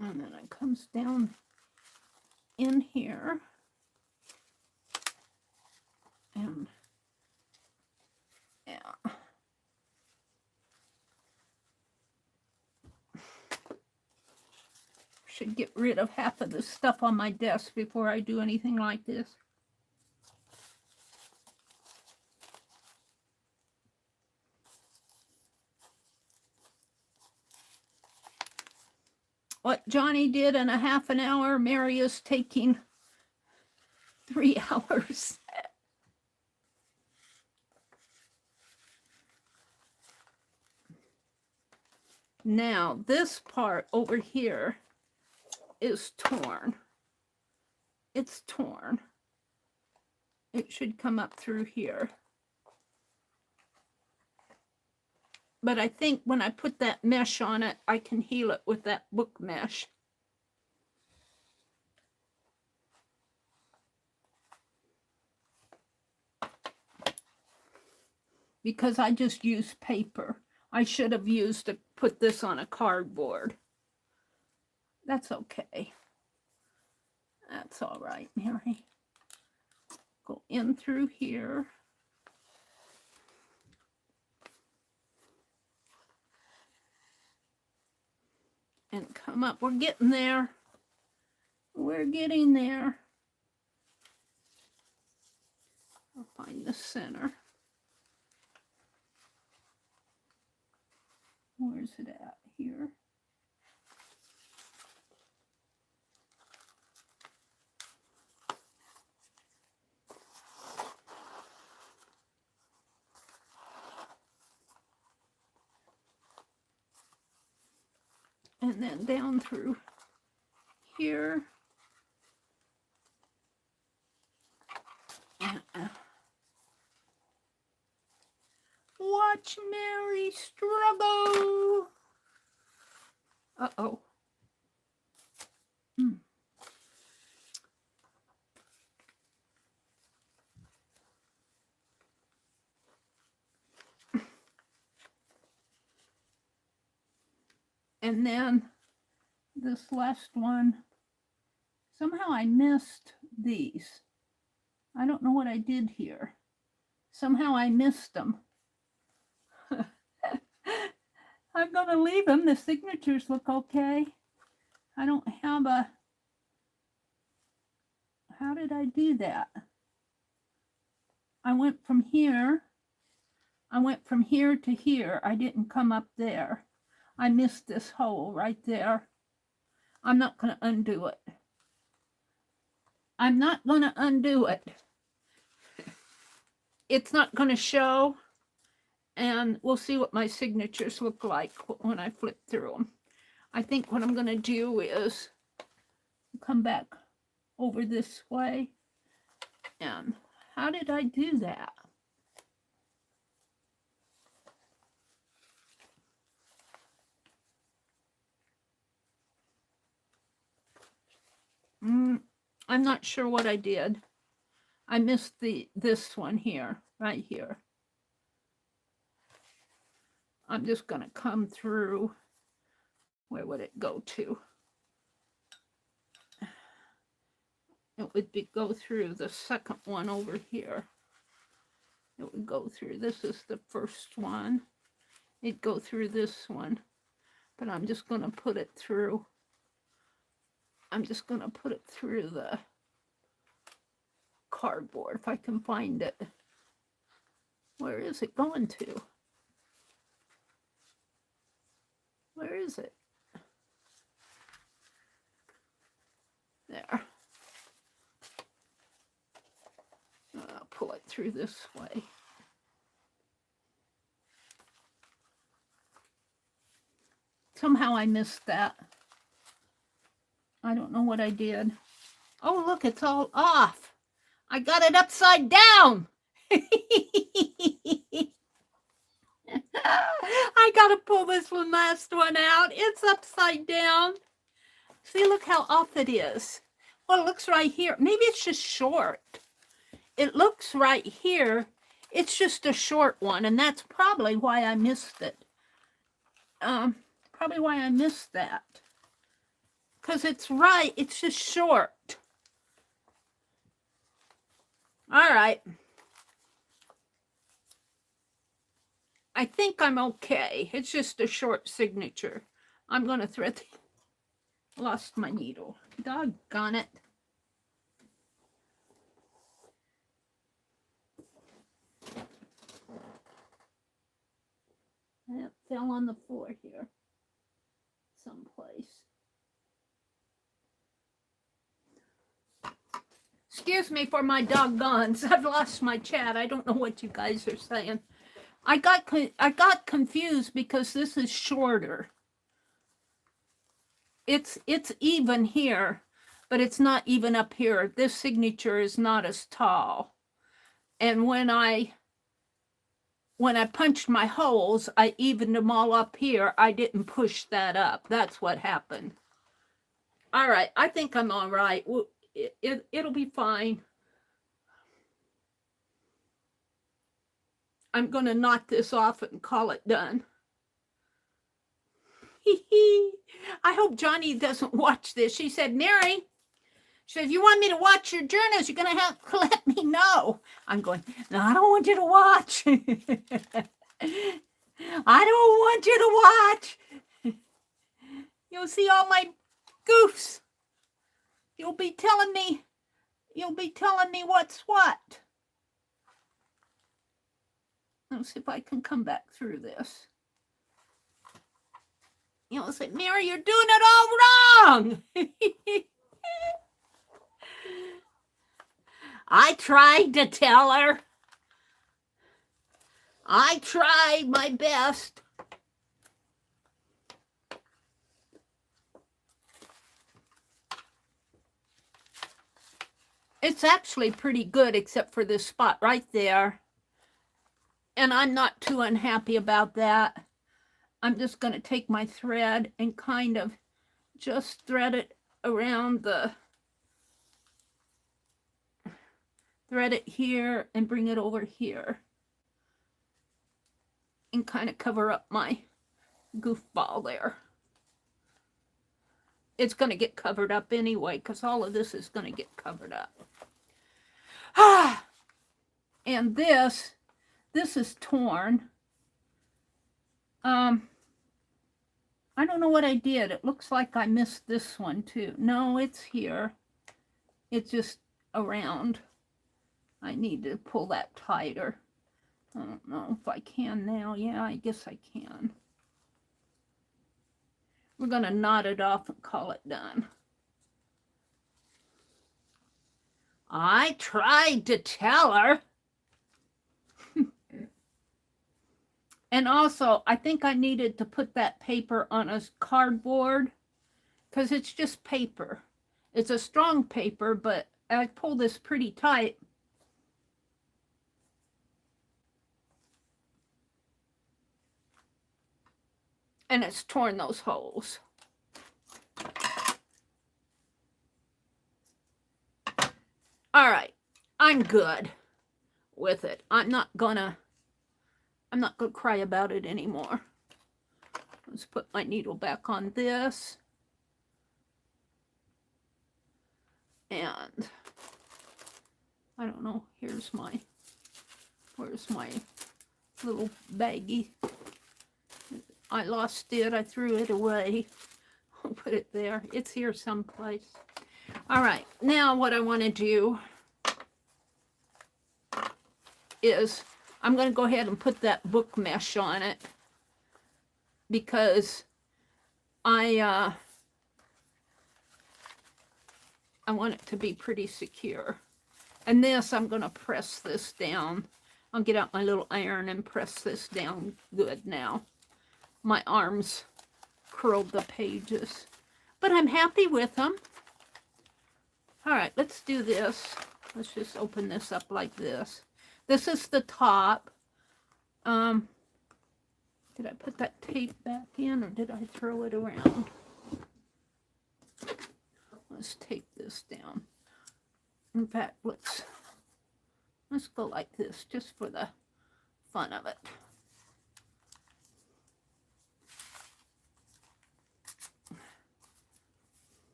Speaker 1: And then it comes down in here. And yeah. Should get rid of half of the stuff on my desk before I do anything like this. What Johnny did in a half an hour, Meri is taking 3 hours. Now, this part over here is torn. It's torn. It should come up through here. But I think when I put that mesh on it, I can heal it with that book mesh. Because I just used paper. I should have used to put this on a cardboard. That's okay. That's all right, Meri. Go in through here. And come up. We're getting there. We're getting there. I'll find the center. Where's it at? Here. And then down through here. Watch Meri struggle. Uh-oh. And then this last one, somehow I missed these. I don't know what I did here. Somehow I missed them. I'm going to leave them. The signatures look okay. I don't have a... How did I do that? I went from here. I went from here to here. I didn't come up there. I missed this hole right there. I'm not going to undo it. I'm not going to undo it. It's not going to show. And we'll see what my signatures look like when I flip through them. I think what I'm going to do is come back over this way. And how did I do that? I'm not sure what I did. I missed this one here, right here. I'm just going to come through Where would it go to? It would go through the second one over here. It would go through, this is the first one. It'd go through this one. But I'm just going to put it through. I'm just going to put it through the cardboard if I can find it. Where is it going to? Where is it? There. I'll pull it through this way. Somehow I missed that. I don't know what I did. Oh, look, it's all off. I got it upside down. I got to pull this last one out. It's upside down. See, look how off it is. Well, it looks right here. Maybe it's just short. It looks right here. It's just a short one, and that's probably why I missed it. Probably why I missed that. Because it's right. It's just short. All right. I think I'm okay. It's just a short signature. I'm going to thread. Lost my needle. Doggone it. It fell on the floor here. Someplace. Excuse me for my doggones. I've lost my chat. I don't know what you guys are saying. I got confused because this is shorter. It's even here, but it's not even up here. This signature is not as tall. And when I punched my holes, I evened them all up here. I didn't push that up. That's what happened. All right, I think I'm all right. It'll be fine. I'm going to knock this off and call it done. I hope Johnny doesn't watch this. She said, Meri, she said, if you want me to watch your journals, you're going to have to let me know. I'm going, no, I don't want you to watch. I don't want you to watch. You'll see all my goofs. You'll be telling me what's what. Let's see if I can come back through this. You'll say, Meri, you're doing it all wrong. I tried to tell her. I tried my best. It's actually pretty good except for this spot right there. And I'm not too unhappy about that. I'm just going to take my thread and kind of just thread it around thread it here and bring it over here. And kind of cover up my goofball there. It's going to get covered up anyway because all of this is going to get covered up. And this is torn. I don't know what I did. It looks like I missed this one too. No, it's here. It's just around. I need to pull that tighter. I don't know if I can now. Yeah, I guess I can. We're going to knot it off and call it done. I tried to tell her. And also, I think I needed to put that paper on a cardboard because it's just paper. It's a strong paper, but I pulled this pretty tight. And it's torn those holes. All right, I'm good with it. I'm not gonna cry about it anymore. Let's put my needle back on this. And I don't know, where's my little baggie? I lost it, I threw it away. I'll put it there. It's here someplace. All right, now what I want to do is I'm going to go ahead and put that book mesh on it because I want it to be pretty secure. And this, I'm going to press this down. I'll get out my little iron and press this down good now. My arms curled the pages, but I'm happy with them. All right, let's do this. Let's just open this up like this. This is the top. Did I put that tape back in or did I throw it around? Let's take this down. In fact, let's go like this just for the fun of it.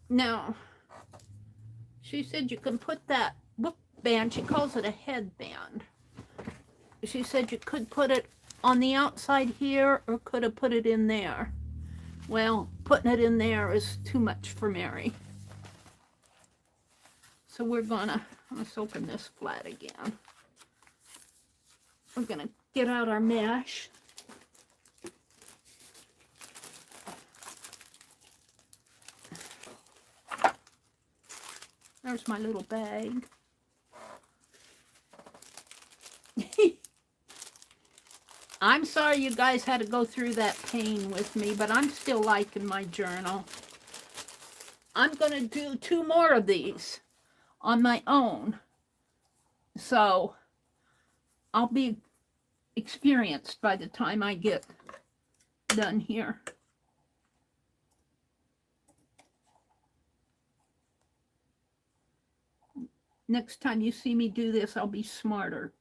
Speaker 1: Now, she said you can put that book band, she calls it a headband. She said you could put it on the outside here or could have put it in there. Well, putting it in there is too much for Meri. So we're gonna, let's open this flat again. We're gonna get out our mesh. There's my little bag. I'm sorry you guys had to go through that pain with me, but I'm still liking my journal. I'm going to do 2 more of these on my own. So I'll be experienced by the time I get done here. Next time you see me do this, I'll be smarter.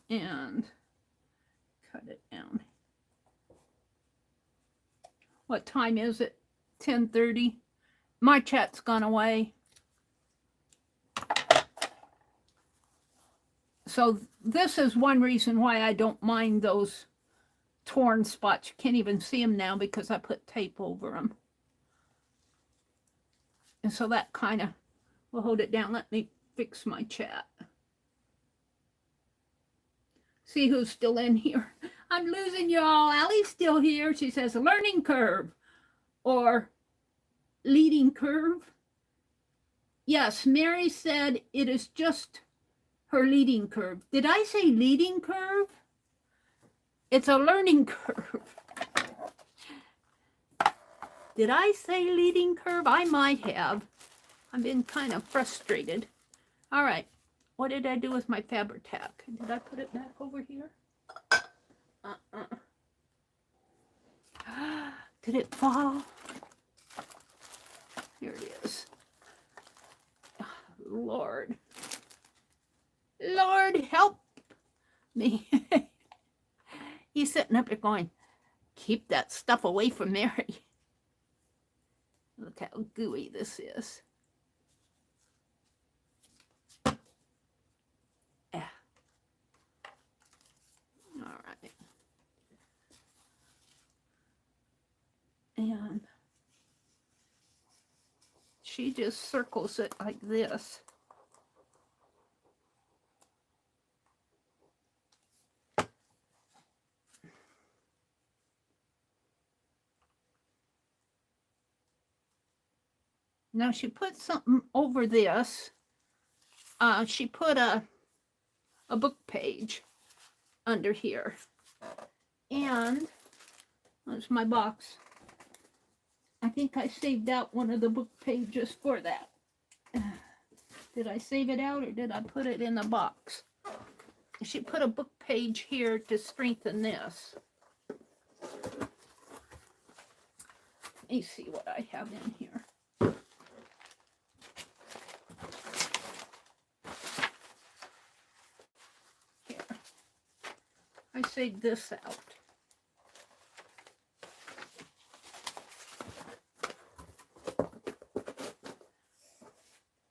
Speaker 1: And cut it down. What time is it? 10:30. My chat's gone away. So this is one reason why I don't mind those torn spots. You can't even see them now because I put tape over them. And so that kind of will hold it down. Let me fix my chat. See who's still in here. I'm losing y'all. Allie's still here. She says learning curve or leading curve. Yes, Meri said it is just her leading curve. Did I say leading curve? It's a learning curve. Did I say leading curve? I might have. I've been kind of frustrated. All right. What did I do with my Fabri-Tac? Did I put it back over here? Did it fall? Here it is. Oh, Lord. Lord, help me. He's sitting up there going, keep that stuff away from Meri. Look how gooey this is. All right. And she just circles it like this. Now she put something over this. She put a book page under here. And there's my box. I think I saved out one of the book pages for that. Did I save it out or did I put it in the box? She put a book page here to strengthen this. Let me see what I have in here. Here. I saved this out.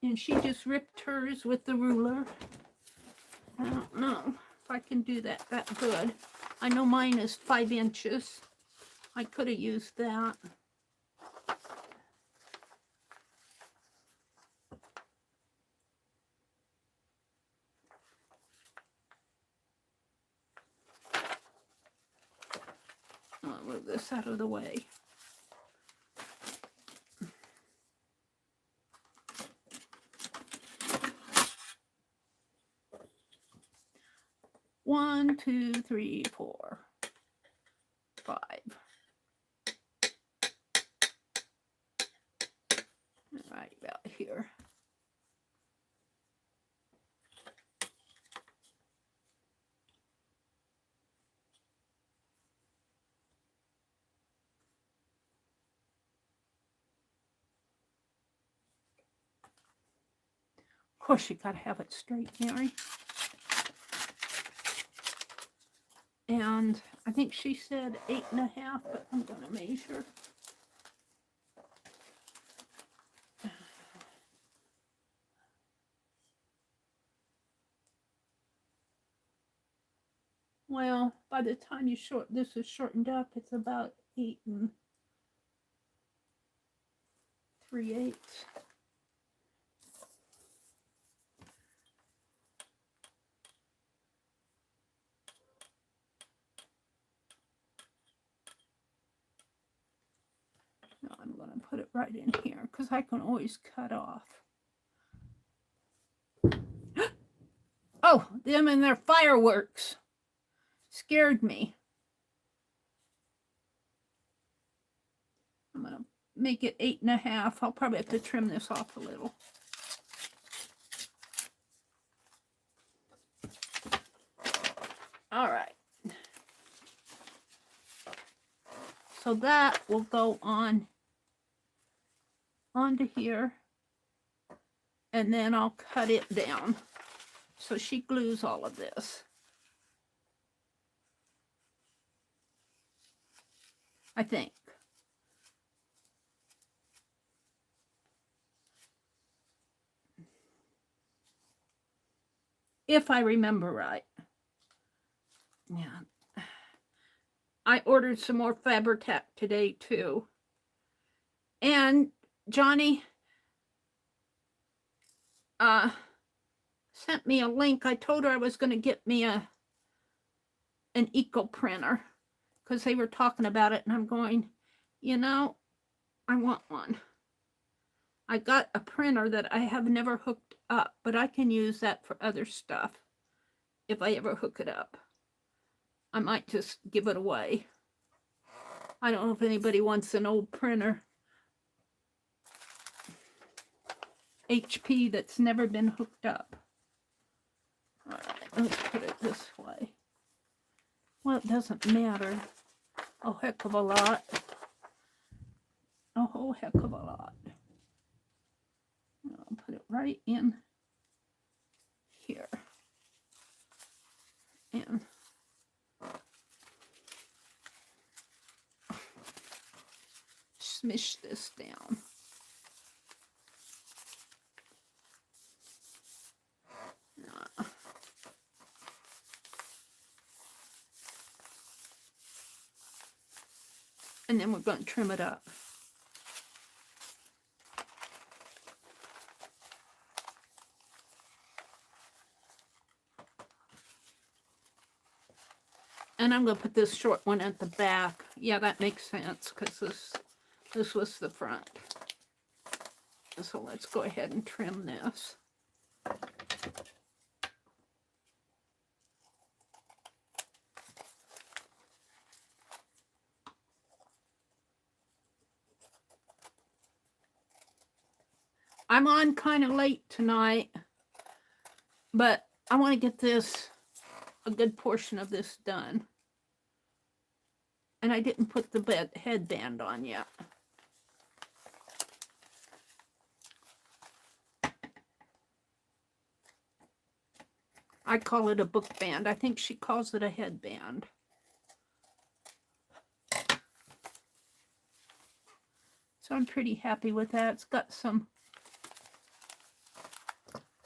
Speaker 1: And she just ripped hers with the ruler. I don't know if I can do that good. I know mine is 5 inches. I could have used that. I'll move this out of the way. One, two, three, 4, 5. Right about here. Of course, you gotta have it straight, Mary. And I think she said 8.5, but I'm gonna measure. Well, by the time this is shortened up, it's about 8 3/8. No, I'm going to put it right in here because I can always cut off. Oh, them and their fireworks scared me. I'm going to make it 8.5. I'll probably have to trim this off a little. All right. So that will go on onto here, and then I'll cut it down. So she glues all of this. I think. If I remember right. Yeah. I ordered some more Fabri-Tac today too. And Johnny sent me a link. I told her I was going to get me an eco printer because they were talking about it, and I'm going, you know, I want one. I got a printer that I have never hooked up, but I can use that for other stuff if I ever hook it up. I might just give it away. I don't know if anybody wants an old printer. HP that's never been hooked up. All right, let's put it this way. Well, it doesn't matter a heck of a lot. A whole heck of a lot. I'll put it right in here. And smish this down. And then we're going to trim it up. And I'm going to put this short one at the back. Yeah, that makes sense because this was the front. So let's go ahead and trim this. I'm on kind of late tonight, but I want to get a good portion of this done. And I didn't put the headband on yet. I call it a book band. I think she calls it a headband. So I'm pretty happy with that. It's got some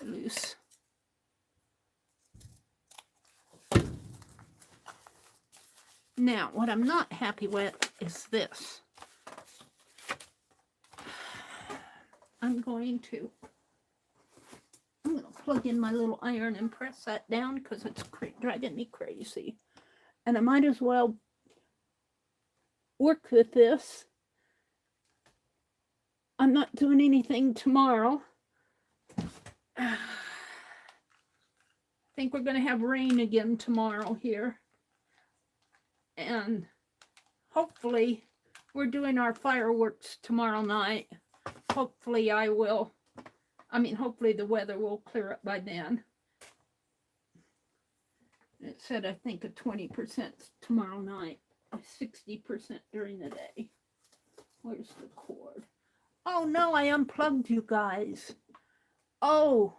Speaker 1: loose. Now, what I'm not happy with is this. I'm going to plug in my little iron and press that down because it's driving me crazy. And I might as well work with this. I'm not doing anything tomorrow. I think we're going to have rain again tomorrow here. And hopefully we're doing our fireworks tomorrow night. Hopefully hopefully the weather will clear up by then. It said, I think, a 20% tomorrow night, a 60% during the day. Where's the cord? Oh no, I unplugged you guys. Oh,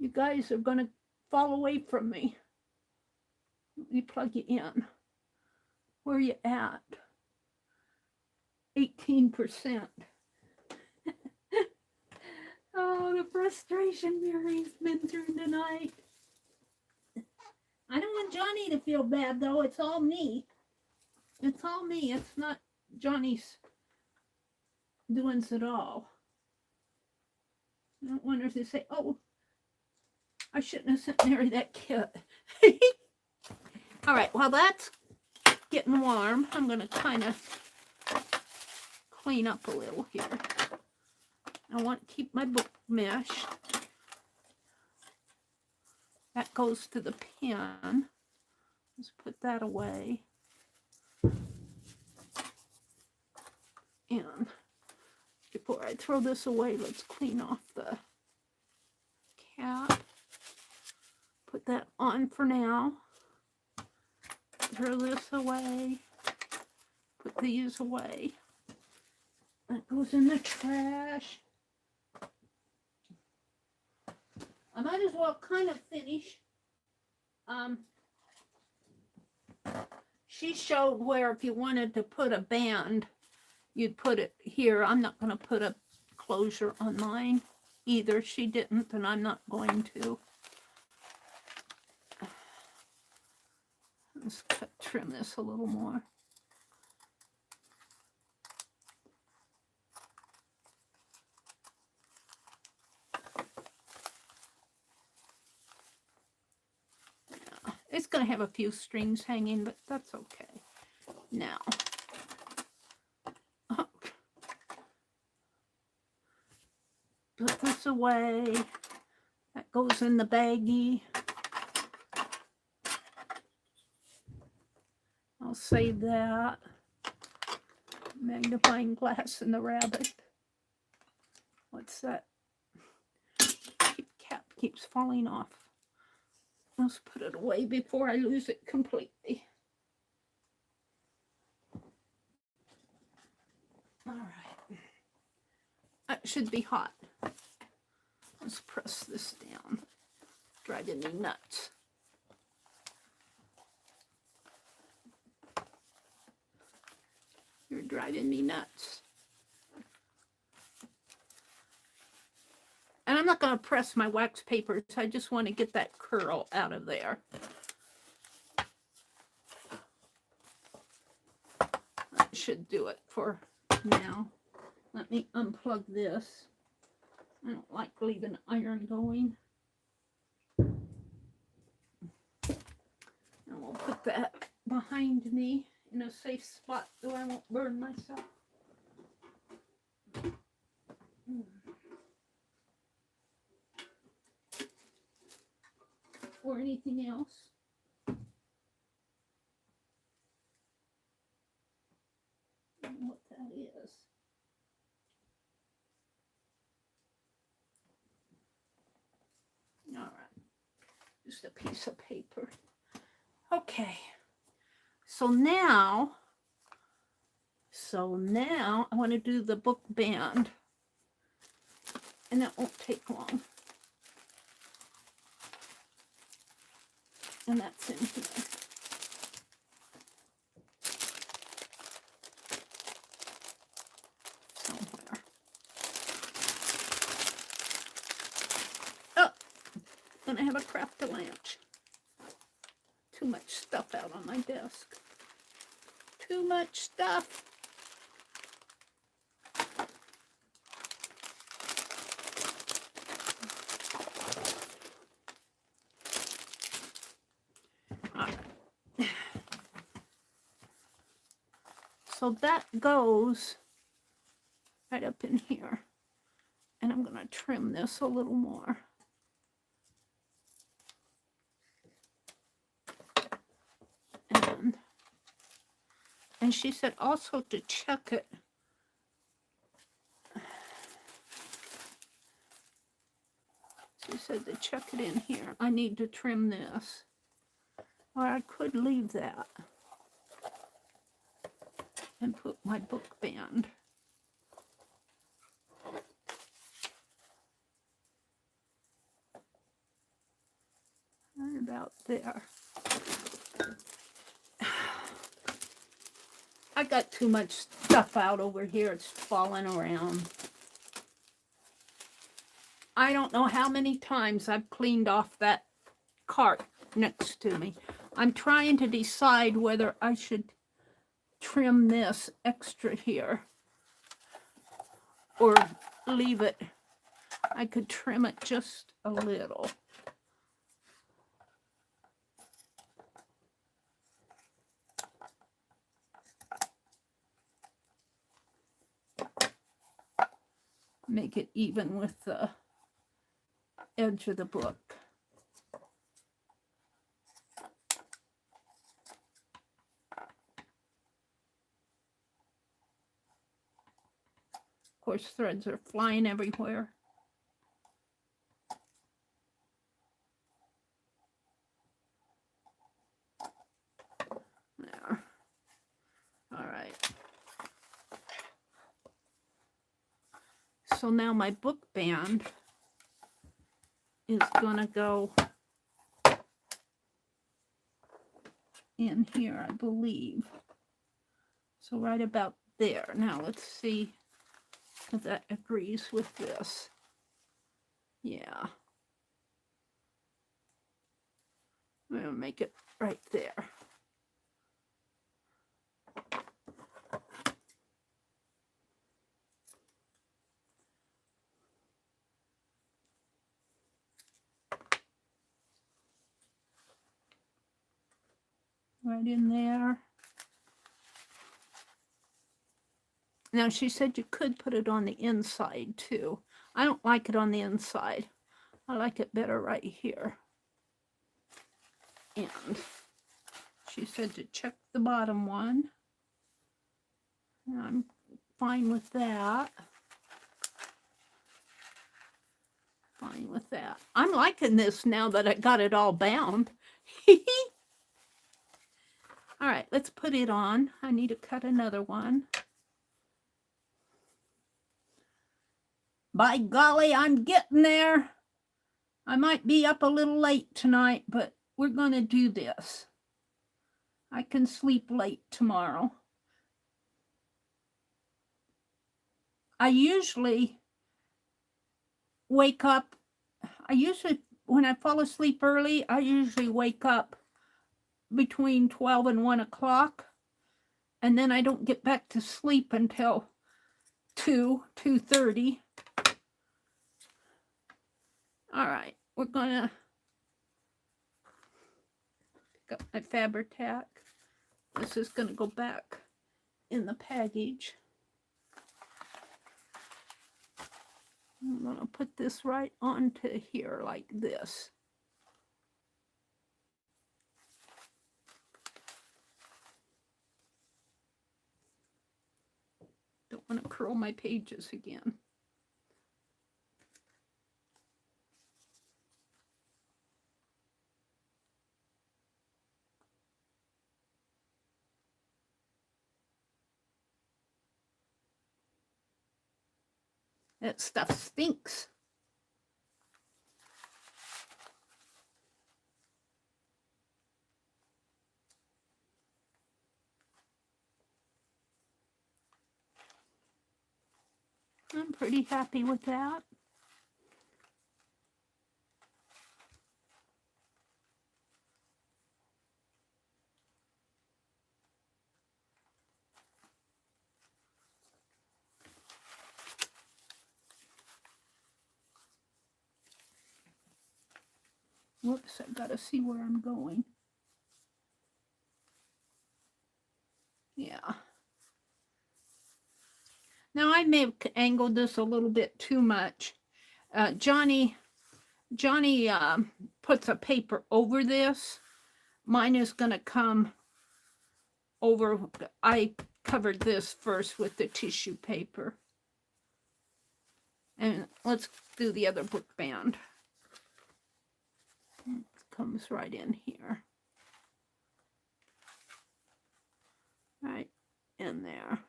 Speaker 1: you guys are going to fall away from me. Let me plug you in. Where are you at? 18%. Oh, the frustration Mary's been through tonight. I don't want Johnny to feel bad, though. It's all me. It's all me. It's not Johnny's doings at all. I don't want her to say, oh, I shouldn't have sent Meri that kit. All right, while that's getting warm, I'm going to kind of clean up a little here. I want to keep my book mesh. That goes to the pen. Let's put that away. And before I throw this away, let's clean off the cap. Put that on for now. Throw this away. Put these away. That goes in the trash. I might as well kind of finish. She showed where if you wanted to put a band, you'd put it here. I'm not going to put a closure on mine either. She didn't, and I'm not going to. Let's trim this a little more. It's going to have a few strings hanging, but that's okay. Now, put this away. That goes in the baggie. I'll save that. Magnifying glass and the rabbit. What's that? Cap keeps falling off. Let's put it away before I lose it completely. All right. That should be hot. Let's press this down. Driving me nuts. You're driving me nuts. And I'm not going to press my wax papers. I just want to get that curl out of there. That should do it for now. Let me unplug this. I don't like leaving iron going. And we'll put that behind me in a safe spot so I won't burn myself. Or anything else. I don't know what that is. Just a piece of paper. Okay. So now I want to do the book band. And that won't take long. And that's in here. Somewhere. Oh, gonna have a craft-a-lunch. Too much stuff out on my desk. Too much stuff. So that goes right up in here. And I'm going to trim this a little more. And she said also to check it. She said to check it in here. I need to trim this. Or I could leave that and put my book band. Right about there. I got too much stuff out over here. It's falling around. I don't know how many times I've cleaned off that cart next to me. I'm trying to decide whether I should trim this extra here or leave it. I could trim it just a little. Make it even with the edge of the book. Of course, threads are flying everywhere. There. All right. So now my book band is gonna go in here, I believe. So right about there. Now let's see if that agrees with this. Yeah. I'm gonna make it right there. Right in there. Now she said you could put it on the inside too. I don't like it on the inside. I like it better right here. And she said to check the bottom one. And I'm fine with that. Fine with that. I'm liking this now that I got it all bound. All right, let's put it on. I need to cut another one. By golly, I'm getting there. I might be up a little late tonight, but we're going to do this. I can sleep late tomorrow. I usually wake up. When I fall asleep early, I usually wake up between 12 and 1 o'clock. And then I don't get back to sleep until 2:30. All right, we're gonna pick up my Fabri-Tac. This is gonna go back in the package. I'm gonna put this right onto here like this. Don't want to curl my pages again. That stuff stinks. I'm pretty happy with that. Whoops, I've got to see where I'm going. Yeah. Now I may have angled this a little bit too much. Johnny puts a paper over this. Mine is going to come over. I covered this first with the tissue paper. And let's do the other book band. It comes right in here. Right in there.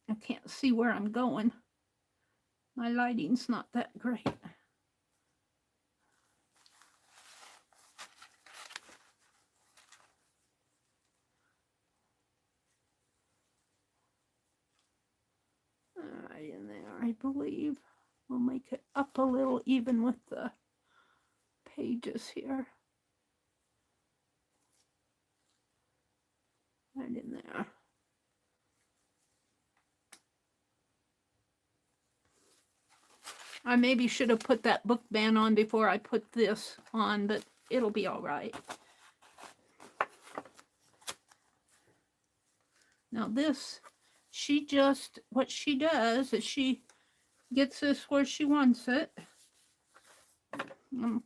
Speaker 1: I can't see where I'm going. My lighting's not that great. Right in there, I believe. We'll make it up a little even with the pages here. Right in there. I maybe should have put that book band on before I put this on, but it'll be all right. Now this, what she does is she gets this where she wants it. I'm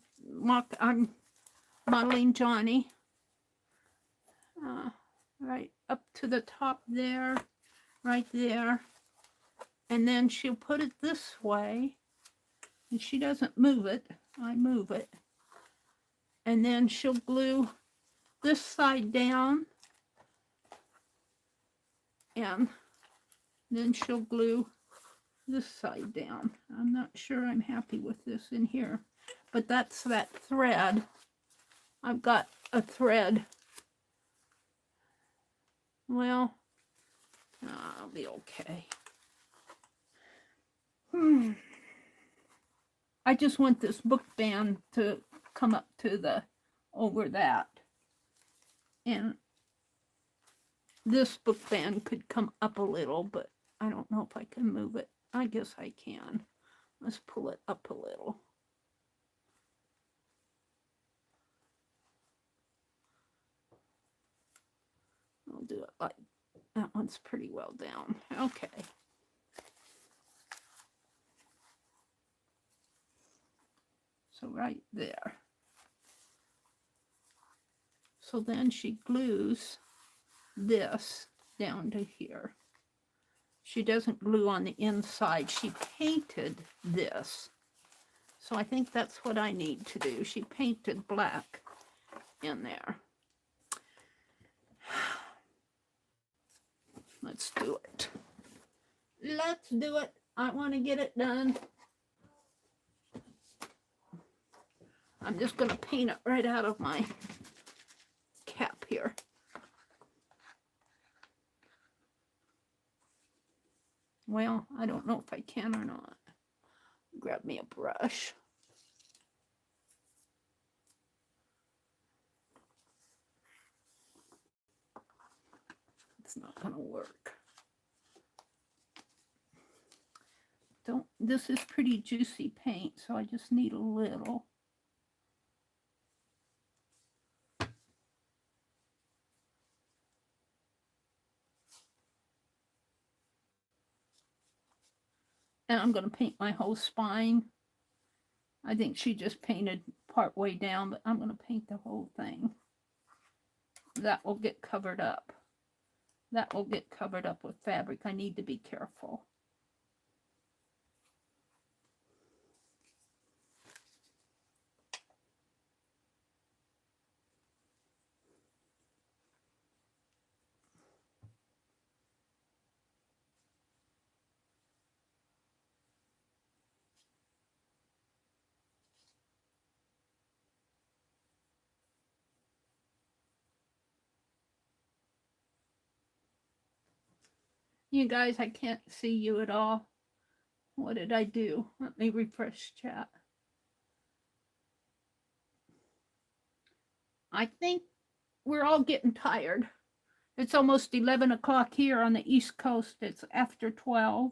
Speaker 1: modeling Johnny. Right up to the top there, right there. And then she'll put it this way. And she doesn't move it. I move it. And then she'll glue this side down. And then she'll glue this side down. I'm not sure I'm happy with this in here. But that's that thread. I've got a thread. Well, I'll be okay. I just want this book band to come up to over that. And this book band could come up a little, but I don't know if I can move it. I guess I can. Let's pull it up a little. I'll do it like that. One's pretty well down. Okay. So right there. So then she glues this down to here. She doesn't glue on the inside. She painted this. So I think that's what I need to do. She painted black in there. Let's do it. Let's do it. I want to get it done. I'm just going to paint it right out of my cap here. Well, I don't know if I can or not. Grab me a brush. It's not going to work. This is pretty juicy paint, so I just need a little. And I'm going to paint my whole spine. I think she just painted part way down, but I'm going to paint the whole thing. That will get covered up. That will get covered up with fabric. I need to be careful. You guys, I can't see you at all. What did I do? Let me refresh chat. I think we're all getting tired. It's almost 11 o'clock here on the East Coast. It's after 12.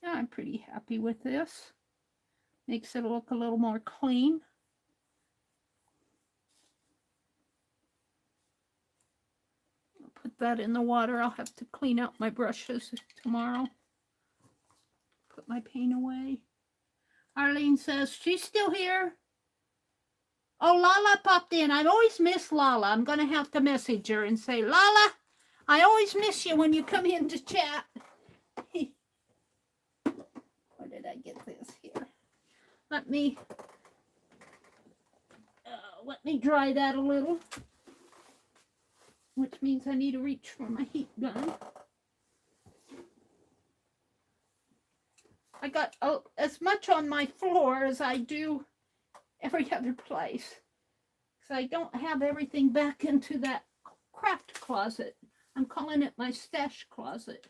Speaker 1: I'm pretty happy with this. Makes it look a little more clean. I'll put that in the water. I'll have to clean out my brushes tomorrow. Put my paint away. Arlene says she's still here. Oh, Lala popped in. I always miss Lala. I'm going to have to message her and say, Lala, I always miss you when you come in to chat. Where did I get this here? Let me dry that a little, which means I need to reach for my heat gun. I got as much on my floor as I do every other place. So I don't have everything back into that craft closet. I'm calling it my stash closet.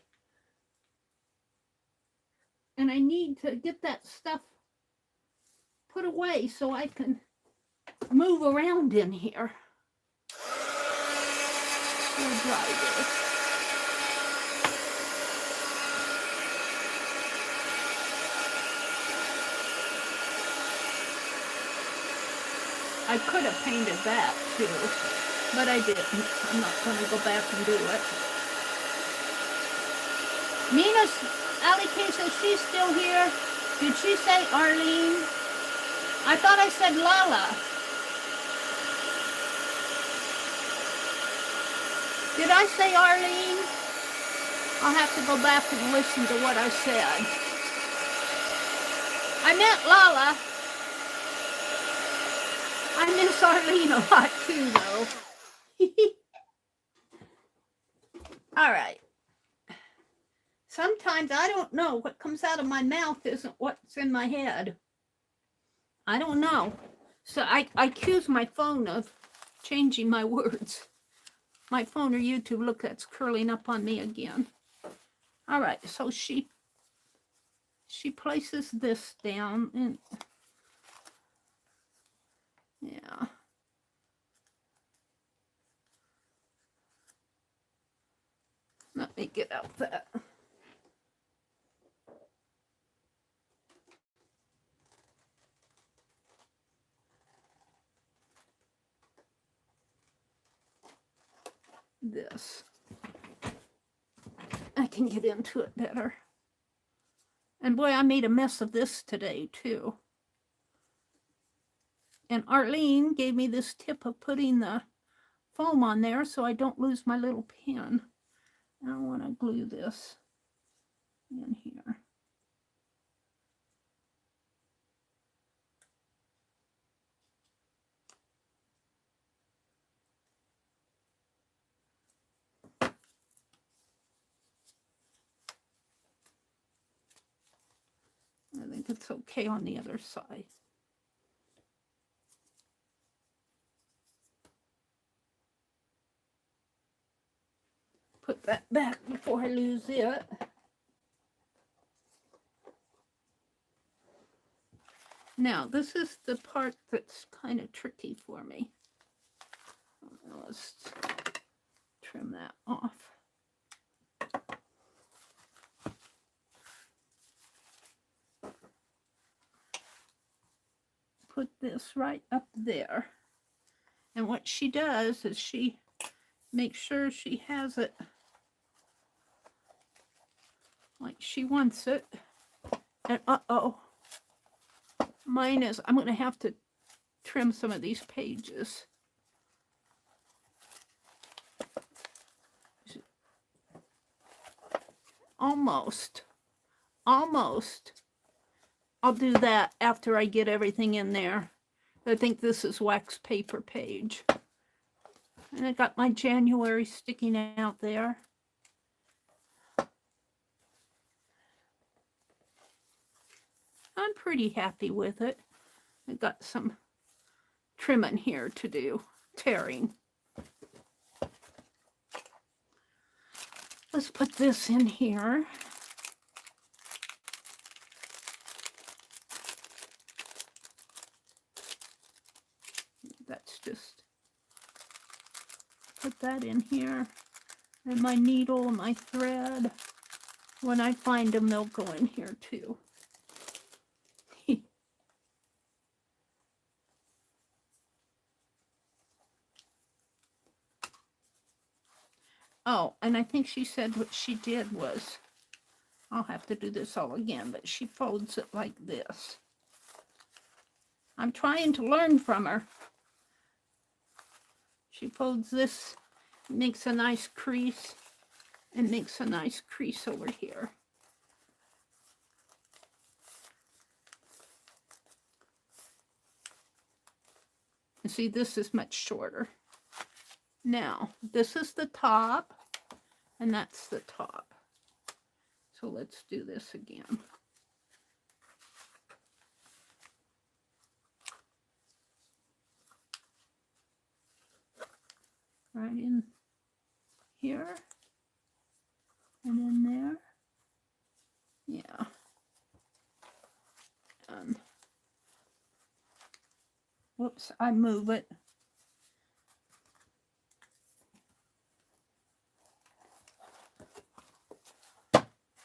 Speaker 1: And I need to get that stuff put away so I can move around in here. We'll dry this. I could have painted that too, but I didn't. I'm not going to go back and do it. Mina's Allie says she's still here. Did she say Arlene? I thought I said Lala. Did I say Arlene? I'll have to go back and listen to what I said. I meant Lala. I miss Arlene a lot too, though. All right. Sometimes I don't know. What comes out of my mouth isn't what's in my head. I don't know. So I accuse my phone of changing my words. My phone or YouTube, look, that's curling up on me again. All right, so she places this down and yeah. Let me get out that. This. I can get into it better. And boy, I made a mess of this today too. And Arlene gave me this tip of putting the foam on there so I don't lose my little pen. I want to glue this in here. I think it's okay on the other side. Put that back before I lose it. Now, this is the part that's kind of tricky for me. Let's trim that off. Put this right up there. And what she does is she makes sure she has it like she wants it. And uh-oh. Mine is, I'm going to have to trim some of these pages. Almost. I'll do that after I get everything in there. I think this is wax paper page. And I got my January sticking out there. I'm pretty happy with it. I got some trimming here to do, tearing. Let's put this in here. That's just, put that in here. And my needle and my thread. When I find them, they'll go in here too. Oh, and I think she said what she did was, I'll have to do this all again, but she folds it like this. I'm trying to learn from her. She folds this, makes a nice crease, and makes a nice crease over here. And see, this is much shorter. Now, this is the top, and that's the top. So let's do this again. Right in here, and in there. Yeah. Whoops, I move it.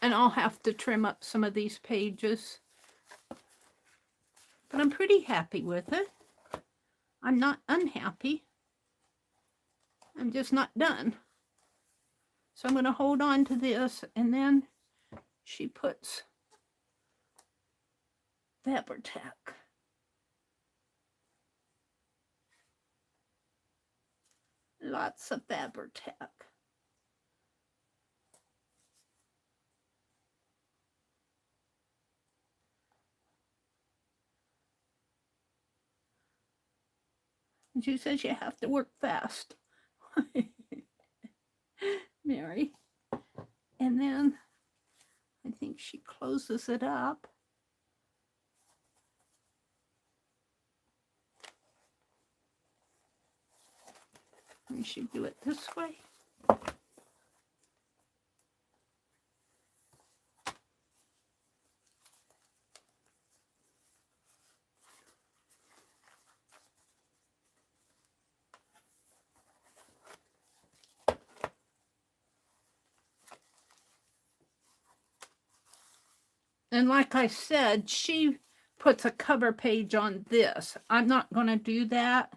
Speaker 1: And I'll have to trim up some of these pages. But I'm pretty happy with it. I'm not unhappy. I'm just not done. So I'm going to hold on to this, and then she puts Fabri-Tac. Lots of Fabri-Tac. And she says you have to work fast. Meri. And then I think she closes it up. We should do it this way. And like I said, she puts a cover page on this. I'm not going to do that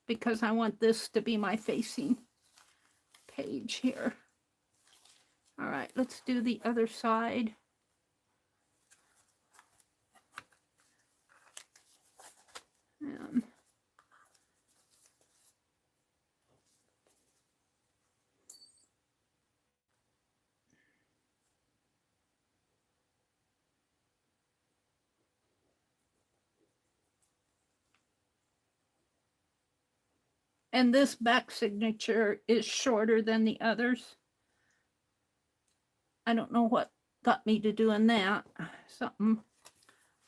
Speaker 1: because I want this to be my facing page here. All right, let's do the other side. And this back signature is shorter than the others. I don't know what got me to doing that. Something,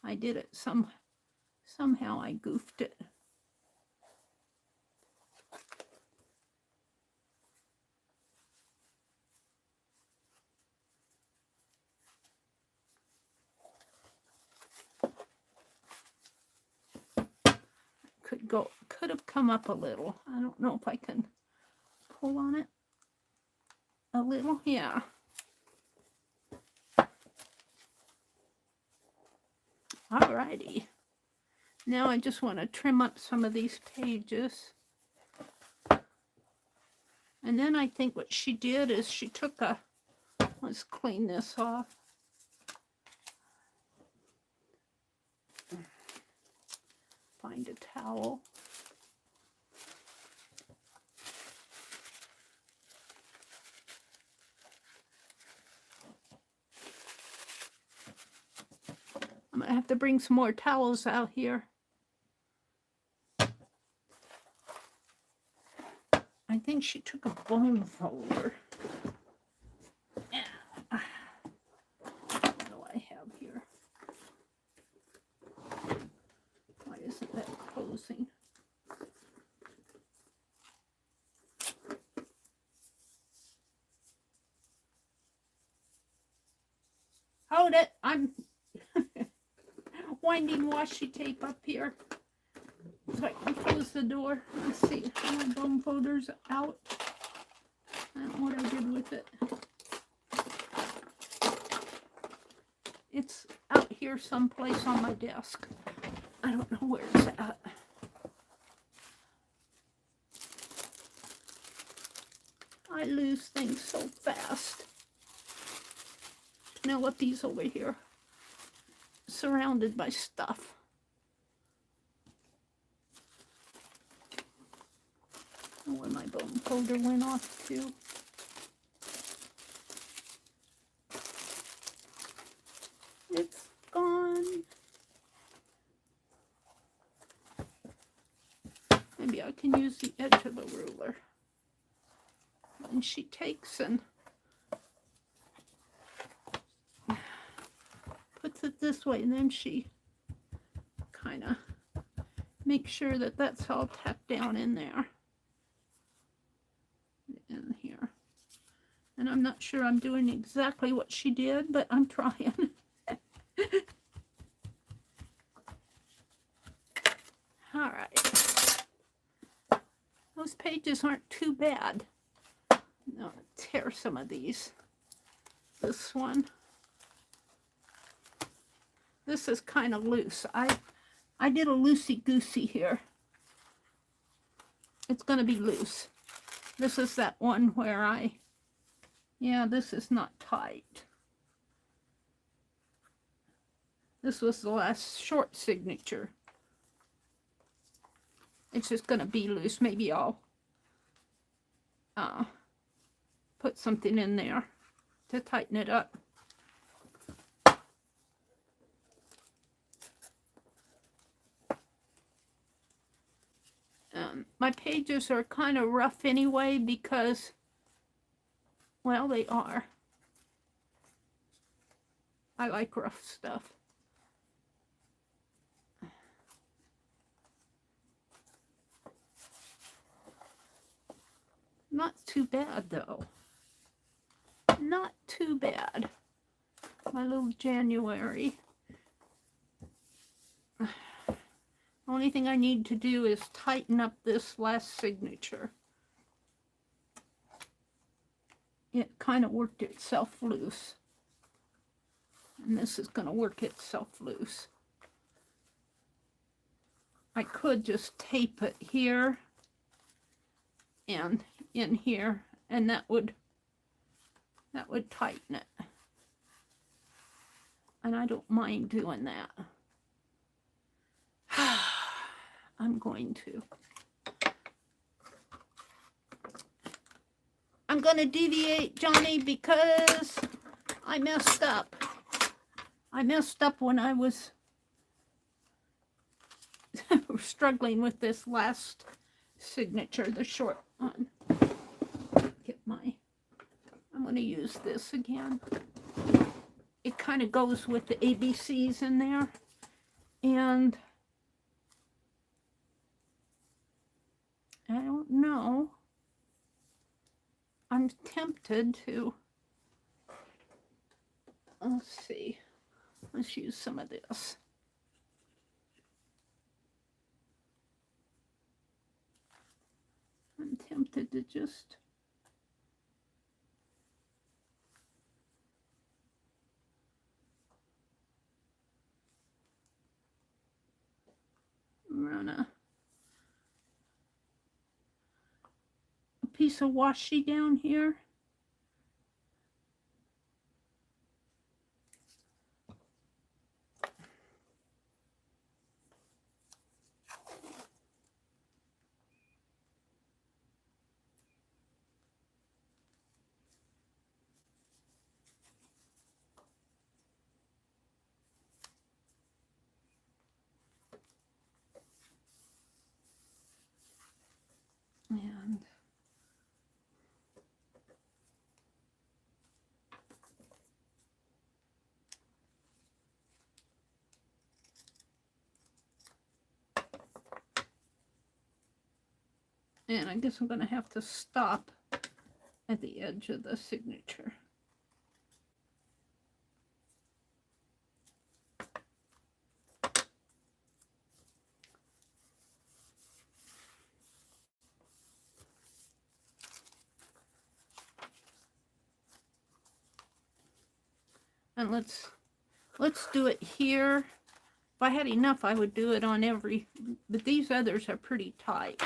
Speaker 1: I did it somehow I goofed it. Could have come up a little. I don't know if I can pull on it a little. Yeah. Alrighty. Now I just want to trim up some of these pages. And then I think what she did is she took a, let's clean this off. Find a towel. I'm going to have to bring some more towels out here. I think she took a bone folder. What do I have here? Why isn't that closing? winding washi tape up here so I can close the door. Let's see, my bone folder's out. I don't know what I did with it. It's out here someplace on my desk. I don't know where it's at. I lose things so fast. Penelope's over here, surrounded by stuff. I don't know where my bone folder went off to. It's gone. Maybe I can use the edge of the ruler. And she takes and puts it this way, and then she kind of makes sure that that's all tacked down in there. In here. And I'm not sure I'm doing exactly what she did, but I'm trying. All right. Those pages aren't too bad. No, tear some of these. This one. This is kind of loose. I did a loosey-goosey here. It's going to be loose. This is that one where yeah, this is not tight. This was the last short signature. It's just going to be loose. Maybe I'll put something in there to tighten it up. My pages are kind of rough anyway because, well, they are. I like rough stuff. Not too bad, though. Not too bad. My little January. Only thing I need to do is tighten up this last signature. It kind of worked itself loose. And this is going to work itself loose. I could just tape it here and in here, and that would tighten it. And I don't mind doing that. I'm going to deviate, Johnny, because I messed up. I messed up when I was struggling with this last signature, the short one. I'm going to use this again. It kind of goes with the ABCs in there. And I don't know. I'm tempted to, let's see. Let's use some of this. I'm tempted to just run a piece of washi down here. And I guess I'm going to have to stop at the edge of the signature. And let's do it here. If I had enough, I would do it on every, but these others are pretty tight.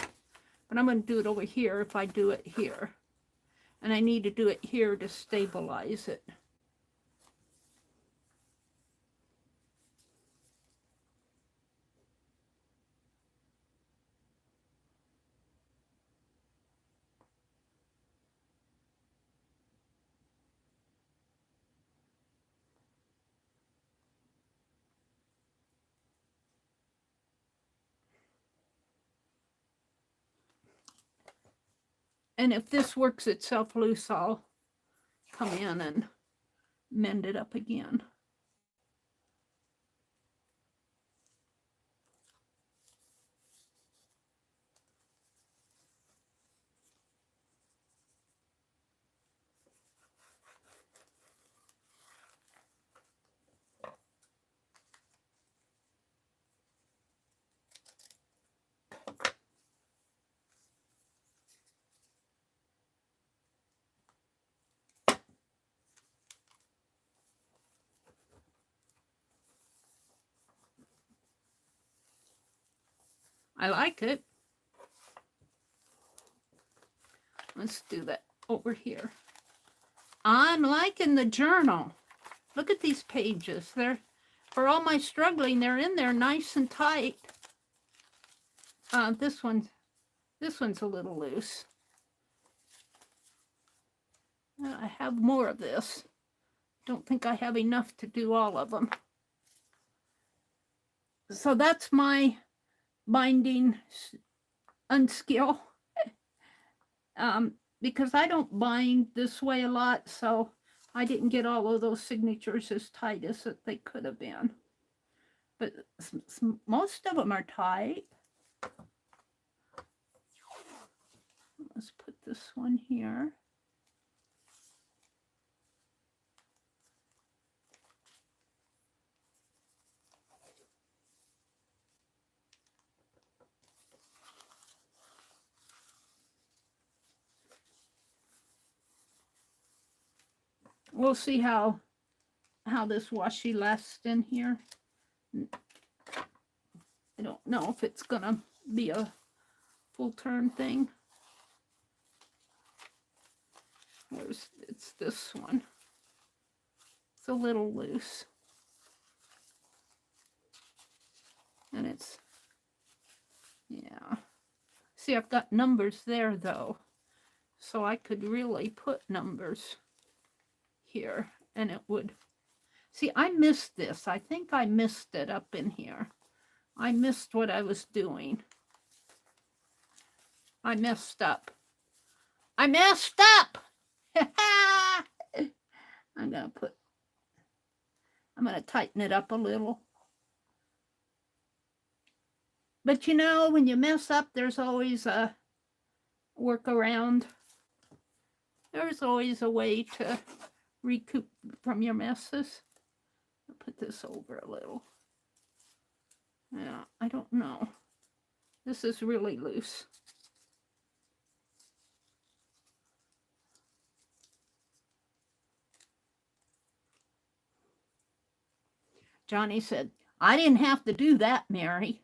Speaker 1: But I'm going to do it over here if I do it here. And I need to do it here to stabilize it. And if this works itself loose, I'll come in and mend it up again. I like it. Let's do that over here. I'm liking the journal. Look at these pages. They're, for all my struggling, they're in there nice and tight. This one's a little loose. I have more of this. Don't think I have enough to do all of them. So that's my binding unskill. Because I don't bind this way a lot, so I didn't get all of those signatures as tight as they could have been. But most of them are tight. Let's put this one here. We'll see how this washi lasts in here. I don't know if it's gonna be a full turn thing. It's this one. It's a little loose. And it's, yeah. See, I've got numbers there though. So I could really put numbers here and it would, see, I missed this. I think I missed it up in here. I missed what I was doing. I messed up. I messed up. I'm going to tighten it up a little. But you know, when you mess up, there's always a workaround. There's always a way to recoup from your messes. I'll put this over a little. Yeah, I don't know. This is really loose. Johnny said, I didn't have to do that, Mary.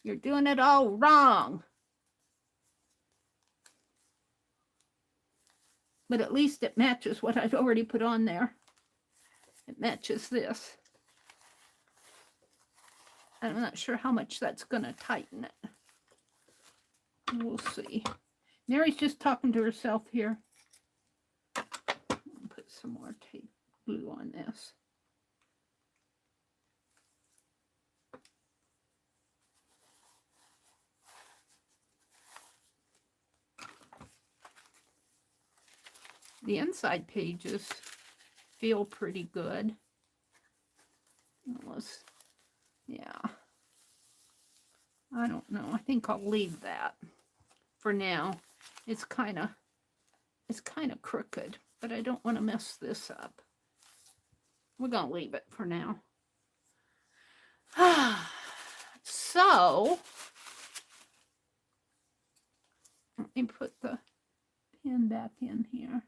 Speaker 1: You're doing it all wrong. But at least it matches what I've already put on there. It matches this. I'm not sure how much that's going to tighten it. We'll see. Mary's just talking to herself here. Put some more tape glue on this. The inside pages feel pretty good. Yeah. I don't know. I think I'll leave that for now. It's kind of crooked, but I don't want to mess this up. We're going to leave it for now. So, let me put the pin back in here.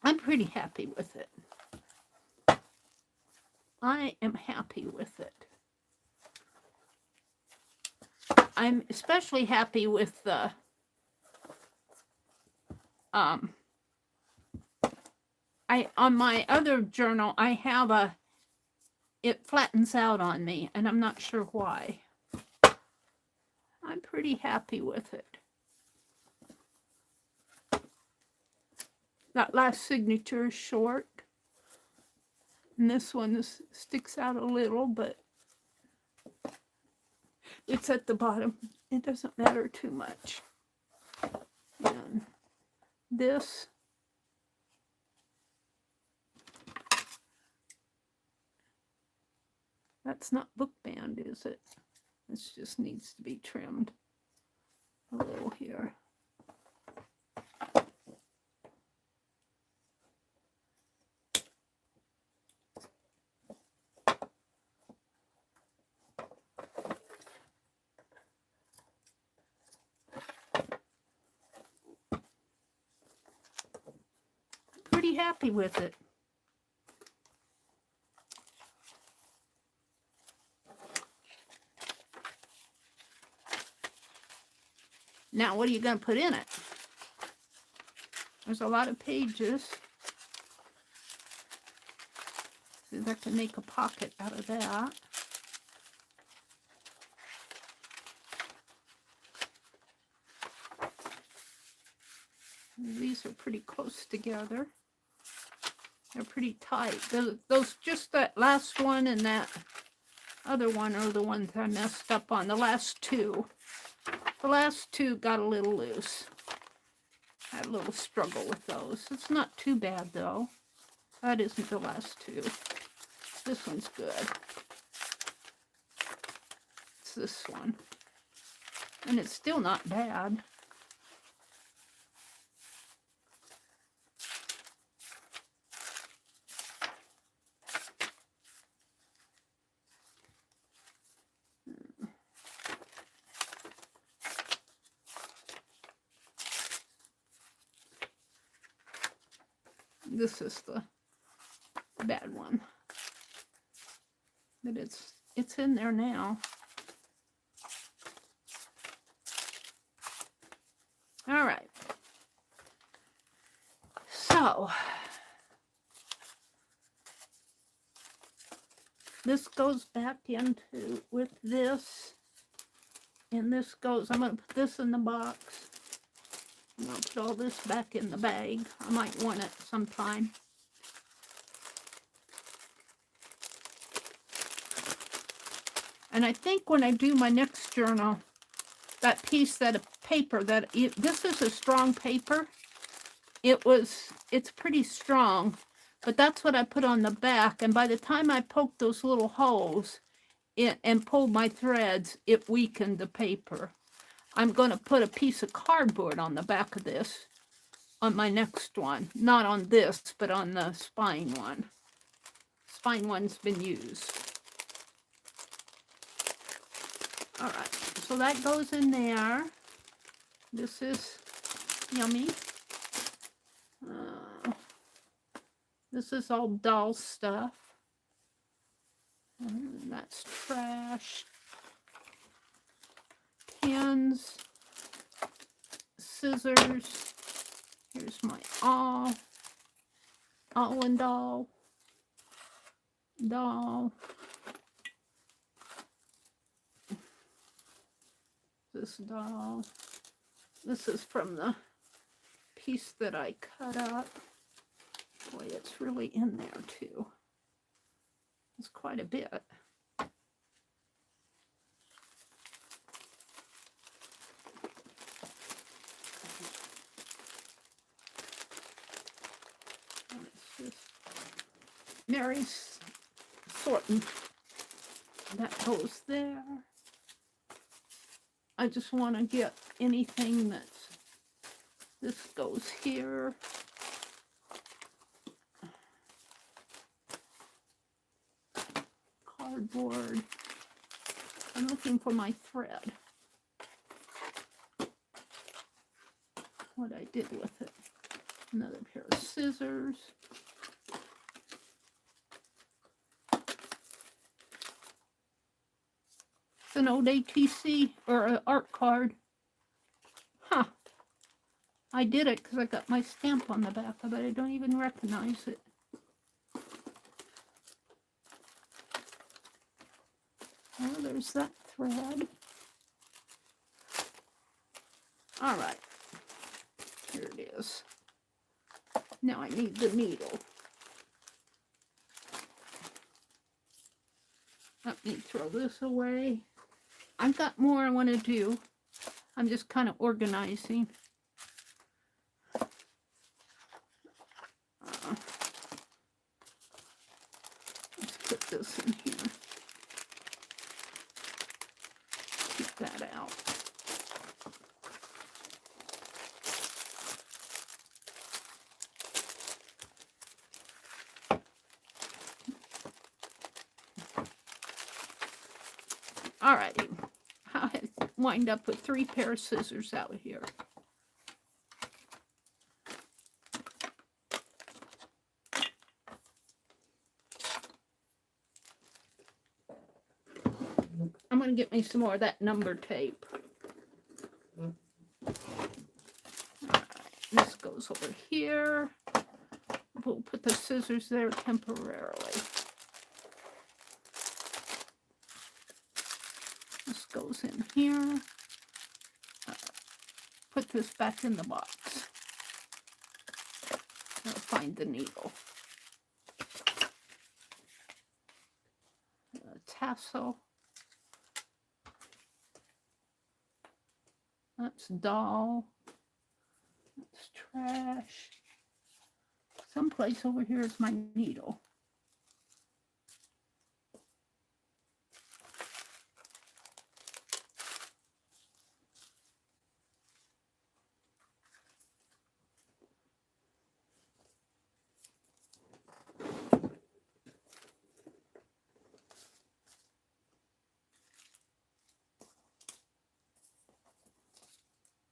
Speaker 1: I'm pretty happy with it. I am happy with it. I'm especially happy with the on my other journal I have it flattens out on me, and I'm not sure why. I'm pretty happy with it. That last signature is short, and this one sticks out a little, but it's at the bottom. It doesn't matter too much. And this, that's not book band, is it? This just needs to be trimmed a little here. Pretty happy with it. Now, what are you going to put in it? There's a lot of pages. See if I can make a pocket out of that. These are pretty close together. They're pretty tight. Those just that last one and that other one are the ones I messed up on. The last two. The last two got a little loose. I had a little struggle with those. It's not too bad though. That isn't the last two. This one's good. It's this one. And it's still not bad. This is the bad one. But it's in there now. All right. So this goes back into with this, and this goes, I'm going to put this in the box. I'm going to put all this back in the bag. I might want it sometime. And I think when I do my next journal, that piece, that paper, this is a strong paper. It's pretty strong, but that's what I put on the back. And by the time I poked those little holes and pulled my threads, it weakened the paper. I'm going to put a piece of cardboard on the back of this on my next one. Not on this, but on the spine one. Spine one's been used. All right, so that goes in there. This is yummy. This is all doll stuff. And that's trash. Pens, scissors. Here's my Allen doll. This doll. This is from the piece that I cut up. Boy, it's really in there too. It's quite a bit. Mary's sorting. That goes there. I just want to get anything this goes here. Cardboard. I'm looking for my thread. What I did with it. Another pair of scissors. It's an old ATC or an art card. Huh. I did it because I got my stamp on the back of it. I don't even recognize it. Oh, there's that thread. All right. Here it is. Now I need the needle. Let me throw this away. I've got more I want to do. I'm just kind of organizing. Let's put this in here. Keep that out. Alrighty, I wind up with 3 pair of scissors out here. I'm going to get me some more of that number tape. Alright, this goes over here. We'll put the scissors there temporarily. This goes in here. Put this back in the box. I'll find the needle. A tassel. That's doll. That's trash. Someplace over here is my needle.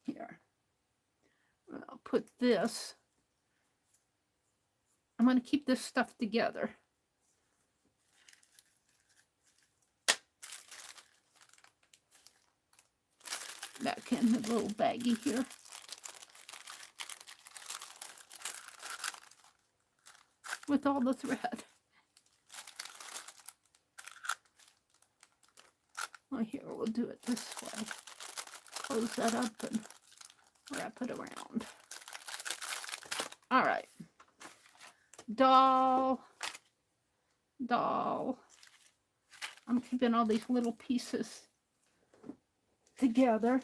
Speaker 1: Here. I'll put this. I'm going to keep this stuff together. Back in the little baggie here. With all the thread. Well, here we'll do it this way. Close that up and wrap it around. All right. Doll. Doll. I'm keeping all these little pieces together.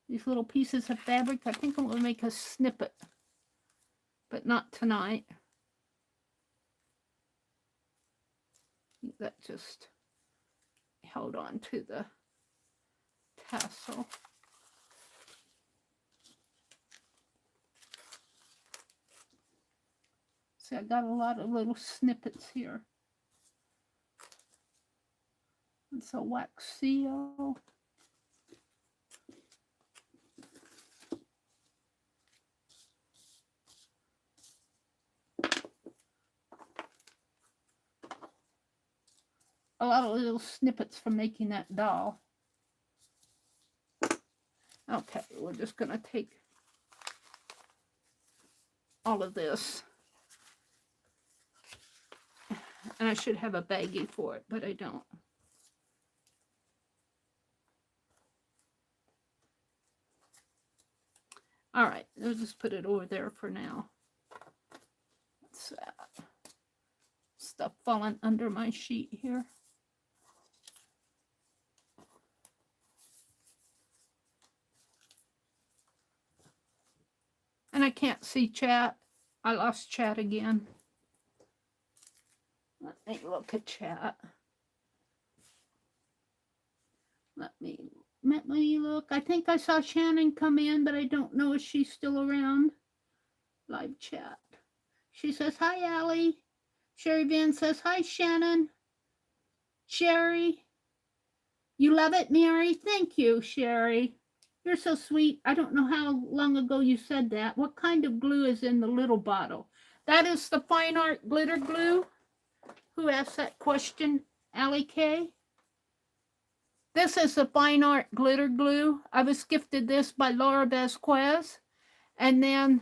Speaker 1: These little pieces of fabric. I think I'm going to make a snippet. But not tonight. That just held on to the tassel. See, I got a lot of little snippets here. It's a wax seal. A lot of little snippets from making that doll. Okay, we're just going to take all of this. And I should have a baggie for it, but I don't. All right, we'll just put it over there for now. What's that? Stuff falling under my sheet here. And I can't see chat. I lost chat again. Let me look at chat. Let me look. I think I saw Shannon come in, but I don't know if she's still around. Live chat. She says, hi, Allie. Sherry Van says, hi, Shannon. Sherry. You love it, Mary? Thank you, Sherry. You're so sweet. I don't know how long ago you said that. What kind of glue is in the little bottle? That is the fine art glitter glue. Who asked that question? Allie K. This is the fine art glitter glue. I was gifted this by Laura Vasquez. And then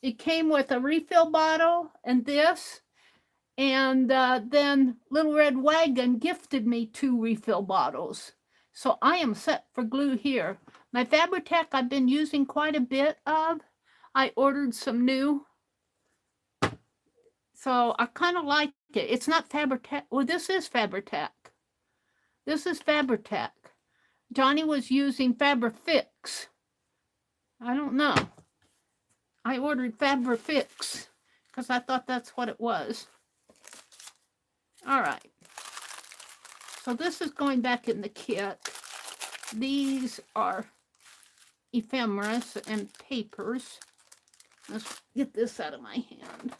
Speaker 1: it came with a refill bottle and this. And then Little Red Wagon gifted me 2 refill bottles. So I am set for glue here. My Fabri-Tac I've been using quite a bit of. I ordered some new. So I kind of like it. It's not Fabri-Tac. Well, this is Fabri-Tac. This is Fabri-Tac. Johnny was using Fabri-Fix. I don't know. I ordered Fabri-Fix because I thought that's what it was. All right. So this is going back in the kit. These are ephemeras and papers. Let's get this out of my hand.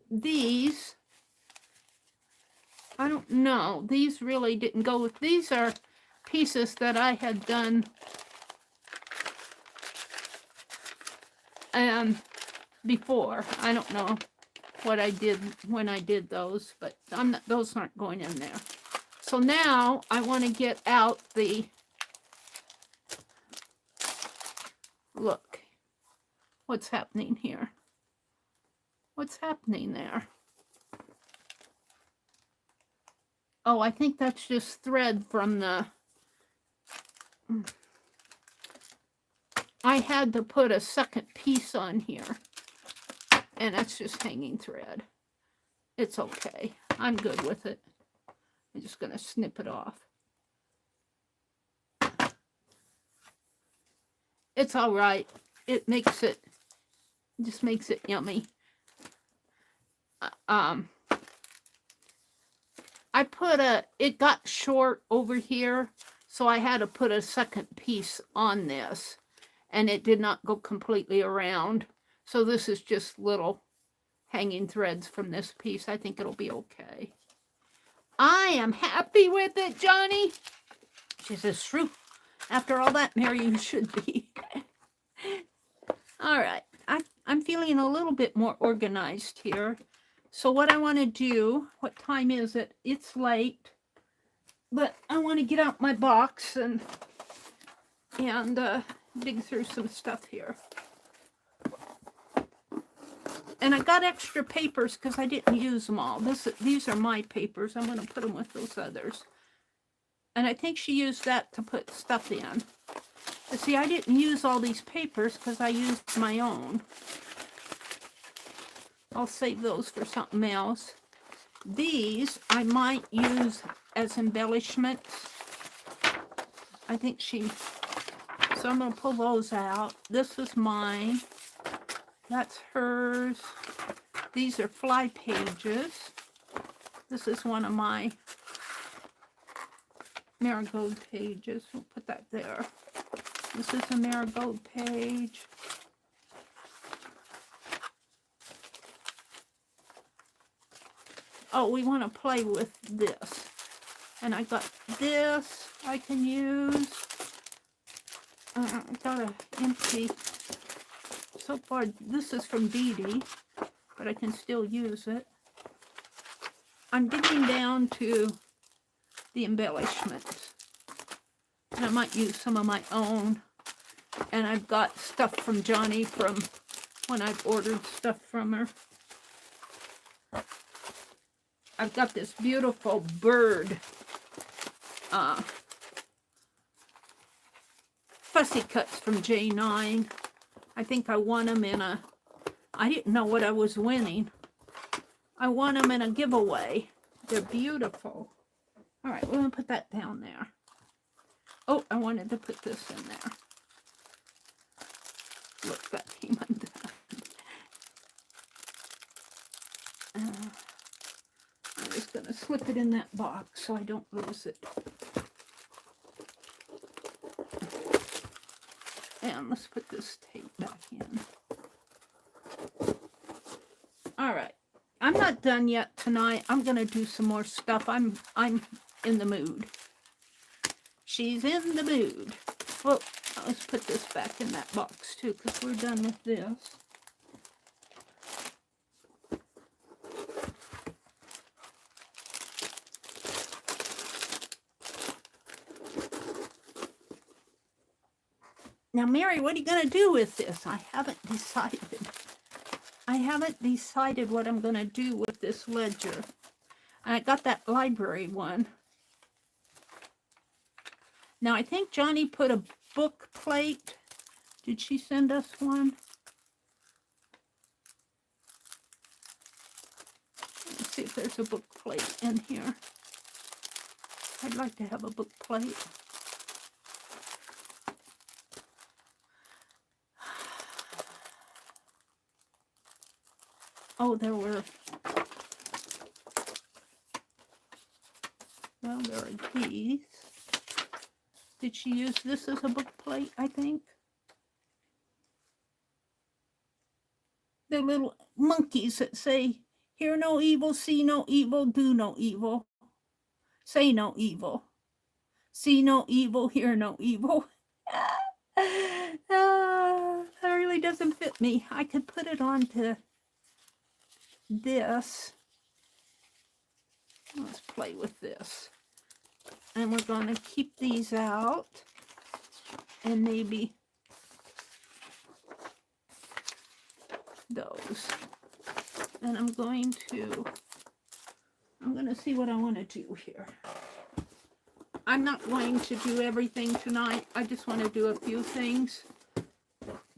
Speaker 1: These, I don't know. These really didn't go with, these are pieces that I had done before. I don't know what I did when I did those, but those aren't going in there. So now I want to get out the, look, what's happening here? What's happening there? Oh, I think that's just thread from the, I had to put a second piece on here, and that's just hanging thread. It's okay. I'm good with it. I'm just going to snip it off. It's all right. It makes it, just makes it yummy. I put it got short over here, so I had to put a second piece on this, and it did not go completely around. So this is just little hanging threads from this piece. I think it'll be okay. I am happy with it, Johnny. She says, true. After all that, Meri, you should be. All right. I'm feeling a little bit more organized here. So what I want to do, what time is it? It's late, but I want to get out my box and dig through some stuff here. And I got extra papers because I didn't use them all. These are my papers. I'm going to put them with those others. And I think she used that to put stuff in. But see, I didn't use all these papers because I used my own. I'll save those for something else. These I might use as embellishments. I think so I'm going to pull those out. This is mine. That's hers. These are fly pages. This is one of my Marigold pages. We'll put that there. This is a Marigold page. Oh, we want to play with this. And I got this I can use. I got an empty. So far, this is from Dee Dee, but I can still use it. I'm digging down to the embellishments. And I might use some of my own. And I've got stuff from Johnny from when I've ordered stuff from her. I've got this beautiful bird fussy cuts from J9. I think I won them in a, I didn't know what I was winning. I won them in a giveaway. They're beautiful. All right, we're going to put that down there. Oh, I wanted to put this in there. Look, that came undone. I'm just going to slip it in that box so I don't lose it. And let's put this tape back in. All right. I'm not done yet tonight. I'm gonna do some more stuff. I'm in the mood. She's in the mood. Well, let's put this back in that box too, because we're done with this. Now, Meri, what are you going to do with this? I haven't decided. I haven't decided what I'm going to do with this ledger. And I got that library one. Now, I think Johnny put a book plate. Did she send us one? Let's see if there's a book plate in here. I'd like to have a book plate. Oh, there were, well, there are these. Did she use this as a book plate, I think? They're little monkeys that say, hear no evil, see no evil, do no evil, say no evil, see no evil, hear no evil. That really doesn't fit me. I could put it onto this. Let's play with this. And we're going to keep these out and maybe those. And I'm going to see what I want to do here. I'm not going to do everything tonight. I just want to do a few things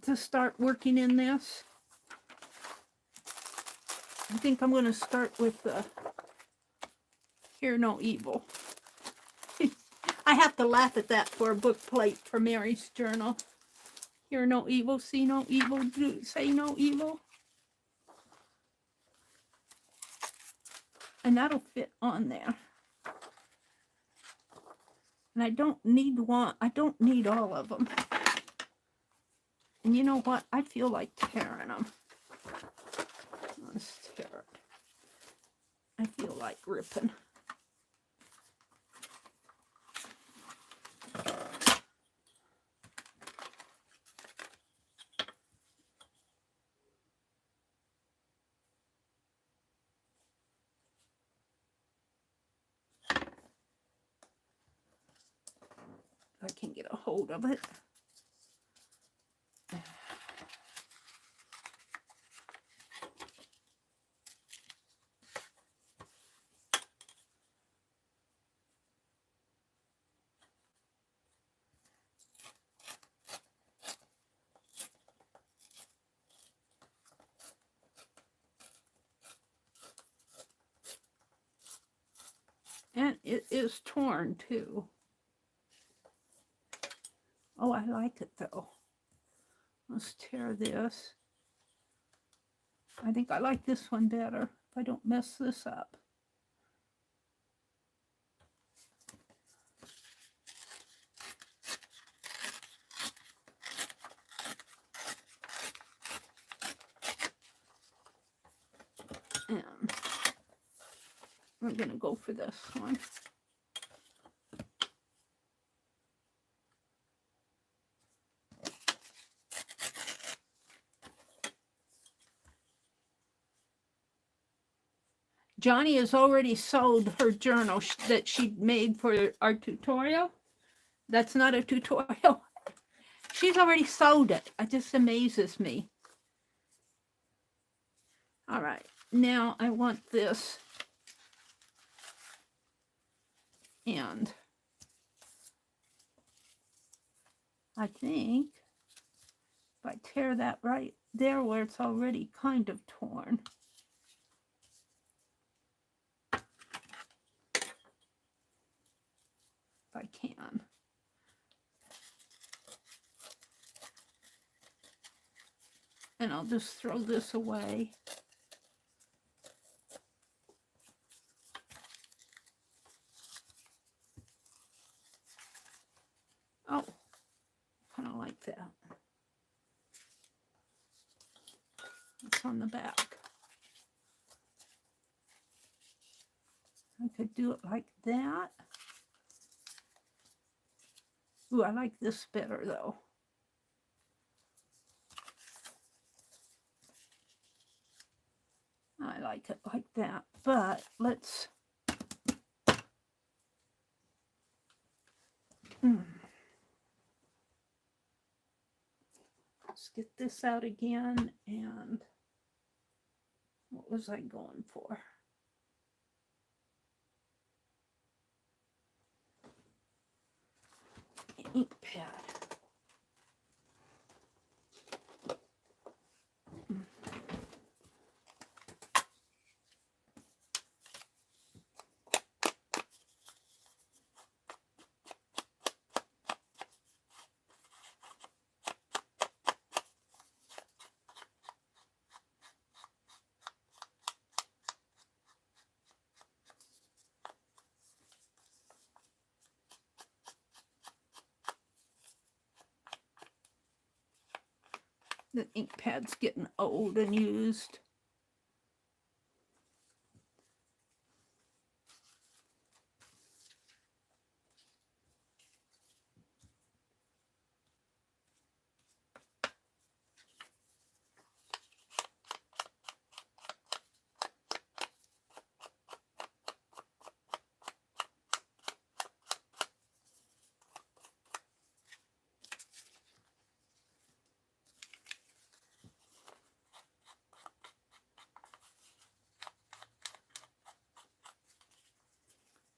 Speaker 1: to start working in this. I think I'm going to start with the Hear No Evil. I have to laugh at that for a book plate for Meri's journal. Hear no evil, see no evil, do, say no evil. And that'll fit on there. And I don't need one. I don't need all of them. And you know what? I feel like tearing them. Let's tear it. I feel like ripping. I can get a hold of it. And it is torn too. Oh, I like it though. Let's tear this. I think I like this one better if I don't mess this up. And we're going to go for this one. Johnny has already sewed her journal that she made for our tutorial. That's not a tutorial. She's already sewed it. It just amazes me. All right. Now I want this. And I think if I tear that right there where it's already kind of torn. If I can. And I'll just throw this away. Oh, kind of like that. It's on the back. I could do it like that. Ooh, I like this better though. I like it like that, but let's let's get this out again. And what was I going for? Ink pad. The ink pad's getting old and used.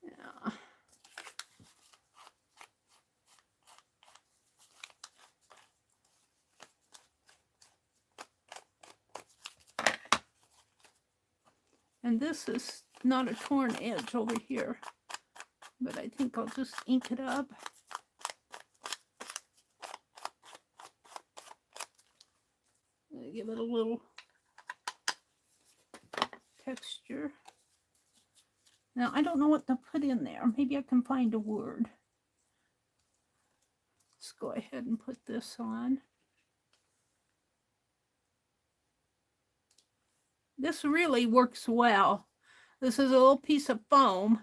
Speaker 1: Yeah. And this is not a torn edge over here, but I think I'll just ink it up. Give it a little texture. Now, I don't know what to put in there. Maybe I can find a word. Let's go ahead and put this on. This really works well. This is a little piece of foam.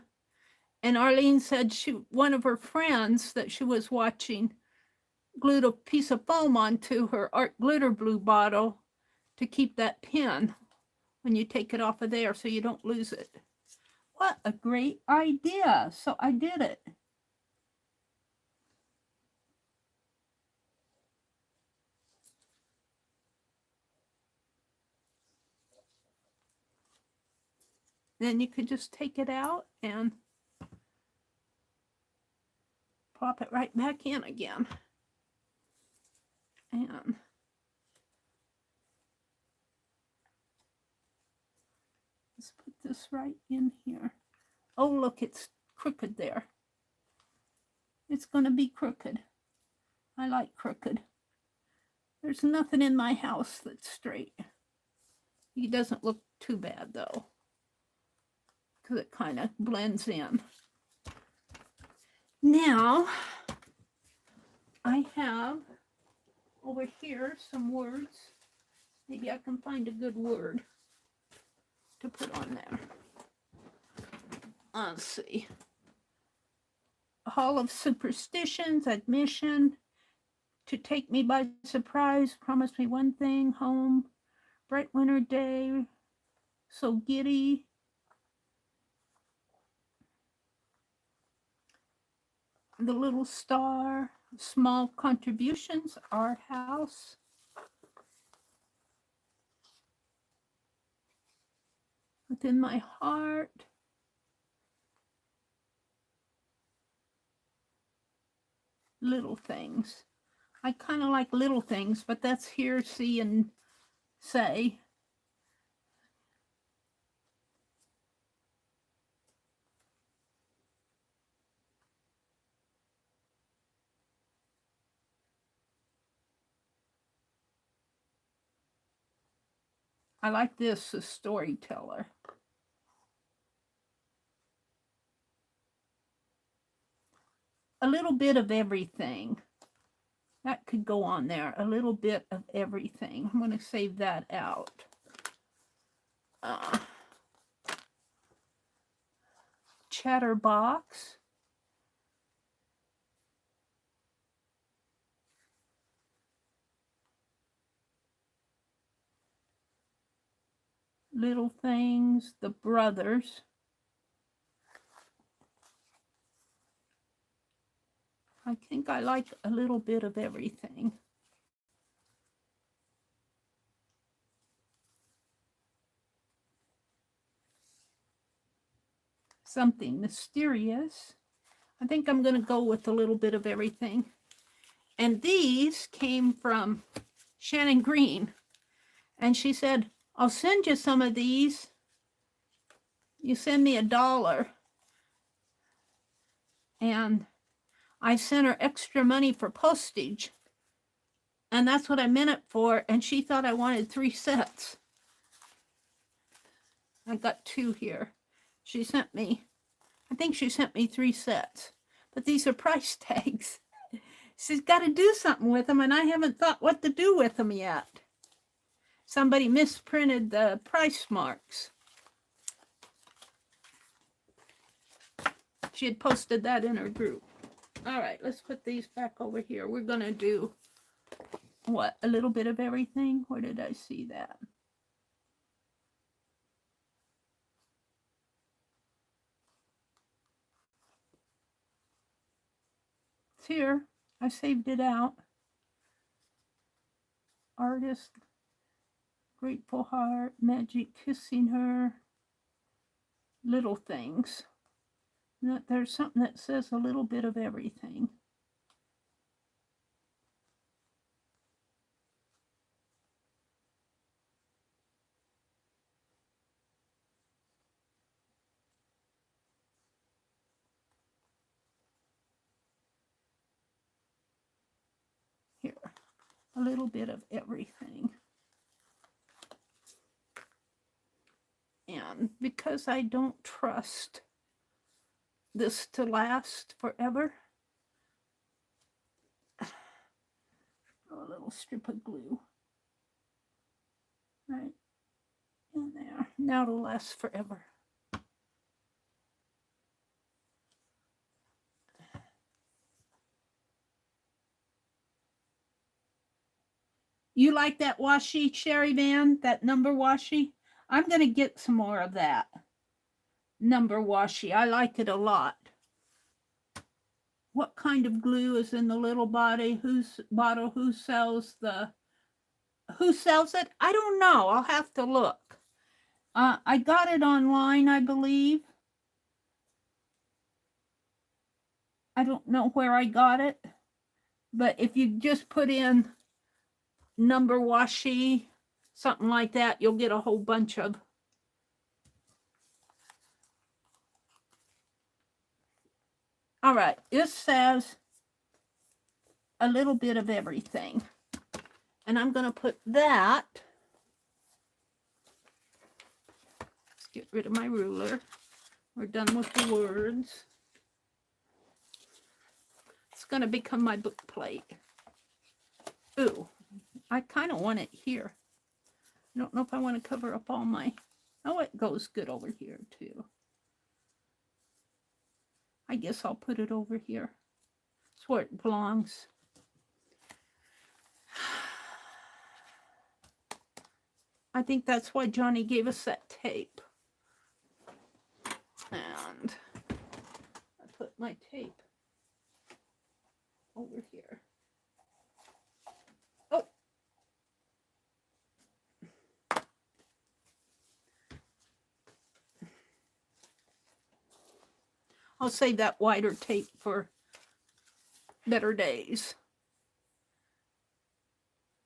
Speaker 1: And Arlene said one of her friends that she was watching glued a piece of foam onto her art glitter glue bottle to keep that pin when you take it off of there so you don't lose it. What a great idea. So I did it. Then you could just take it out and pop it right back in again. And let's put this right in here. Oh, look, it's crooked there. It's going to be crooked. I like crooked. There's nothing in my house that's straight. It doesn't look too bad, though, because it kind of blends in. Now, I have over here some words. Maybe I can find a good word to put on there. Let's see. Hall of Superstitions, Admission, To Take Me by Surprise, Promise Me One Thing, Home, Bright Winter Day, So Giddy, The Little Star, Small Contributions, Our House, Within My Heart, Little Things. I kind of like little things, but that's hear, see, and say. I like this, a storyteller. A little bit of everything. That could go on there. A little bit of everything. I'm going to save that out. chatterbox. Little Things, The Brothers. I think I like a little bit of everything. Something Mysterious. I think I'm going to go with a little bit of everything. And these came from Shannon Green. And she said, I'll send you some of these. You send me $1. And I sent her extra money for postage. And that's what I meant it for. And she thought I wanted 3 sets. I got 2 here. She sent me, I think she sent me 3 sets. But these are price tags. She's got to do something with them, and I haven't thought what to do with them yet. Somebody misprinted the price marks. She had posted that in her group. All right, let's put these back over here. We're going to do, what, a little bit of everything? Where did I see that? It's here. I saved it out. Artist, Grateful Heart, Magic Kissing Her, Little Things. There's something that says a little bit of everything. Here, a little bit of everything. And because I don't trust this to last forever, a little strip of glue right in there. Now it'll last forever. You like that washi, Sherry Van? That number washi? I'm going to get some more of that number washi. I like it a lot. What kind of glue is in the little bottle? Who sells the... Who sells it? I don't know. I'll have to look. I got it online, I believe. I don't know where I got it. But if you just put in number washi, something like that, you'll get a whole bunch of. All right, this says a little bit of everything. And I'm going to put that. Let's get rid of my ruler. We're done with the words. It's going to become my book plate. Ooh, I kind of want it here. I don't know if I want to cover up all my... Oh, it goes good over here, too. I guess I'll put it over here. It's where it belongs. I think that's why Johnny gave us that tape. And I put my tape over here. Oh. I'll save that wider tape for better days.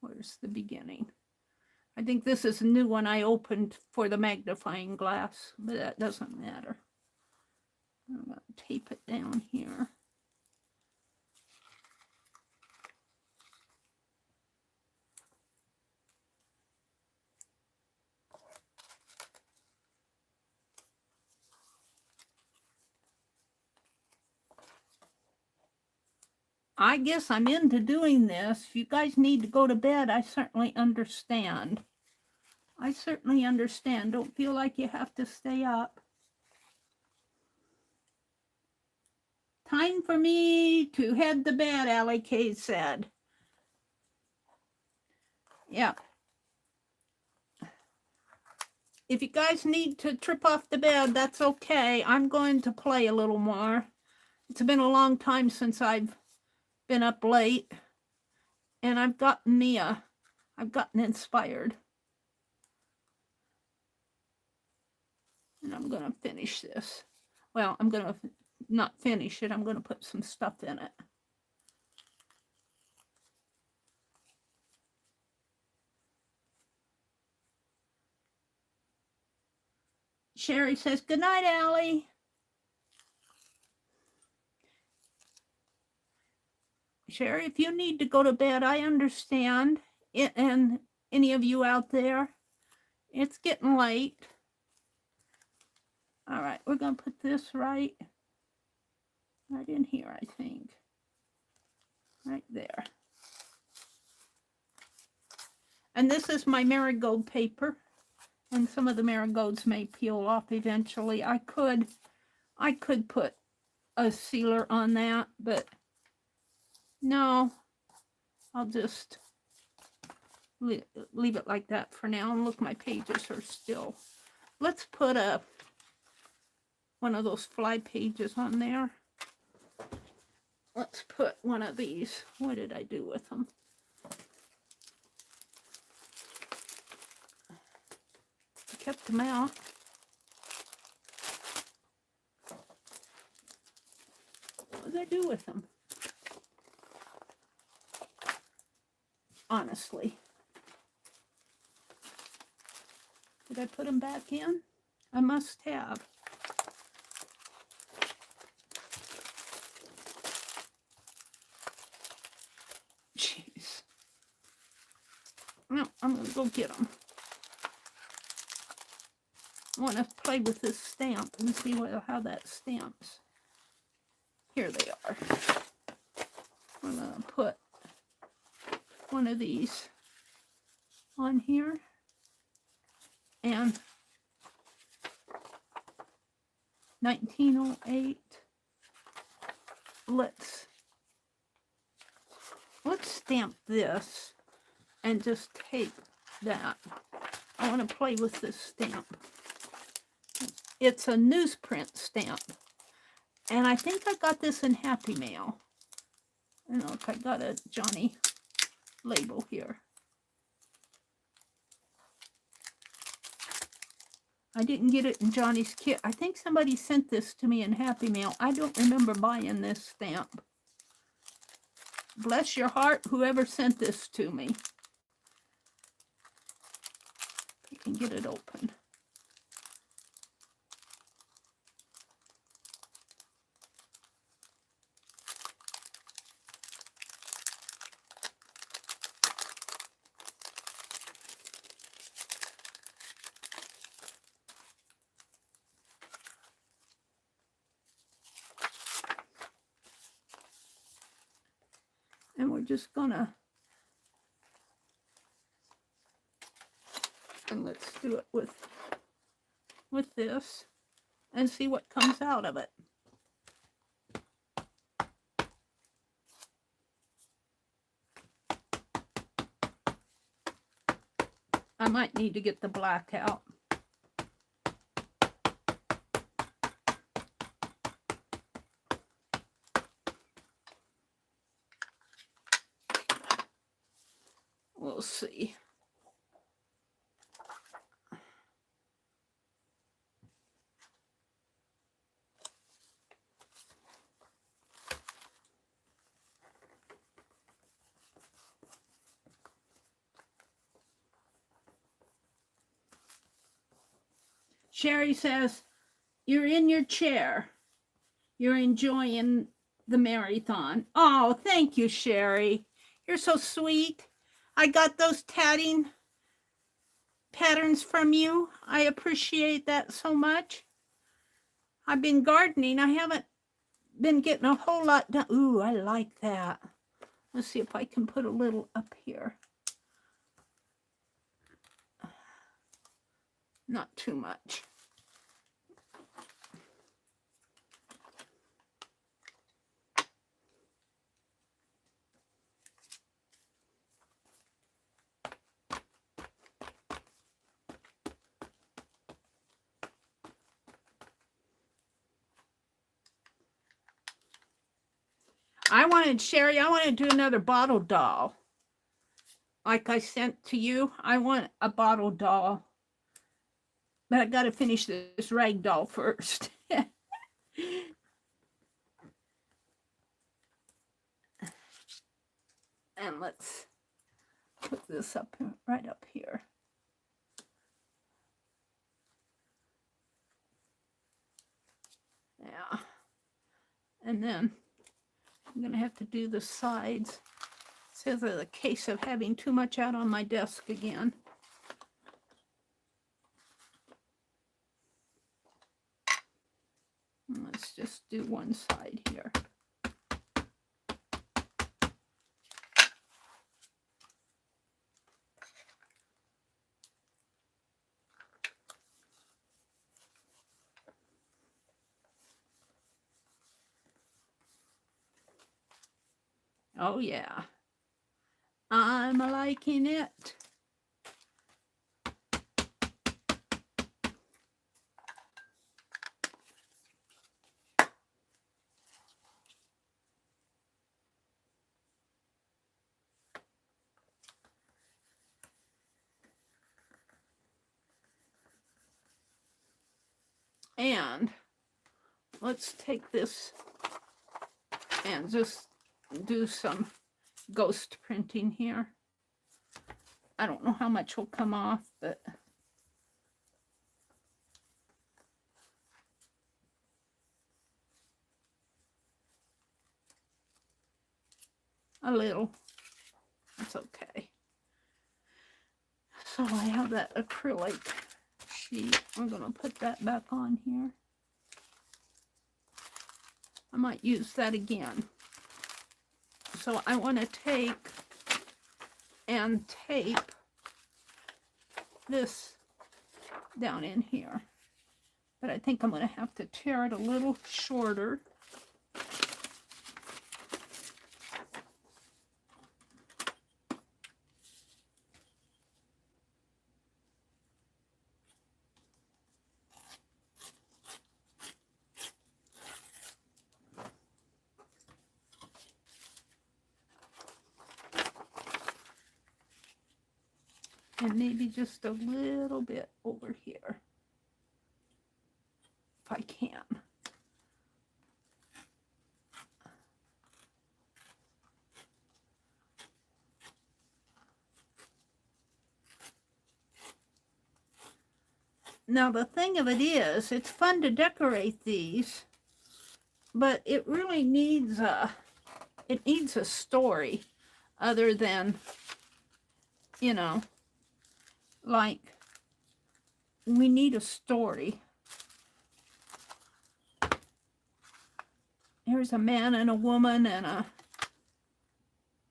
Speaker 1: Where's the beginning? I think this is a new one I opened for the magnifying glass, but that doesn't matter. I'm going to tape it down here. I guess I'm into doing this. If you guys need to go to bed, I certainly understand. I certainly understand. Don't feel like you have to stay up. Time for me to head to bed, Allie Kay said. Yeah. If you guys need to trip off the bed, that's okay. I'm going to play a little more. It's been a long time since I've been up late. And I've gotten inspired. And I'm going to finish this. Well, I'm going to not finish it. I'm going to put some stuff in it. Sherry says, good night, Allie. Sherry, if you need to go to bed, I understand. And any of you out there, it's getting late. All right, we're going to put this right in here, I think. Right there. And this is my marigold paper. And some of the marigolds may peel off eventually. I could put a sealer on that, but no, I'll just leave it like that for now. And look, my pages are still. Let's put one of those fly pages on there. Let's put one of these. What did I do with them? I kept them out. What did I do with them? Honestly. Did I put them back in? I must have. Jeez. No, I'm going to go get them. I want to play with this stamp and see how that stamps. Here they are. I'm going to put one of these on here. And 1908. Let's stamp this and just tape that. I want to play with this stamp. It's a newsprint stamp. And I think I got this in Happy Mail. And look, I got a Johnny label here. I didn't get it in Johnny's kit. I think somebody sent this to me in Happy Mail. I don't remember buying this stamp. Bless your heart, whoever sent this to me. You can get it open. And we're just gonna, and let's do it with this and see what comes out of it. I might need to get the black out. We'll see. Sherry says, you're in your chair. You're enjoying the marathon. Oh, thank you, Sherry. You're so sweet. I got those tatting patterns from you. I appreciate that so much. I've been gardening. I haven't been getting a whole lot done. Ooh, I like that. Let's see if I can put a little up here. Not too much. Sherry, I want to do another bottle doll. Like I sent to you, I want a bottle doll. But I got to finish this rag doll first. And let's put this up right up here. Yeah. And then I'm going to have to do the sides. It says it's a case of having too much out on my desk again. Let's just do one side here. Oh yeah, I'm liking it. And let's take this and just do some ghost printing here. I don't know how much will come off, but a little. That's okay. So I have that acrylic sheet. I'm going to put that back on here. I might use that again. So I want to take and tape this down in here. But I think I'm going to have to tear it a little shorter. And maybe just a little bit over here, if I can. Now the thing of it is, it's fun to decorate these, but it really needs a story other than, you know, like, we need a story. Here's a man and a woman and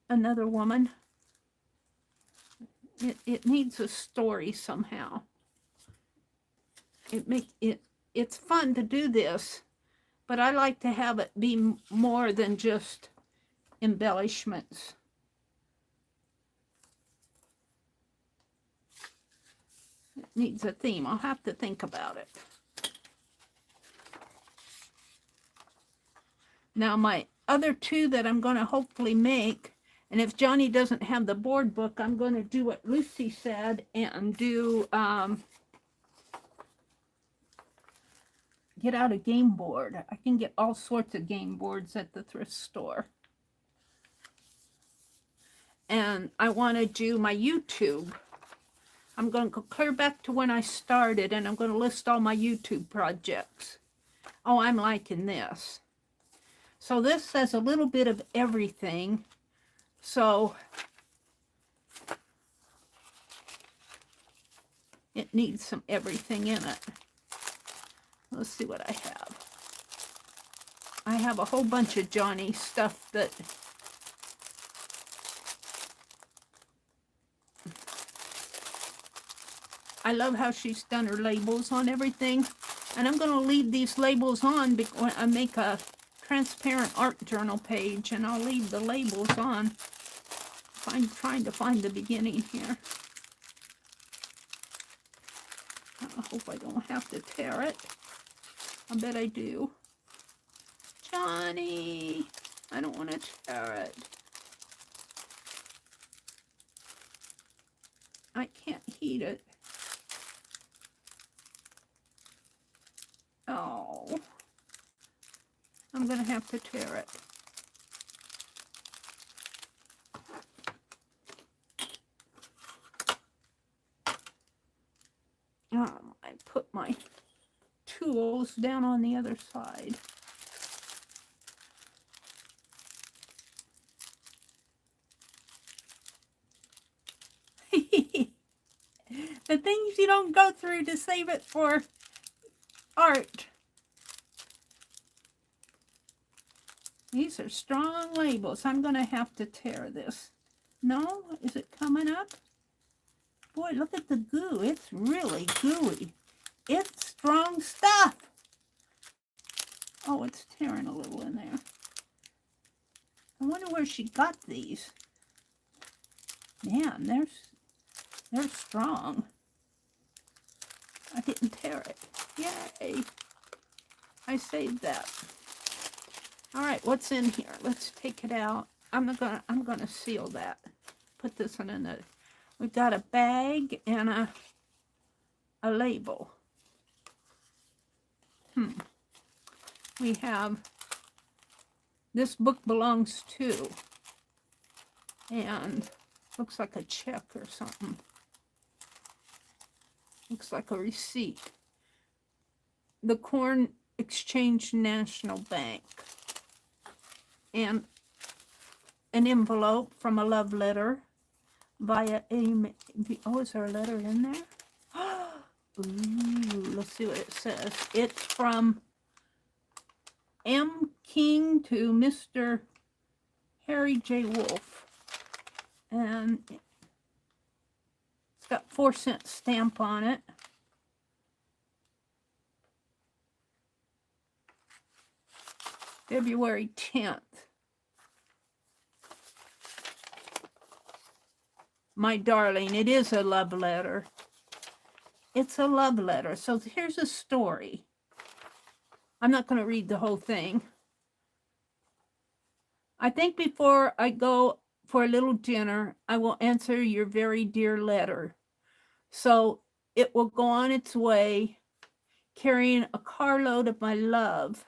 Speaker 1: another woman. It needs a story somehow. It's fun to do this, but I like to have it be more than just embellishments. It needs a theme. I'll have to think about it. Now my other two that I'm going to hopefully make, and if Johnny doesn't have the board book, I'm going to do what Lucy said and do get out a game board. I can get all sorts of game boards at the thrift store. And I want to do my YouTube. I'm going to go clear back to when I started, and I'm going to list all my YouTube projects. Oh, I'm liking this. So this says a little bit of everything. So it needs some everything in it. Let's see what I have. I have a whole bunch of Johnny stuff that I love how she's done her labels on everything. And I'm going to leave these labels on when I make a transparent art journal page, and I'll leave the labels on. I'm trying to find the beginning here. I hope I don't have to tear it. I bet I do. Johnny! I don't want to tear it. I can't heat it. Oh, I'm going to have to tear it. I put my tools down on the other side. The things you don't go through to save it for art. These are strong labels. I'm going to have to tear this. No? Is it coming up? Boy, look at the goo. It's really gooey. It's strong stuff. Oh, it's tearing a little in there. I wonder where she got these. Man, they're strong. I didn't tear it. Yay. I saved that. All right, what's in here? Let's take it out. I'm gonna seal that. Put this in another. We've got a bag and a label. We have, this book belongs to, and looks like a check or something. Looks like a receipt. The Corn Exchange National Bank. And an envelope from a love letter via email. Oh, is there a letter in there? Ooh, let's see what it says. It's from M. King to Mr. Harry J. Wolf. And it's got 4-cent stamp on it. February 10th. My darling, it is a love letter. It's a love letter. So here's a story. I'm not going to read the whole thing. I think before I go for a little dinner, I will answer your very dear letter. So it will go on its way, carrying a carload of my love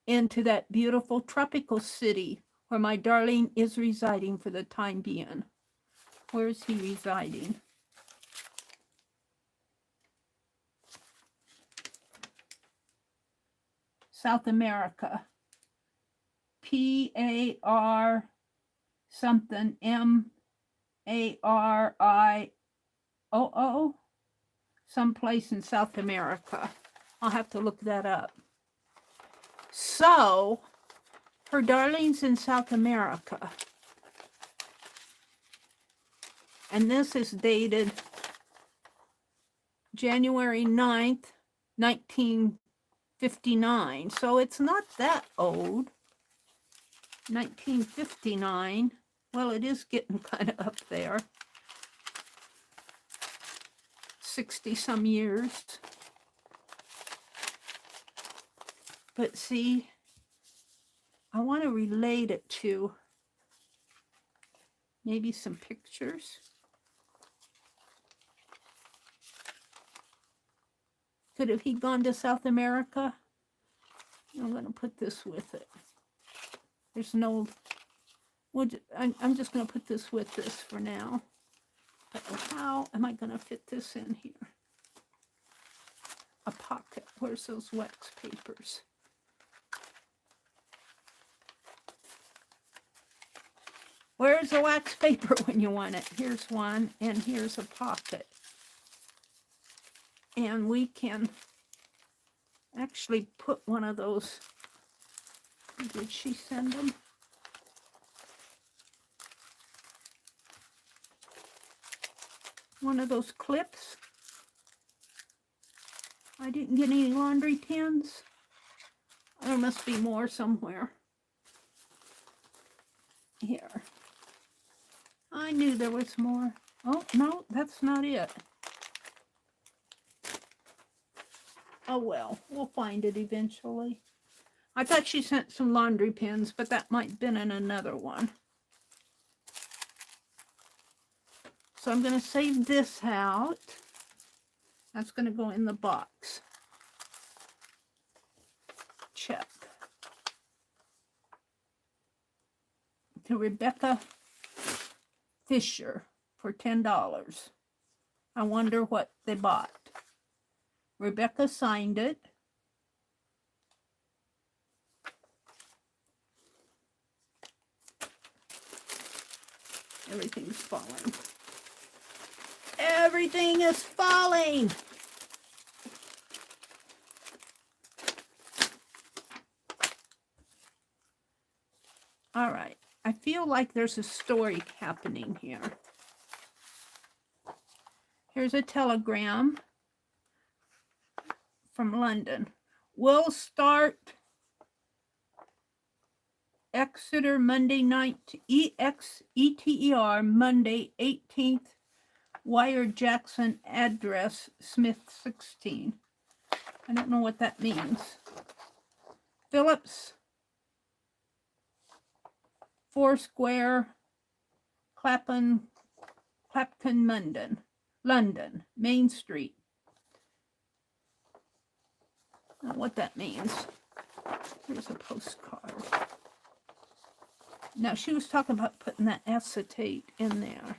Speaker 1: into that beautiful tropical city where my darling is residing for the time being. Where is he residing? South America. P-A-R something M-A-R-I-O-O. Someplace in South America. I'll have to look that up. So, her darling's in South America. And this is dated January 9th, 1959. So it's not that old. 1959. Well, it is getting kind of up there. 60-some years. But see, I want to relate it to maybe some pictures. Could have he gone to South America? I'm going to put this with it. There's no, I'm just going to put this with this for now. But how am I going to fit this in here? A pocket. Where's those wax papers? Where's the wax paper when you want it? Here's one, and here's a pocket. And we can actually put one of those. Did she send them? One of those clips. I didn't get any laundry pins. There must be more somewhere. Here. I knew there was more. Oh, no, that's not it. Oh, well, we'll find it eventually. I thought she sent some laundry pins, but that might have been in another one. So I'm going to save this out. That's going to go in the box. Check. To Rebecca Fisher for $10. I wonder what they bought. Rebecca signed it. Everything's falling. Everything is falling. All right. I feel like there's a story happening here. Here's a telegram from London. We'll start Exeter Monday night, EXETER Monday 18th. Wire Jackson address Smith 16. I don't know what that means. Phillips, Foursquare, Clapton, London, Main Street. I don't know what that means. Here's a postcard. Now, she was talking about putting that acetate in there.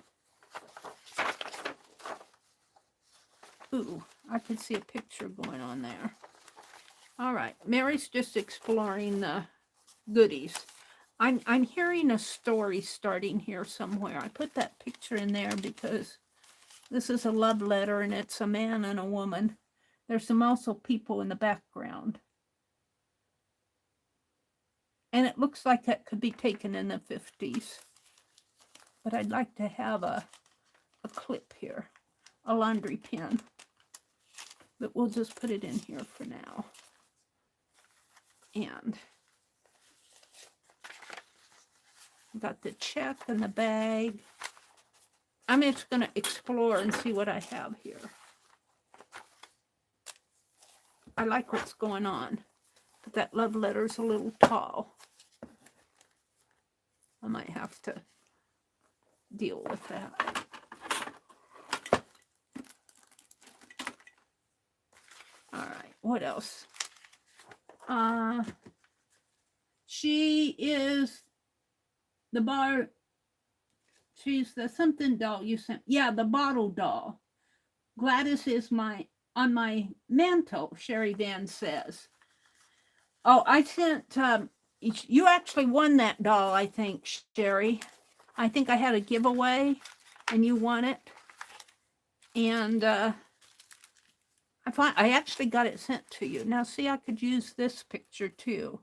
Speaker 1: Ooh, I could see a picture going on there. All right, Mary's just exploring the goodies. I'm hearing a story starting here somewhere. I put that picture in there because this is a love letter and it's a man and a woman. There's some also people in the background. And it looks like that could be taken in the 50s. But I'd like to have a clip here, a laundry pin. But we'll just put it in here for now. And got the check in the bag. I'm just going to explore and see what I have here. I like what's going on, but that love letter's a little tall. I might have to deal with that. All right, what else? She is the bar. She's the something doll you sent. Yeah, the bottle doll. Gladys is on my mantle, Sherry Van says. Oh, I sent, you actually won that doll, I think, Sherry. I think I had a giveaway and you won it. And I actually got it sent to you. Now, see, I could use this picture too.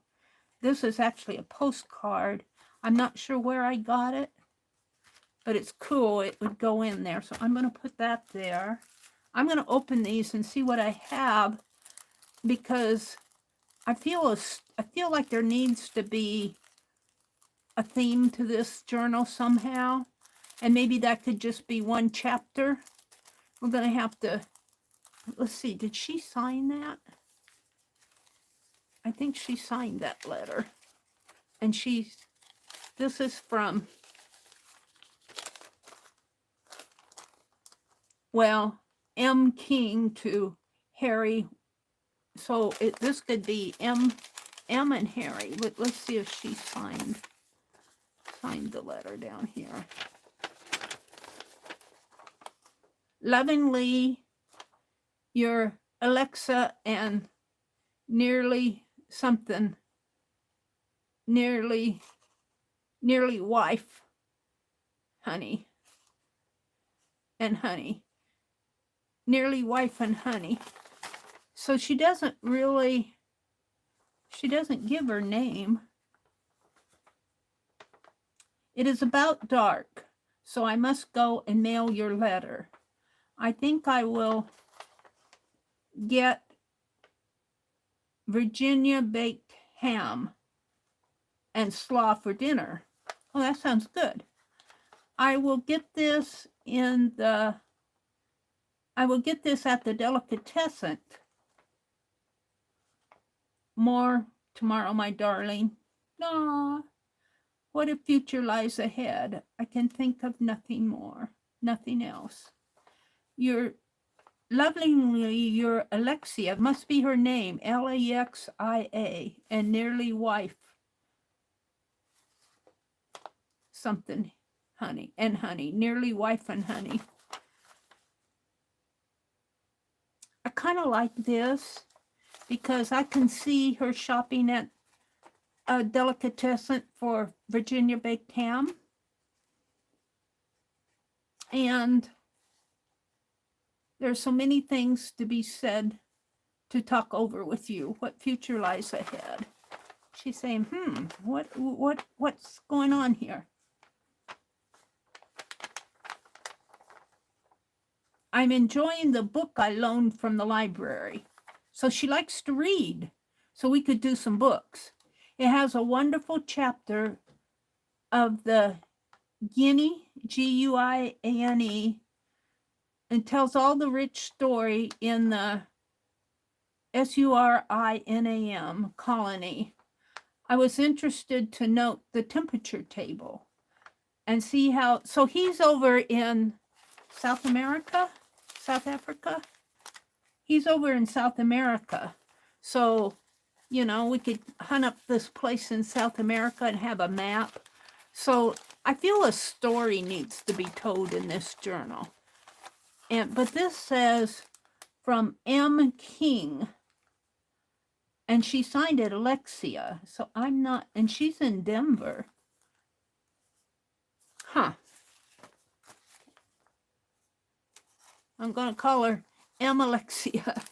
Speaker 1: This is actually a postcard. I'm not sure where I got it, but it's cool. It would go in there. So I'm going to put that there. I'm going to open these and see what I have because I feel like there needs to be a theme to this journal somehow. And maybe that could just be one chapter. We're going to have to, let's see, did she sign that? I think she signed that letter. And this is from, well, M. King to Harry. So this could be M and Harry. Let's see if she signed the letter down here. Lovingly, your Alexa and nearly wife, honey, and honey. Nearly wife and honey. So she doesn't give her name. It is about dark, so I must go and mail your letter. I think I will get Virginia baked ham and slaw for dinner. Oh, that sounds good. I will get this at the delicatessen. More tomorrow, my darling. Ah, what a future lies ahead. I can think of nothing more, nothing else. You're lovingly, your Alexia, must be her name, Alexia, and nearly wife. Something, honey, and honey, nearly wife and honey. I kind of like this because I can see her shopping at a delicatessen for Virginia baked ham. And there's so many things to be said to talk over with you. What future lies ahead? She's saying, what's going on here? I'm enjoying the book I loaned from the library. So she likes to read. So we could do some books. It has a wonderful chapter of the Guinea, Guiane, and tells all the rich story in the Surinam colony. I was interested to note the temperature table and see how, so he's over in South America, South Africa. He's over in South America. So, you know, we could hunt up this place in South America and have a map. So I feel a story needs to be told in this journal. But this says from M. King. And she signed it Alexia. So I'm not, and she's in Denver. Huh. I'm going to call her M. Alexia.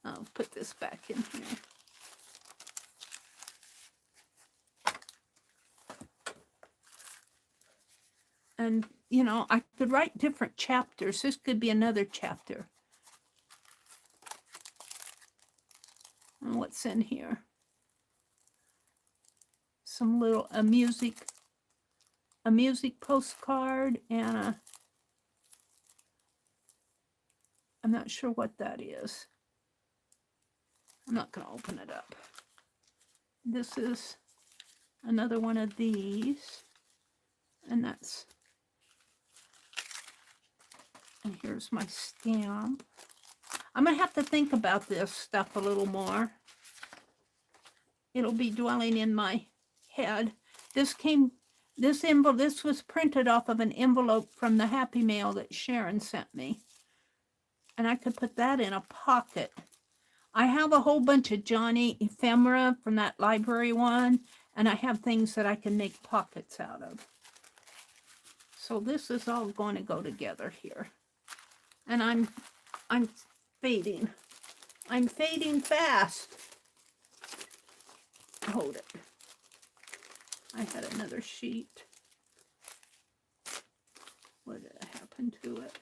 Speaker 1: I'll put this back in here. And, you know, I could write different chapters. This could be another chapter. And what's in here? Some little, a music postcard and I'm not sure what that is. I'm not going to open it up. This is another one of these. And that's, and here's my stamp. I'm going to have to think about this stuff a little more. It'll be dwelling in my head. This was printed off of an envelope from the Happy Mail that Sharon sent me. And I could put that in a pocket. I have a whole bunch of Johnny ephemera from that library one, and I have things that I can make pockets out of. So this is all going to go together here. And I'm fading. I'm fading fast. Hold it. I had another sheet. What did happen to it?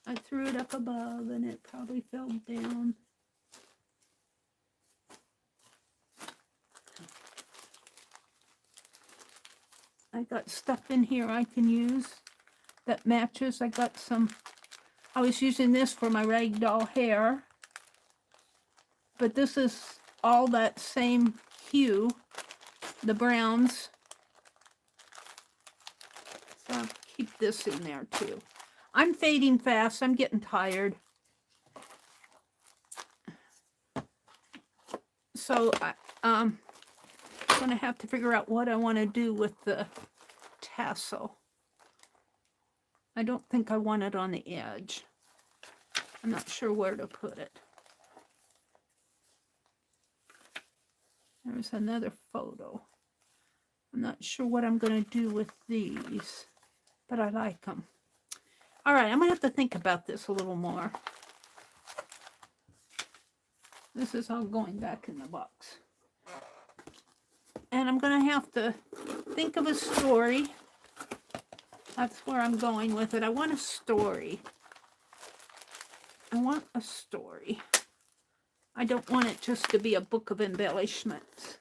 Speaker 1: I threw it up above and it probably fell down. I got stuff in here I can use that matches. I got some, I was using this for my ragdoll hair, but this is all that same hue, the browns. So I'll keep this in there too. I'm fading fast. I'm getting tired. So I'm going to have to figure out what I want to do with the tassel. I don't think I want it on the edge. I'm not sure where to put it. There's another photo. I'm not sure what I'm going to do with these, but I like them. All right, I'm going to have to think about this a little more. This is all going back in the box. And I'm going to have to think of a story. That's where I'm going with it. I want a story. I want a story. I don't want it just to be a book of embellishments.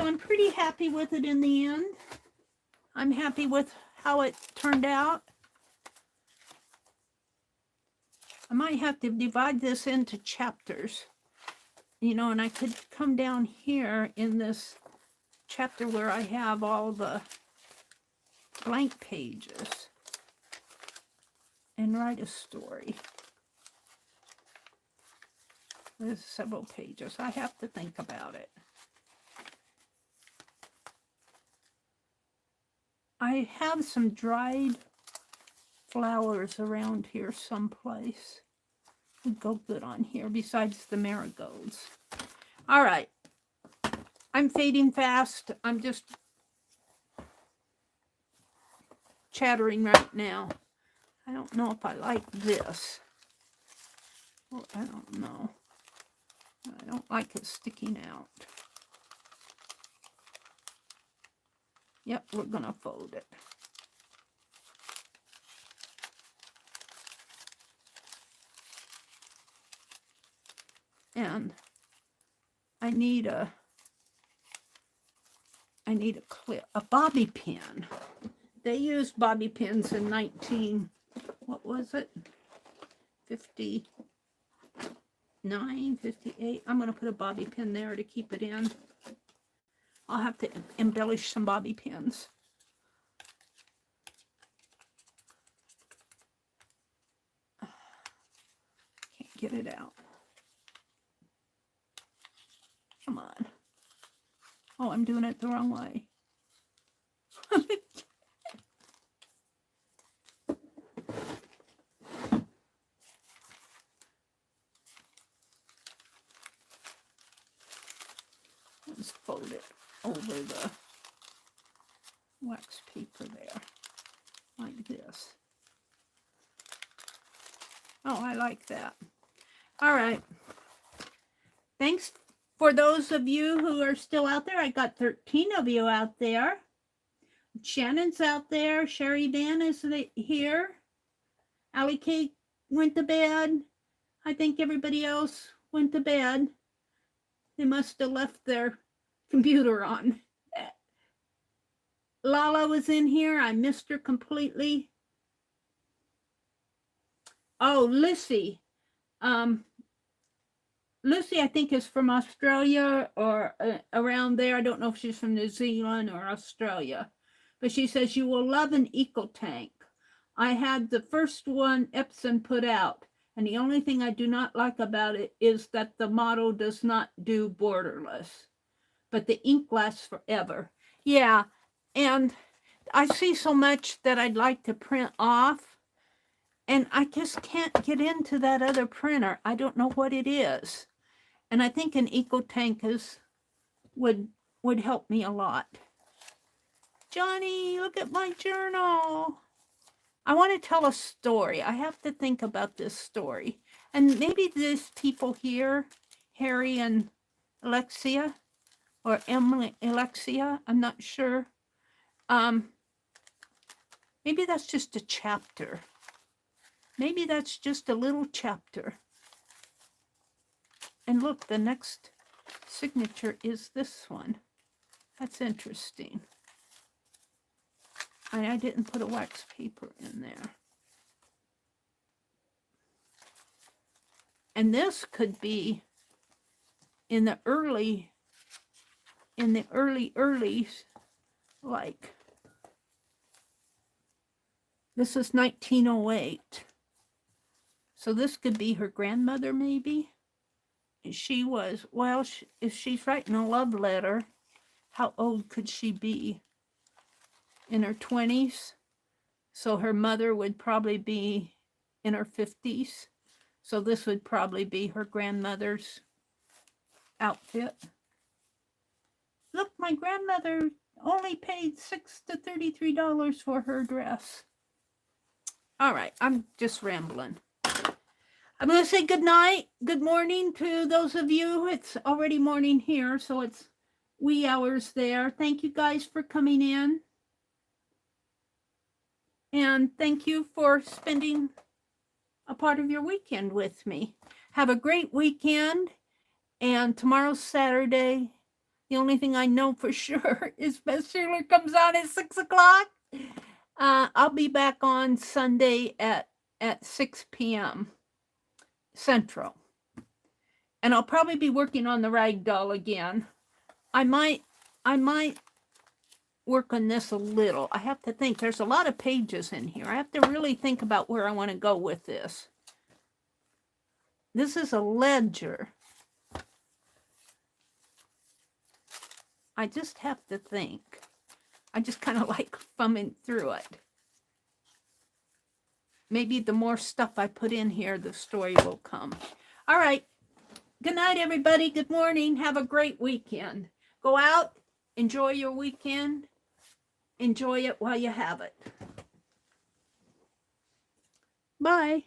Speaker 1: So I'm pretty happy with it in the end. I'm happy with how it turned out. I might have to divide this into chapters, you know, and I could come down here in this chapter where I have all the blank pages and write a story. There's several pages. I have to think about it. I have some dried flowers around here someplace. Would go good on here besides the marigolds. All right. I'm fading fast. I'm just chattering right now. I don't know if I like this. Well, I don't know. I don't like it sticking out. Yep, we're going to fold it. And I need a clip, a bobby pin. They used bobby pins in what was it? 59, 58. I'm going to put a bobby pin there to keep it in. I'll have to embellish some bobby pins. Can't get it out. Come on. Oh, I'm doing it the wrong way. Let's fold it over the wax paper there, like this. Oh, I like that. All right. Thanks for those of you who are still out there. I got 13 of you out there. Shannon's out there. Sherry Dan is here. Allie Kate went to bed. I think everybody else went to bed. They must have left their computer on. Lala was in here. I missed her completely. Oh, Lucy. Lucy, I think, is from Australia or around there. I don't know if she's from New Zealand or Australia. But she says, you will love an eco tank. I had the first one Epson put out. And the only thing I do not like about it is that the model does not do borderless. But the ink lasts forever. Yeah, and I see so much that I'd like to print off. And I just can't get into that other printer. I don't know what it is. And I think an eco tank would help me a lot. Johnny, look at my journal. I want to tell a story. I have to think about this story. And maybe these people here, Harry and Alexia, or Emily, Alexia, I'm not sure. Maybe that's just a chapter. Maybe that's just a little chapter. And look, the next signature is this one. That's interesting. I didn't put a wax paper in there. And this could be in the early, like, this is 1908. So this could be her grandmother, maybe. She was, well, if she's writing a love letter, how old could she be? In her 20s. So her mother would probably be in her 50s. So this would probably be her grandmother's outfit. Look, my grandmother only paid $6 to $33 for her dress. All right, I'm just rambling. I'm going to say good night, good morning to those of you. It's already morning here, so it's wee hours there. Thank you guys for coming in. And thank you for spending a part of your weekend with me. Have a great weekend. And tomorrow's Saturday. The only thing I know for sure is Beth Schuler comes on at 6 o'clock. I'll be back on Sunday at 6 p.m. Central. And I'll probably be working on the rag doll again. I might work on this a little. I have to think. There's a lot of pages in here. I have to really think about where I want to go with this. This is a ledger. I just have to think. I just kind of like thumbing through it. Maybe the more stuff I put in here, the story will come. All right. Good night, everybody. Good morning. Have a great weekend. Go out. Enjoy your weekend. Enjoy it while you have it. Bye.